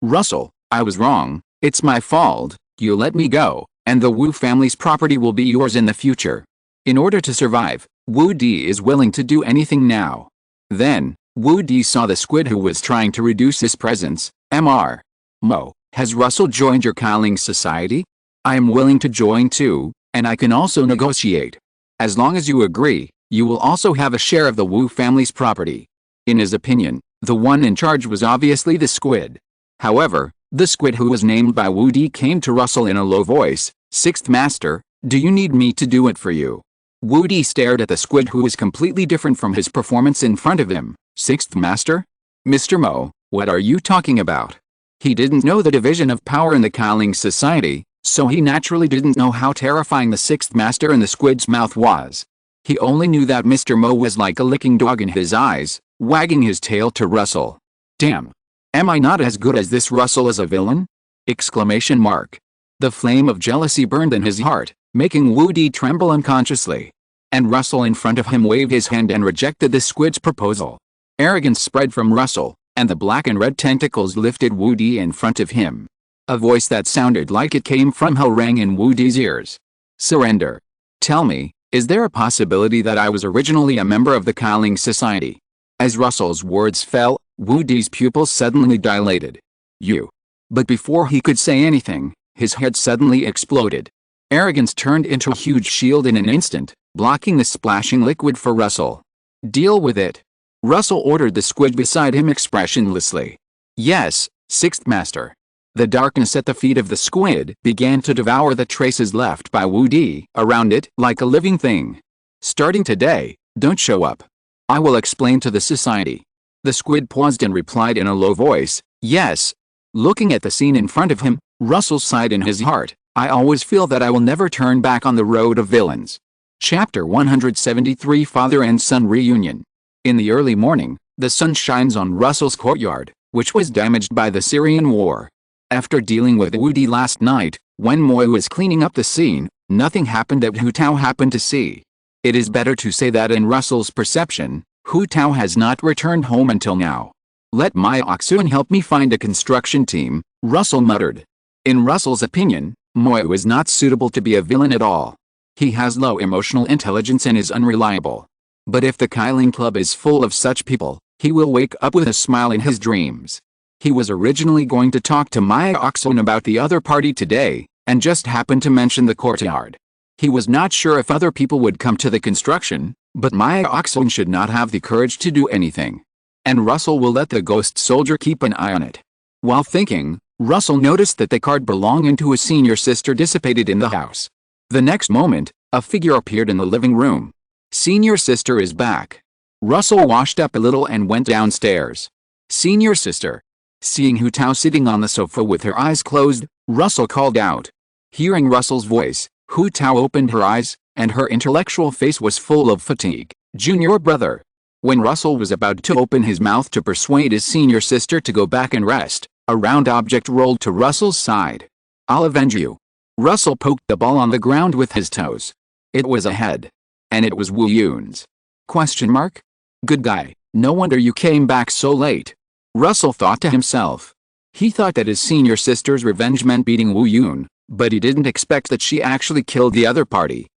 Russell, I was wrong, it's my fault, you let me go, and the Wu family's property will be yours in the future. In order to survive, Wu Di is willing to do anything now. Then, Wu Di saw the squid who was trying to reduce his presence. Mr. Mo, has Russell joined your Qi Ling Society? I am willing to join too, and I can also negotiate. As long as you agree, you will also have a share of the Wu family's property. In his opinion, the one in charge was obviously the squid. However, the squid who was named by Wu Di came to Russell in a low voice. Sixth Master, do you need me to do it for you? Wu Di stared at the squid who was completely different from his performance in front of him. Sixth Master? Mr. Mo, what are you talking about? He didn't know the division of power in the Qi Ling Society, so he naturally didn't know how terrifying the Sixth Master in the squid's mouth was. He only knew that Mr. Mo was like a licking dog in his eyes, wagging his tail to Russell. Damn! Am I not as good as this Russell as a villain? Exclamation mark. The flame of jealousy burned in his heart, making Wu Di tremble unconsciously. And Russell in front of him waved his hand and rejected the squid's proposal. Arrogance spread from Russell, and the black and red tentacles lifted Wu Di in front of him. A voice that sounded like it came from hell rang in Wu Di's ears. Surrender. Tell me, is there a possibility that I was originally a member of the Qi Ling Society? As Russell's words fell, Wu Di's pupils suddenly dilated. You. But before he could say anything, his head suddenly exploded. Arrogance turned into a huge shield in an instant, blocking the splashing liquid for Russell. Deal with it. Russell ordered the squid beside him expressionlessly. Yes, Sixth Master. The darkness at the feet of the squid began to devour the traces left by Wu Di around it like a living thing. Starting today, don't show up. I will explain to the society. The squid paused and replied in a low voice, yes. Looking at the scene in front of him, Russell sighed in his heart. I always feel that I will never turn back on the road of villains. Chapter 173 Father and Son Reunion. In the early morning, the sun shines on Russell's courtyard, which was damaged by the Syrian war. After dealing with Wu Di last night, when Moi was cleaning up the scene, nothing happened that Hu Tao happened to see. It is better to say that in Russell's perception, Hu Tao has not returned home until now. Let my Oxun help me find a construction team, Russell muttered. In Russell's opinion, Moi was not suitable to be a villain at all. He has low emotional intelligence and is unreliable. But if the Qi Ling Club is full of such people, he will wake up with a smile in his dreams. He was originally going to talk to Maya Oxun about the other party today, and just happened to mention the courtyard. He was not sure if other people would come to the construction, but Maya Oxun should not have the courage to do anything. And Russell will let the ghost soldier keep an eye on it. While thinking, Russell noticed that the card belonging to his senior sister dissipated in the house. The next moment, a figure appeared in the living room. Senior sister is back. Russell washed up a little and went downstairs. Senior sister. Seeing Hu Tao sitting on the sofa with her eyes closed, Russell called out. Hearing Russell's voice, Hu Tao opened her eyes, and her intellectual face was full of fatigue. Junior brother. When Russell was about to open his mouth to persuade his senior sister to go back and rest, a round object rolled to Russell's side. I'll avenge you. Russell poked the ball on the ground with his toes. It was a head. And it was Wu Yun's. Question mark? Good guy, no wonder you came back so late. Russell thought to himself. He thought that his senior sister's revenge meant beating Wu Yun, but he didn't expect that she actually killed the other party.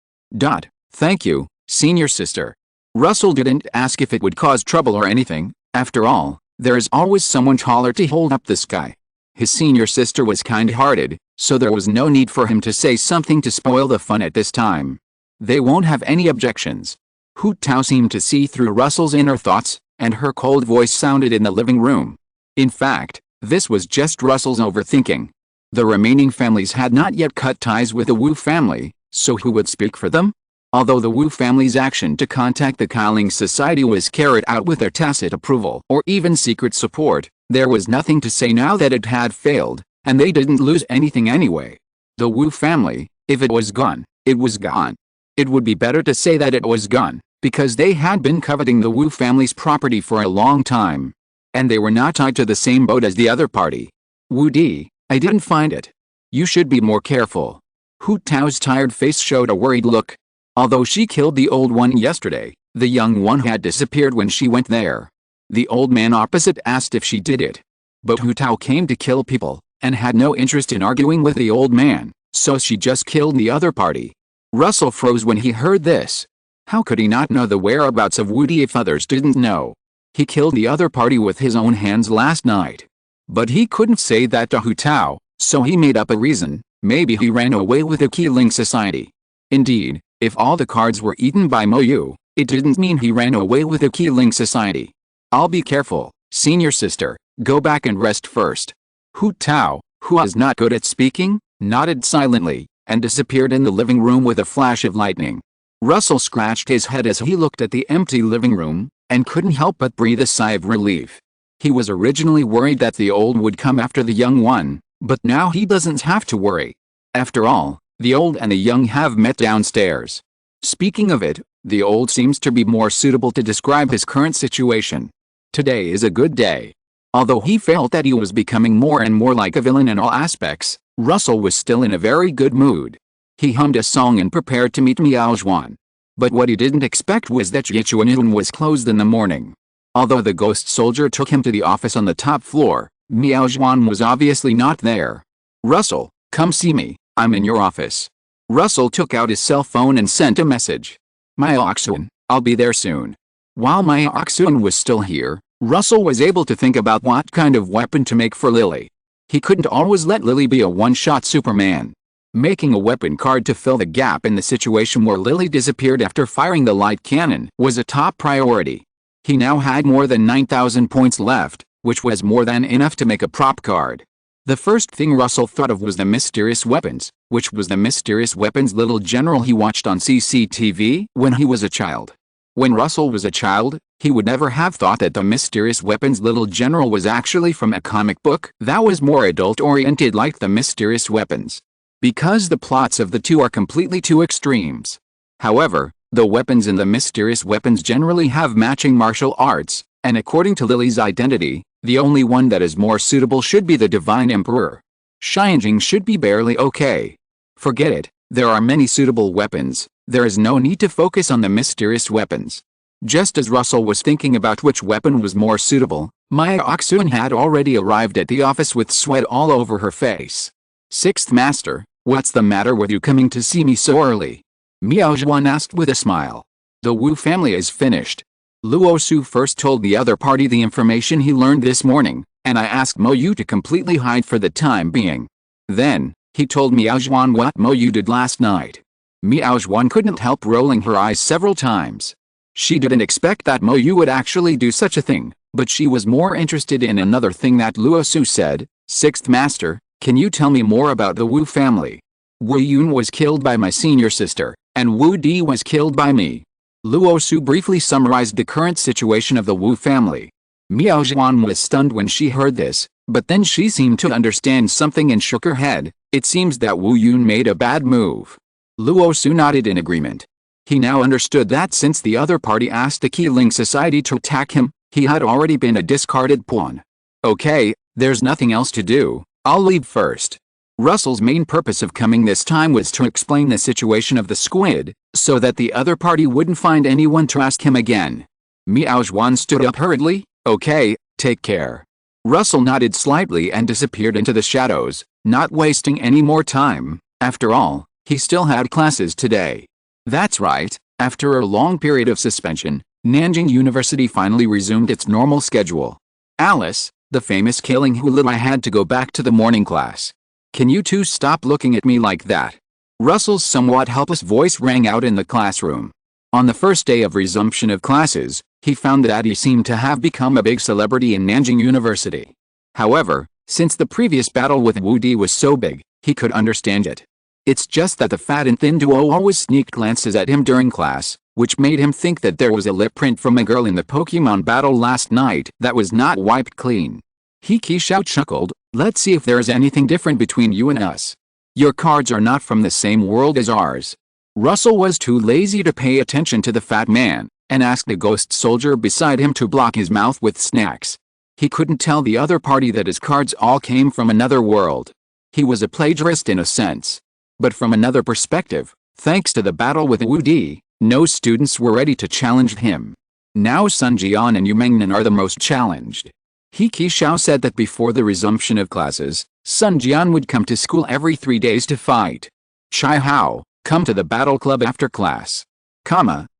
Thank you, senior sister. Russell didn't ask if it would cause trouble or anything. After all, there is always someone taller to hold up the sky. His senior sister was kind-hearted, so there was no need for him to say something to spoil the fun at this time. They won't have any objections. Hu Tao seemed to see through Russell's inner thoughts, and her cold voice sounded in the living room. In fact, this was just Russell's overthinking. The remaining families had not yet cut ties with the Wu family, so who would speak for them? Although the Wu family's action to contact the Qi Ling Society was carried out with their tacit approval or even secret support, there was nothing to say now that it had failed, and they didn't lose anything anyway. The Wu family, if it was gone, it was gone. It would be better to say that it was gone, because they had been coveting the Wu family's property for a long time. And they were not tied to the same boat as the other party. Wu Di, I didn't find it. You should be more careful. Hu Tao's tired face showed a worried look. Although she killed the old one yesterday, the young one had disappeared when she went there. The old man opposite asked if she did it. But Hu Tao came to kill people, and had no interest in arguing with the old man, so she just killed the other party. Russell froze when he heard this. How could he not know the whereabouts of Wu Di if others didn't know? He killed the other party with his own hands last night. But he couldn't say that to Hu Tao, so he made up a reason. Maybe he ran away with the Qi Ling Society. Indeed, if all the cards were eaten by Mo Yu, it didn't mean he ran away with the Qi Ling Society. I'll be careful, senior sister, go back and rest first. Hu Tao, who was not good at speaking, nodded silently, and disappeared in the living room with a flash of lightning. Russell scratched his head as he looked at the empty living room, and couldn't help but breathe a sigh of relief. He was originally worried that the old would come after the young one, but now he doesn't have to worry. After all, the old and the young have met downstairs. Speaking of it, the old seems to be more suitable to describe his current situation. Today is a good day. Although he felt that he was becoming more and more like a villain in all aspects, Russell was still in a very good mood. He hummed a song and prepared to meet Miao Zhuan. But what he didn't expect was that Yichuan was closed in the morning. Although the ghost soldier took him to the office on the top floor, Miao Zhuan was obviously not there. Russell, come see me, I'm in your office. Russell took out his cell phone and sent a message. Miao Zhuan, I'll be there soon. While Miao Zhuan was still here, Russell was able to think about what kind of weapon to make for Lily. He couldn't always let Lily be a one-shot Superman. Making a weapon card to fill the gap in the situation where Lily disappeared after firing the light cannon was a top priority. He now had more than 9,000 points left, which was more than enough to make a prop card. The first thing Russell thought of was the mysterious weapons, which was the mysterious weapons little general he watched on CCTV when he was a child. When Russell was a child, he would never have thought that the mysterious weapons little general was actually from a comic book that was more adult-oriented like the mysterious weapons. Because the plots of the two are completely two extremes. However, the weapons in the mysterious weapons generally have matching martial arts, and according to Lily's identity, the only one that is more suitable should be the Divine Emperor. Shinjing should be barely okay. Forget it, there are many suitable weapons, there is no need to focus on the mysterious weapons. Just as Russell was thinking about which weapon was more suitable, Miao Zhuan had already arrived at the office with sweat all over her face. Sixth Master, what's the matter with you coming to see me so early? Miao Zhuan asked with a smile. The Wu family is finished. Luo Su first told the other party the information he learned this morning, and I asked Mo Yu to completely hide for the time being. Then, he told Miao Zhuan what Mo Yu did last night. Miao Zhuan couldn't help rolling her eyes several times. She didn't expect that Mo Yu would actually do such a thing, but she was more interested in another thing that Luo Su said. Sixth Master, can you tell me more about the Wu family? Wu Yun was killed by my senior sister, and Wu Di was killed by me. Luo Su briefly summarized the current situation of the Wu family. Miao Zhuan was stunned when she heard this, but then she seemed to understand something and shook her head. It seems that Wu Yun made a bad move. Luo Su nodded in agreement. He now understood that since the other party asked the Qi Ling Society to attack him, he had already been a discarded pawn. Okay, there's nothing else to do, I'll leave first. Russell's main purpose of coming this time was to explain the situation of the squid, so that the other party wouldn't find anyone to ask him again. Miao Zhuan stood up hurriedly. Okay, take care. Russell nodded slightly and disappeared into the shadows, not wasting any more time. After all, he still had classes today. That's right, after a long period of suspension, Nanjing University finally resumed its normal schedule. Alice, the famous killing hula, I had to go back to the morning class. Can you two stop looking at me like that? Russell's somewhat helpless voice rang out in the classroom. On the first day of resumption of classes, he found that he seemed to have become a big celebrity in Nanjing University. However, since the previous battle with Wu Di was so big, he could understand it. It's just that the fat and thin duo always sneaked glances at him during class, which made him think that there was a lip print from a girl in the Pokemon battle last night that was not wiped clean. He Xiao chuckled, "Let's see if there's anything different between you and us. Your cards are not from the same world as ours." Russell was too lazy to pay attention to the fat man, and asked the ghost soldier beside him to block his mouth with snacks. He couldn't tell the other party that his cards all came from another world. He was a plagiarist in a sense. But from another perspective, thanks to the battle with Wu Di, no students were ready to challenge him. Now Sun Jian and Yu Mengnan are the most challenged. He Xiao said that before the resumption of classes, Sun Jian would come to school every 3 days to fight. Chai Hao, come to the battle club after class.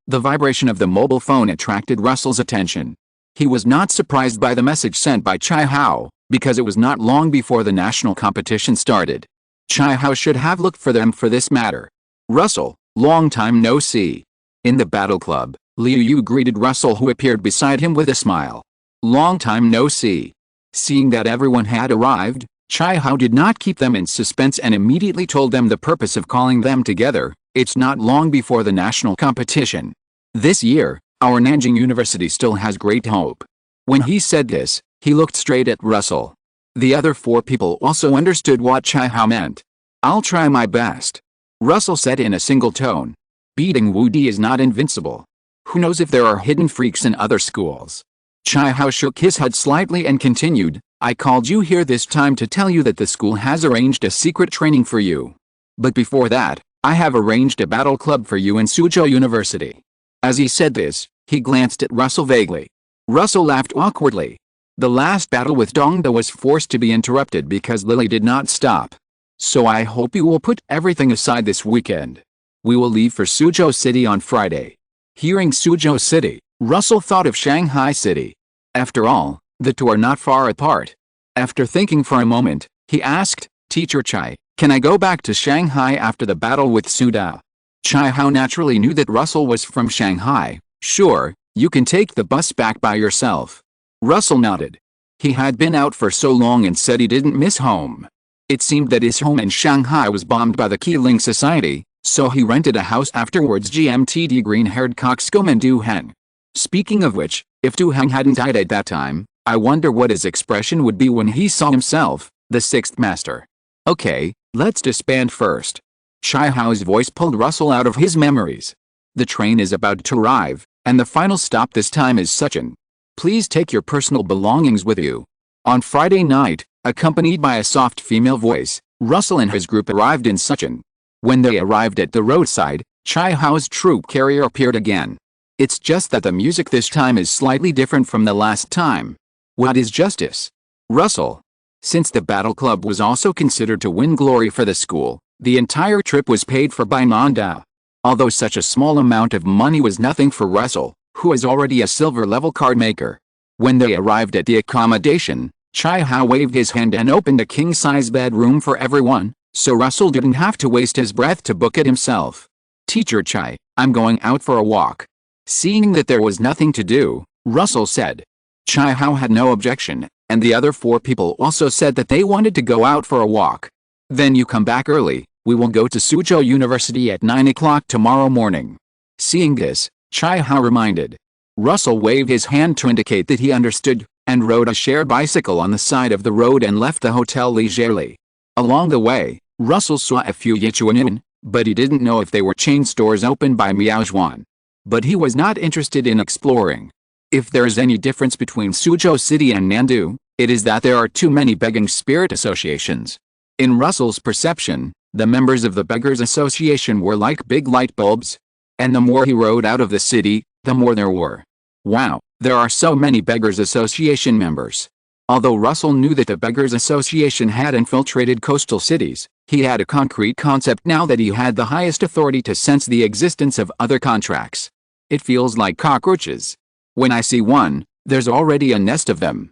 The vibration of the mobile phone attracted Russell's attention. He was not surprised by the message sent by Chai Hao, because it was not long before the national competition started. Chai Hao should have looked for them for this matter. "Russell, long time no see." In the battle club, Liu Yu greeted Russell, who appeared beside him with a smile. "Long time no see." Seeing that everyone had arrived, Chai Hao did not keep them in suspense and immediately told them the purpose of calling them together. It's not long before the national competition. This year, our Nanjing University still has great hope. When he said this, he looked straight at Russell. The other 4 people also understood what Chai Hao meant. "I'll try my best," Russell said in a single tone. Beating Wu Di is not invincible. Who knows if there are hidden freaks in other schools? Chai Hao shook his head slightly and continued, "I called you here this time to tell you that the school has arranged a secret training for you. But before that, I have arranged a battle club for you in Suzhou University." As he said this, he glanced at Russell vaguely. Russell laughed awkwardly. The last battle with Dongda was forced to be interrupted because Lily did not stop. "So I hope you will put everything aside this weekend. We will leave for Suzhou City on Friday." Hearing Suzhou City, Russell thought of Shanghai City. After all, the two are not far apart. After thinking for a moment, he asked, "Teacher Chai, can I go back to Shanghai after the battle with Suda?" Chai Hao naturally knew that Russell was from Shanghai. "Sure, you can take the bus back by yourself." Russell nodded. He had been out for so long and said he didn't miss home. It seemed that his home in Shanghai was bombed by the Qi Ling Society, so he rented a house afterwards. GMTD green-haired coxcomb and Du Heng. Speaking of which, if Du Heng hadn't died at that time, I wonder what his expression would be when he saw himself, the 6th master. "Okay, let's disband first." Chai Hao's voice pulled Russell out of his memories. "The train is about to arrive, and the final stop this time is Sucheon. Please take your personal belongings with you." On Friday night, accompanied by a soft female voice, Russell and his group arrived in Sucheon. When they arrived at the roadside, Chai Hao's troop carrier appeared again. It's just that the music this time is slightly different from the last time. What is justice? Russell. Since the battle club was also considered to win glory for the school, the entire trip was paid for by Mondao. Although such a small amount of money was nothing for Russell, who is already a silver-level card maker. When they arrived at the accommodation, Chai Hao waved his hand and opened a king-size bedroom for everyone, so Russell didn't have to waste his breath to book it himself. "Teacher Chai, I'm going out for a walk." Seeing that there was nothing to do, Russell said. Chai Hao had no objection, and the other 4 people also said that they wanted to go out for a walk. "Then you come back early, we will go to Suzhou University at 9 o'clock tomorrow morning." Seeing this, Chai Hao reminded. Russell waved his hand to indicate that he understood, and rode a shared bicycle on the side of the road and left the hotel leisurely. Along the way, Russell saw a few Yichuanin, but he didn't know if they were chain stores opened by Miaozhuan. But he was not interested in exploring. If there is any difference between Suzhou City and Nandu, it is that there are too many begging spirit associations. In Russell's perception, the members of the Beggars Association were like big light bulbs. And the more he rode out of the city, the more there were. Wow, there are so many Beggars Association members. Although Russell knew that the Beggars Association had infiltrated coastal cities, he had a concrete concept now that he had the highest authority to sense the existence of other contracts. It feels like cockroaches. When I see one, there's already a nest of them.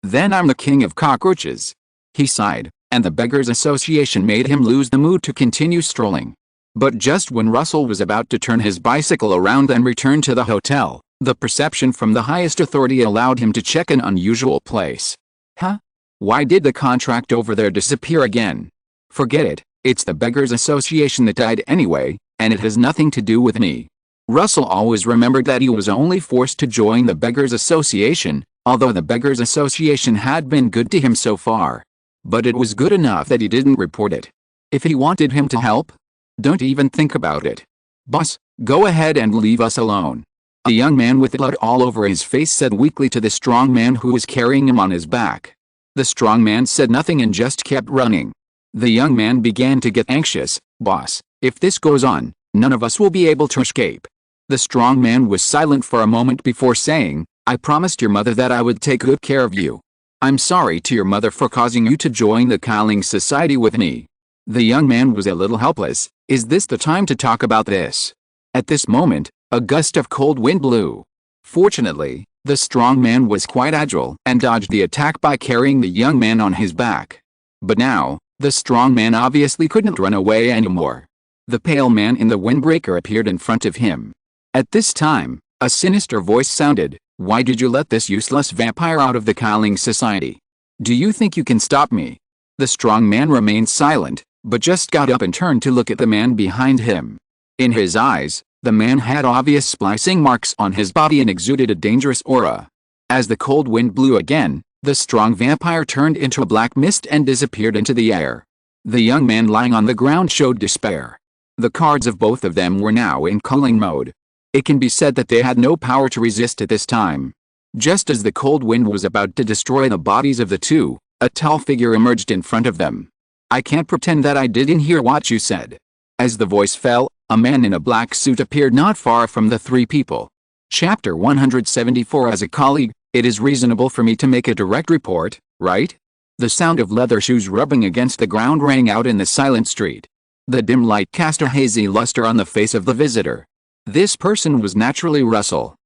Then I'm the king of cockroaches. He sighed, and the Beggars Association made him lose the mood to continue strolling. But just when Russell was about to turn his bicycle around and return to the hotel, the perception from the highest authority allowed him to check an unusual place. Huh? Why did the contract over there disappear again? Forget it, it's the Beggars Association that died anyway, and it has nothing to do with me. Russell always remembered that he was only forced to join the Beggars Association, although the Beggars Association had been good to him so far. But it was good enough that he didn't report it. If he wanted him to help, don't even think about it. Boss, go ahead and leave us alone. A young man with blood all over his face said weakly to the strong man who was carrying him on his back. The strong man said nothing and just kept running. The young man began to get anxious. Boss, if this goes on, none of us will be able to escape. The strong man was silent for a moment before saying, I promised your mother that I would take good care of you. I'm sorry to your mother for causing you to join the Qi Ling Society with me. The young man was a little helpless. Is this the time to talk about this? At this moment, a gust of cold wind blew. Fortunately, the strong man was quite agile and dodged the attack by carrying the young man on his back. But now, the strong man obviously couldn't run away anymore. The pale man in the windbreaker appeared in front of him. At this time, a sinister voice sounded, Why did you let this useless vampire out of the Qi Ling Society? Do you think you can stop me? The strong man remained silent, but just got up and turned to look at the man behind him. In his eyes, the man had obvious splicing marks on his body and exuded a dangerous aura. As the cold wind blew again, the strong vampire turned into a black mist and disappeared into the air. The young man lying on the ground showed despair. The cards of both of them were now in culling mode. It can be said that they had no power to resist at this time. Just as the cold wind was about to destroy the bodies of the two, a tall figure emerged in front of them. I can't pretend that I didn't hear what you said. As the voice fell, a man in a black suit appeared not far from the three people. Chapter 174 As a colleague, it is reasonable for me to make a direct report, right? The sound of leather shoes rubbing against the ground rang out in the silent street. The dim light cast a hazy luster on the face of the visitor. This person was naturally Russell.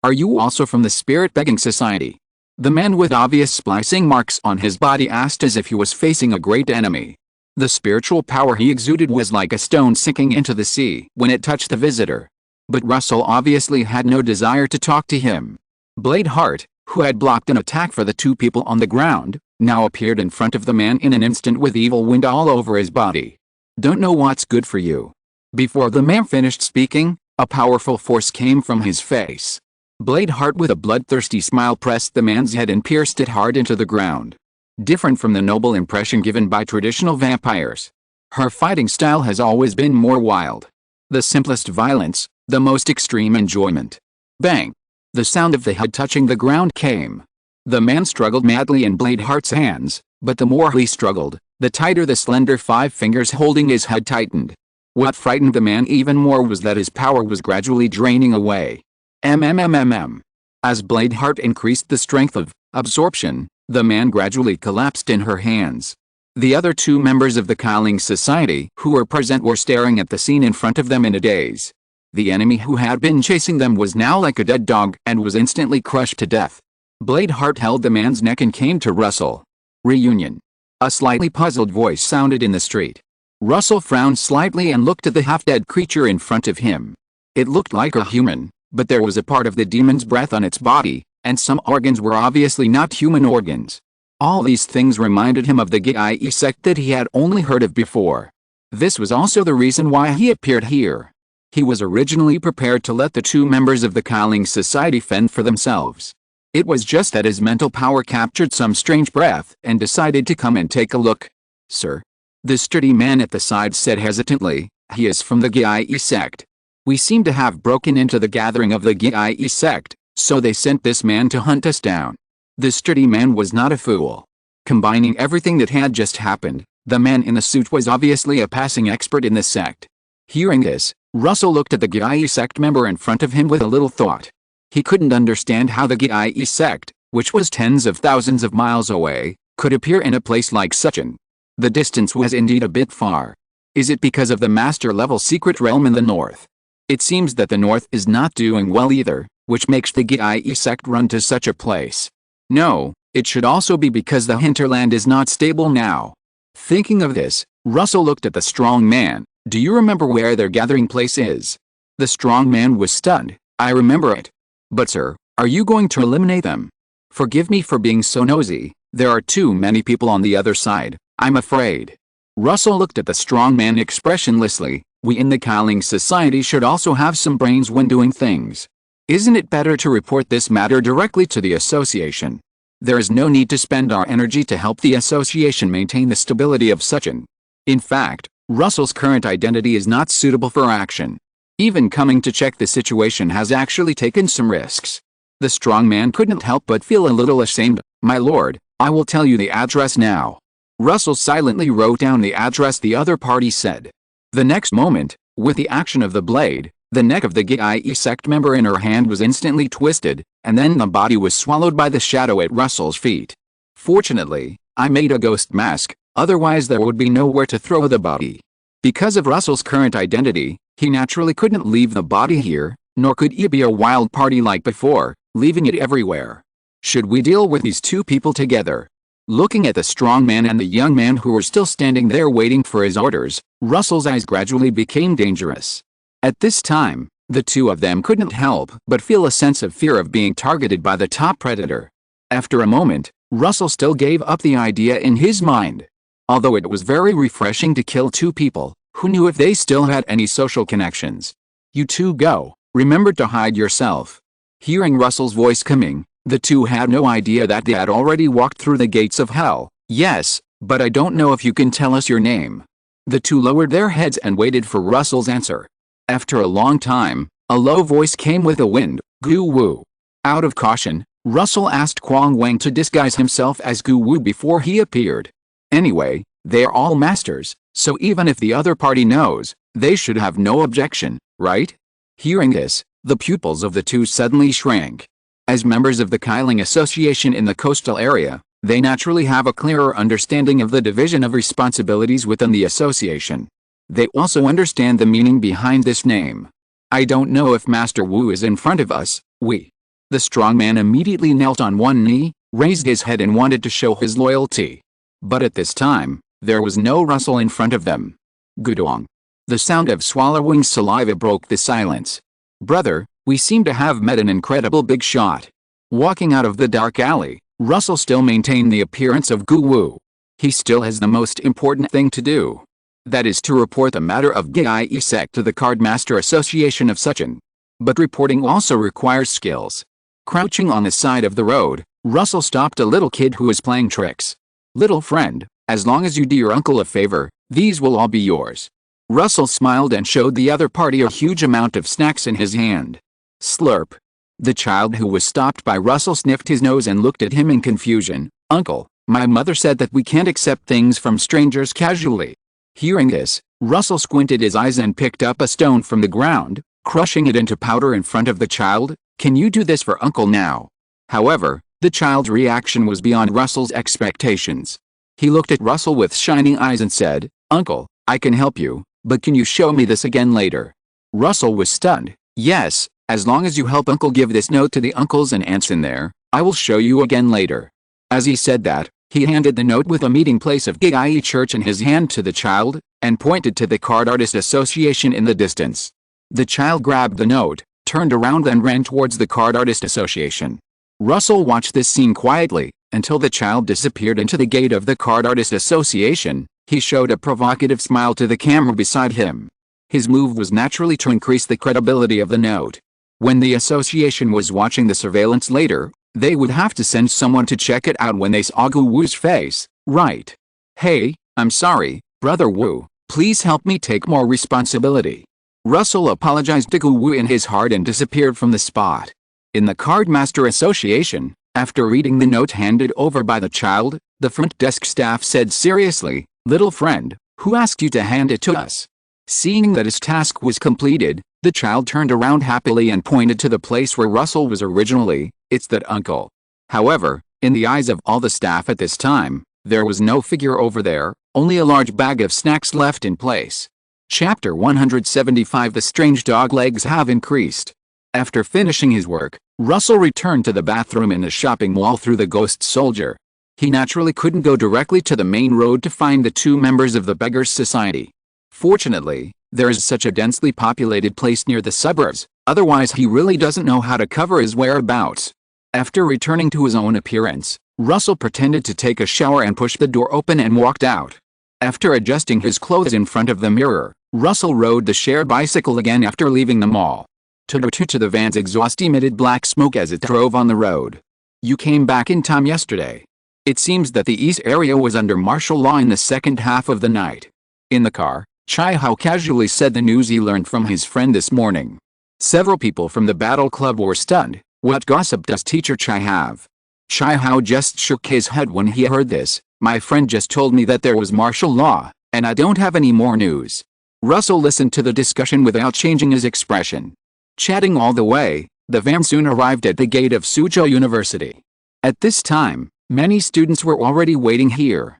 Are you also from the Spirit Begging Society? The man with obvious splicing marks on his body asked as if he was facing a great enemy. The spiritual power he exuded was like a stone sinking into the sea when it touched the visitor. But Russell obviously had no desire to talk to him. Bladeheart, who had blocked an attack for the two people on the ground, now appeared in front of the man in an instant with evil wind all over his body. Don't know what's good for you. Before the man finished speaking, a powerful force came from his face. Bladeheart with a bloodthirsty smile pressed the man's head and pierced it hard into the ground. Different from the noble impression given by traditional vampires, her fighting style has always been more wild. The simplest violence, the most extreme enjoyment. Bang! The sound of the head touching the ground came. The man struggled madly in Bladeheart's hands, but the more he struggled, the tighter the slender 5 fingers holding his head tightened. What frightened the man even more was that his power was gradually draining away. As Bladeheart increased the strength of absorption, the man gradually collapsed in her hands. The other two members of the Qi Ling Society who were present were staring at the scene in front of them in a daze. The enemy who had been chasing them was now like a dead dog and was instantly crushed to death. Bladeheart held the man's neck and came to Russell. Reunion. A slightly puzzled voice sounded in the street. Russell frowned slightly and looked at the half-dead creature in front of him. It looked like a human, but there was a part of the demon's breath on its body, and some organs were obviously not human organs. All these things reminded him of the Yoriichi sect that he had only heard of before. This was also the reason why he appeared here. He was originally prepared to let the two members of the Qi Ling Society fend for themselves. It was just that his mental power captured some strange breath and decided to come and take a look. Sir? The sturdy man at the side said hesitantly, he is from the Yoriichi sect. We seem to have broken into the gathering of the Yoriichi sect, so they sent this man to hunt us down. The sturdy man was not a fool. Combining everything that had just happened, the man in the suit was obviously a passing expert in the sect. Hearing this, Russell looked at the Yoriichi sect member in front of him with a little thought. He couldn't understand how the Yoriichi sect, which was tens of thousands of miles away, could appear in a place like Suchin. The distance was indeed a bit far. Is it because of the master-level secret realm in the north? It seems that the north is not doing well either, which makes the Yoriichi sect run to such a place. No, it should also be because the hinterland is not stable now. Thinking of this, Russell looked at the strong man. Do you remember where their gathering place is? The strong man was stunned. I remember it. But sir, are you going to eliminate them? Forgive me for being so nosy. There are too many people on the other side, I'm afraid. Russell looked at the strong man expressionlessly. We in the Qi Ling Society should also have some brains when doing things. Isn't it better to report this matter directly to the association? There is no need to spend our energy to help the association maintain the stability of such an. In fact, Russell's current identity is not suitable for action. Even coming to check the situation has actually taken some risks. The strong man couldn't help but feel a little ashamed. My lord, I will tell you the address now. Russell silently wrote down the address the other party said. The next moment, with the action of the blade, the neck of the Qi sect member in her hand was instantly twisted, and then the body was swallowed by the shadow at Russell's feet. Fortunately, I made a ghost mask, otherwise there would be nowhere to throw the body. Because of Russell's current identity, he naturally couldn't leave the body here, nor could he be a wild party like before, leaving it everywhere. Should we deal with these two people together? Looking at the strong man and the young man who were still standing there waiting for his orders, Russell's eyes gradually became dangerous. At this time, the two of them couldn't help but feel a sense of fear of being targeted by the top predator. After a moment, Russell still gave up the idea in his mind. Although it was very refreshing to kill two people, who knew if they still had any social connections? You two go, remember to hide yourself. Hearing Russell's voice coming, the two had no idea that they had already walked through the gates of hell. Yes, but I don't know if you can tell us your name. The two lowered their heads and waited for Russell's answer. After a long time, a low voice came with a wind, Gu Wu. Out of caution, Russell asked Kwang Wang to disguise himself as Gu Wu before he appeared. Anyway, they are all masters, so even if the other party knows, they should have no objection, right? Hearing this, the pupils of the two suddenly shrank. As members of the Qi Ling Association in the coastal area, they naturally have a clearer understanding of the division of responsibilities within the association. They also understand the meaning behind this name. I don't know if Master Wu is in front of us, we. The strong man immediately knelt on one knee, raised his head and wanted to show his loyalty. But at this time, there was no Russell in front of them. Gudong. The sound of swallowing saliva broke the silence. Brother, we seem to have met an incredible big shot. Walking out of the dark alley, Russell still maintained the appearance of Gu Wu. He still has the most important thing to do. That is to report the matter of Qi sect to the Cardmaster Association of Suchin. But reporting also requires skills. Crouching on the side of the road, Russell stopped a little kid who was playing tricks. Little friend, as long as you do your uncle a favor, these will all be yours. Russell smiled and showed the other party a huge amount of snacks in his hand. Slurp. The child who was stopped by Russell sniffed his nose and looked at him in confusion. Uncle, my mother said that we can't accept things from strangers casually. Hearing this, Russell squinted his eyes and picked up a stone from the ground, crushing it into powder in front of the child. Can you do this for Uncle now? However, the child's reaction was beyond Russell's expectations. He looked at Russell with shining eyes and said, Uncle, I can help you, but can you show me this again later? Russell was stunned. Yes, as long as you help Uncle give this note to the uncles and aunts in there, I will show you again later. As he said that, he handed the note with a meeting place of Qi Church in his hand to the child, and pointed to the Card Artist Association in the distance. The child grabbed the note, turned around and ran towards the Card Artist Association. Russell watched this scene quietly, until the child disappeared into the gate of the Card Artist Association. He showed a provocative smile to the camera beside him. His move was naturally to increase the credibility of the note. When the association was watching the surveillance later, they would have to send someone to check it out when they saw Gu Wu's face, right? Hey, I'm sorry, Brother Wu, please help me take more responsibility. Russell apologized to Gu Wu in his heart and disappeared from the spot. In the Cardmaster Association, after reading the note handed over by the child, the front desk staff said seriously, Little friend, who asked you to hand it to us? Seeing that his task was completed, the child turned around happily and pointed to the place where Russell was originally. It's that uncle. However, in the eyes of all the staff at this time, there was no figure over there, only a large bag of snacks left in place. Chapter 175 The strange dog legs have increased. After finishing his work, Russell returned to the bathroom in the shopping mall through the ghost soldier. He naturally couldn't go directly to the main road to find the two members of the Beggars Society. Fortunately, there is such a densely populated place near the suburbs, otherwise he really doesn't know how to cover his whereabouts. After returning to his own appearance, Russell pretended to take a shower and pushed the door open and walked out. After adjusting his clothes in front of the mirror, Russell rode the shared bicycle again after leaving the mall. To the van's exhaust emitted black smoke as it drove on the road. You came back in time yesterday. It seems that the East area was under martial law in the second half of the night. In the car, Chihao casually said the news he learned from his friend this morning. Several people from the battle club were stunned. What gossip does teacher Chai have? Chihao just shook his head when he heard this. My friend just told me that there was martial law, and I don't have any more news. Russell listened to the discussion without changing his expression. Chatting all the way, the van soon arrived at the gate of Suzhou University. At this time, many students were already waiting here.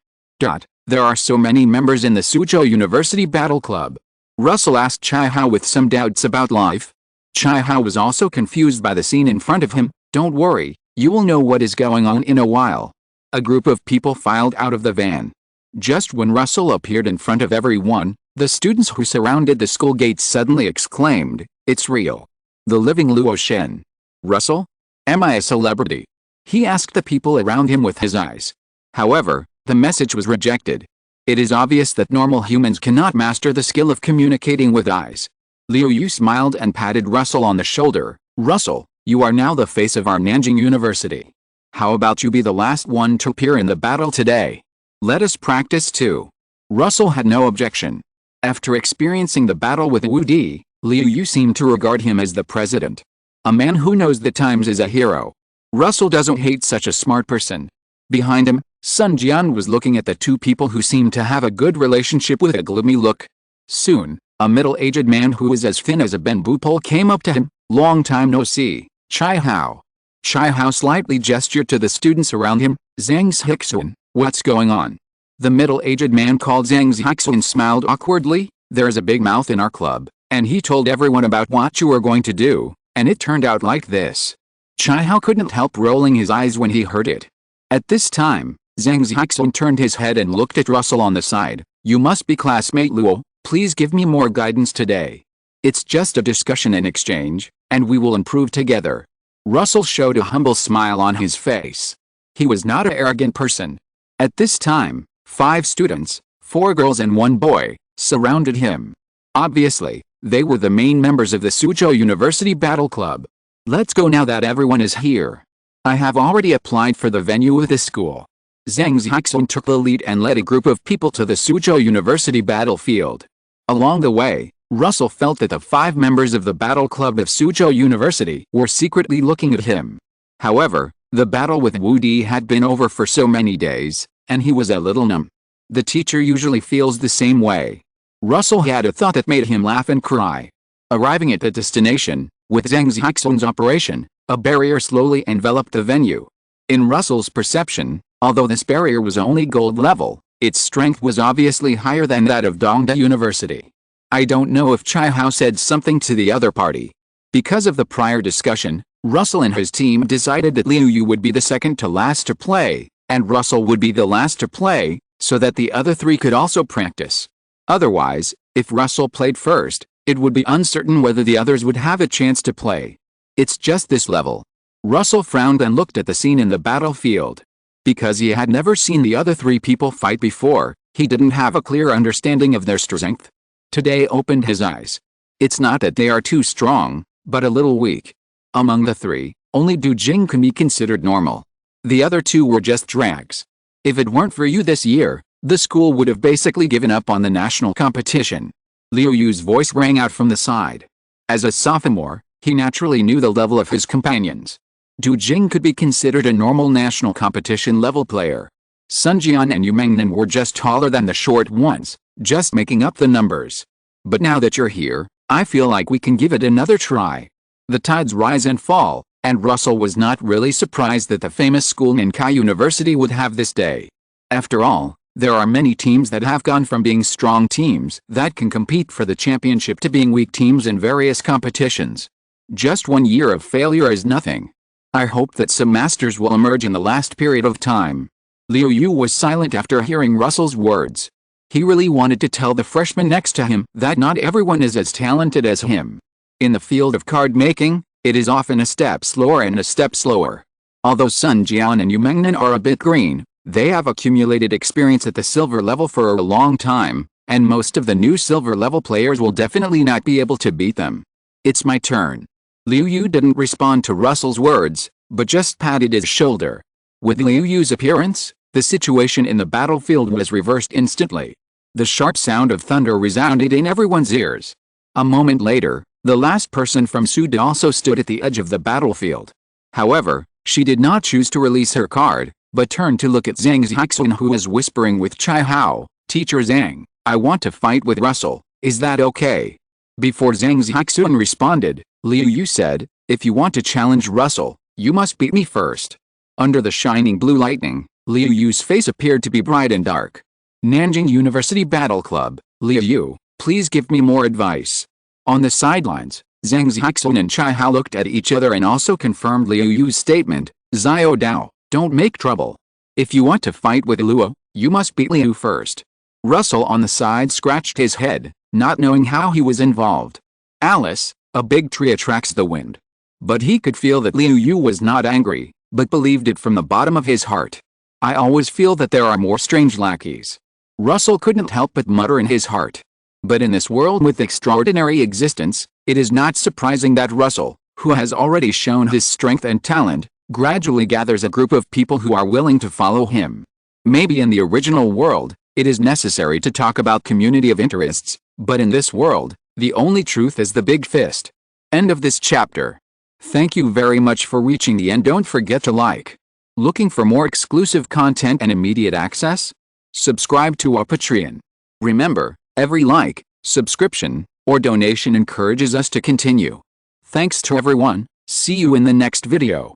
There are so many members in the Suzhou University Battle Club. Russell asked Chihao with some doubts about life. Chihao was also confused by the scene in front of him. Don't worry, you will know what is going on in a while. A group of people filed out of the van. Just when Russell appeared in front of everyone, the students who surrounded the school gates suddenly exclaimed, "It's real. The living Luo Shen." Russell? Am I a celebrity? He asked the people around him with his eyes. However, the message was rejected. It is obvious that normal humans cannot master the skill of communicating with eyes. Liu Yu smiled and patted Russell on the shoulder. Russell, you are now the face of our Nanjing University. How about you be the last one to appear in the battle today? Let us practice too. Russell had no objection. After experiencing the battle with Wu Di, Liu Yu seemed to regard him as the president. A man who knows the times is a hero. Russell doesn't hate such a smart person. Behind him, Sun Jian was looking at the two people who seemed to have a good relationship with a gloomy look. Soon, a middle-aged man who was as thin as a bamboo pole came up to him. Long time no see, Chihao. Chihao slightly gestured to the students around him. Zhang Zhixuan, what's going on? The middle-aged man called Zhang Zhixuan smiled awkwardly. There is a big mouth in our club, and he told everyone about what you were going to do, and it turned out like this. Chihao couldn't help rolling his eyes when he heard it. At this time, Zhang Zhixuan turned his head and looked at Russell on the side. You must be classmate Luo, please give me more guidance today. It's just a discussion and exchange, and we will improve together. Russell showed a humble smile on his face. He was not an arrogant person. At this time, 5 students, 4 girls and 1 boy, surrounded him. Obviously, they were the main members of the Suzhou University Battle Club. Let's go now that everyone is here. I have already applied for the venue of the school. Zhang Zhixuan took the lead and led a group of people to the Suzhou University battlefield. Along the way, Russell felt that the 5 members of the Battle Club of Suzhou University were secretly looking at him. However, the battle with Wu Di had been over for so many days, and he was a little numb. The teacher usually feels the same way. Russell had a thought that made him laugh and cry. Arriving at the destination, with Zhang Zhixuan's operation, a barrier slowly enveloped the venue. In Russell's perception, although this barrier was only gold level, its strength was obviously higher than that of Dongda University. I don't know if Chihao said something to the other party. Because of the prior discussion, Russell and his team decided that Liu Yu would be the second to last to play, and Russell would be the last to play, so that the other 3 could also practice. Otherwise, if Russell played first, it would be uncertain whether the others would have a chance to play. It's just this level. Russell frowned and looked at the scene in the battlefield. Because he had never seen the other 3 people fight before, he didn't have a clear understanding of their strength. Today opened his eyes. It's not that they are too strong, but a little weak. Among the 3, only Du Jing can be considered normal. The other 2 were just drags. If it weren't for you this year, the school would have basically given up on the national competition. Liu Yu's voice rang out from the side. As a sophomore, he naturally knew the level of his companions. Du Jing could be considered a normal national competition level player. Sun Jian and Yu Mengnan were just taller than the short ones, just making up the numbers. But now that you're here, I feel like we can give it another try. The tides rise and fall, and Russell was not really surprised that the famous school Nankai University would have this day. After all, there are many teams that have gone from being strong teams that can compete for the championship to being weak teams in various competitions. Just 1 year of failure is nothing. I hope that some masters will emerge in the last period of time. Liu Yu was silent after hearing Russell's words. He really wanted to tell the freshman next to him that not everyone is as talented as him. In the field of card making, it is often a step slower and a step slower. Although Sun Jian and Yu Mengnan are a bit green, they have accumulated experience at the silver level for a long time, and most of the new silver level players will definitely not be able to beat them. It's my turn. Liu Yu didn't respond to Russell's words, but just patted his shoulder. With Liu Yu's appearance, the situation in the battlefield was reversed instantly. The sharp sound of thunder resounded in everyone's ears. A moment later, the last person from Suda also stood at the edge of the battlefield. However, she did not choose to release her card, but turned to look at Zhang Zixun, who was whispering with Chai Hao, "Teacher Zhang, I want to fight with Russell, is that okay?" Before Zhang Zixun responded, Liu Yu said, "If you want to challenge Russell, you must beat me first." Under the shining blue lightning, Liu Yu's face appeared to be bright and dark. "Nanjing University Battle Club, Liu Yu, please give me more advice." On the sidelines, Zhang Zixun and Chai Hao looked at each other and also confirmed Liu Yu's statement, "Xiao Dao, don't make trouble. If you want to fight with Luo, you must beat Liu first." Russell on the side scratched his head, not knowing how he was involved. Alice, a big tree attracts the wind. But he could feel that Liu Yu was not angry, but believed it from the bottom of his heart. "I always feel that there are more strange lackeys." Russell couldn't help but mutter in his heart. But in this world with extraordinary existence, it is not surprising that Russell, who has already shown his strength and talent, gradually gathers a group of people who are willing to follow him. Maybe in the original world, it is necessary to talk about community of interests, but in this world, the only truth is the big fist. End of this chapter. Thank you very much for reaching the end. Don't forget to like. Looking for more exclusive content and immediate access? Subscribe to our Patreon. Remember, every like, subscription, or donation encourages us to continue. Thanks to everyone. See you in the next video.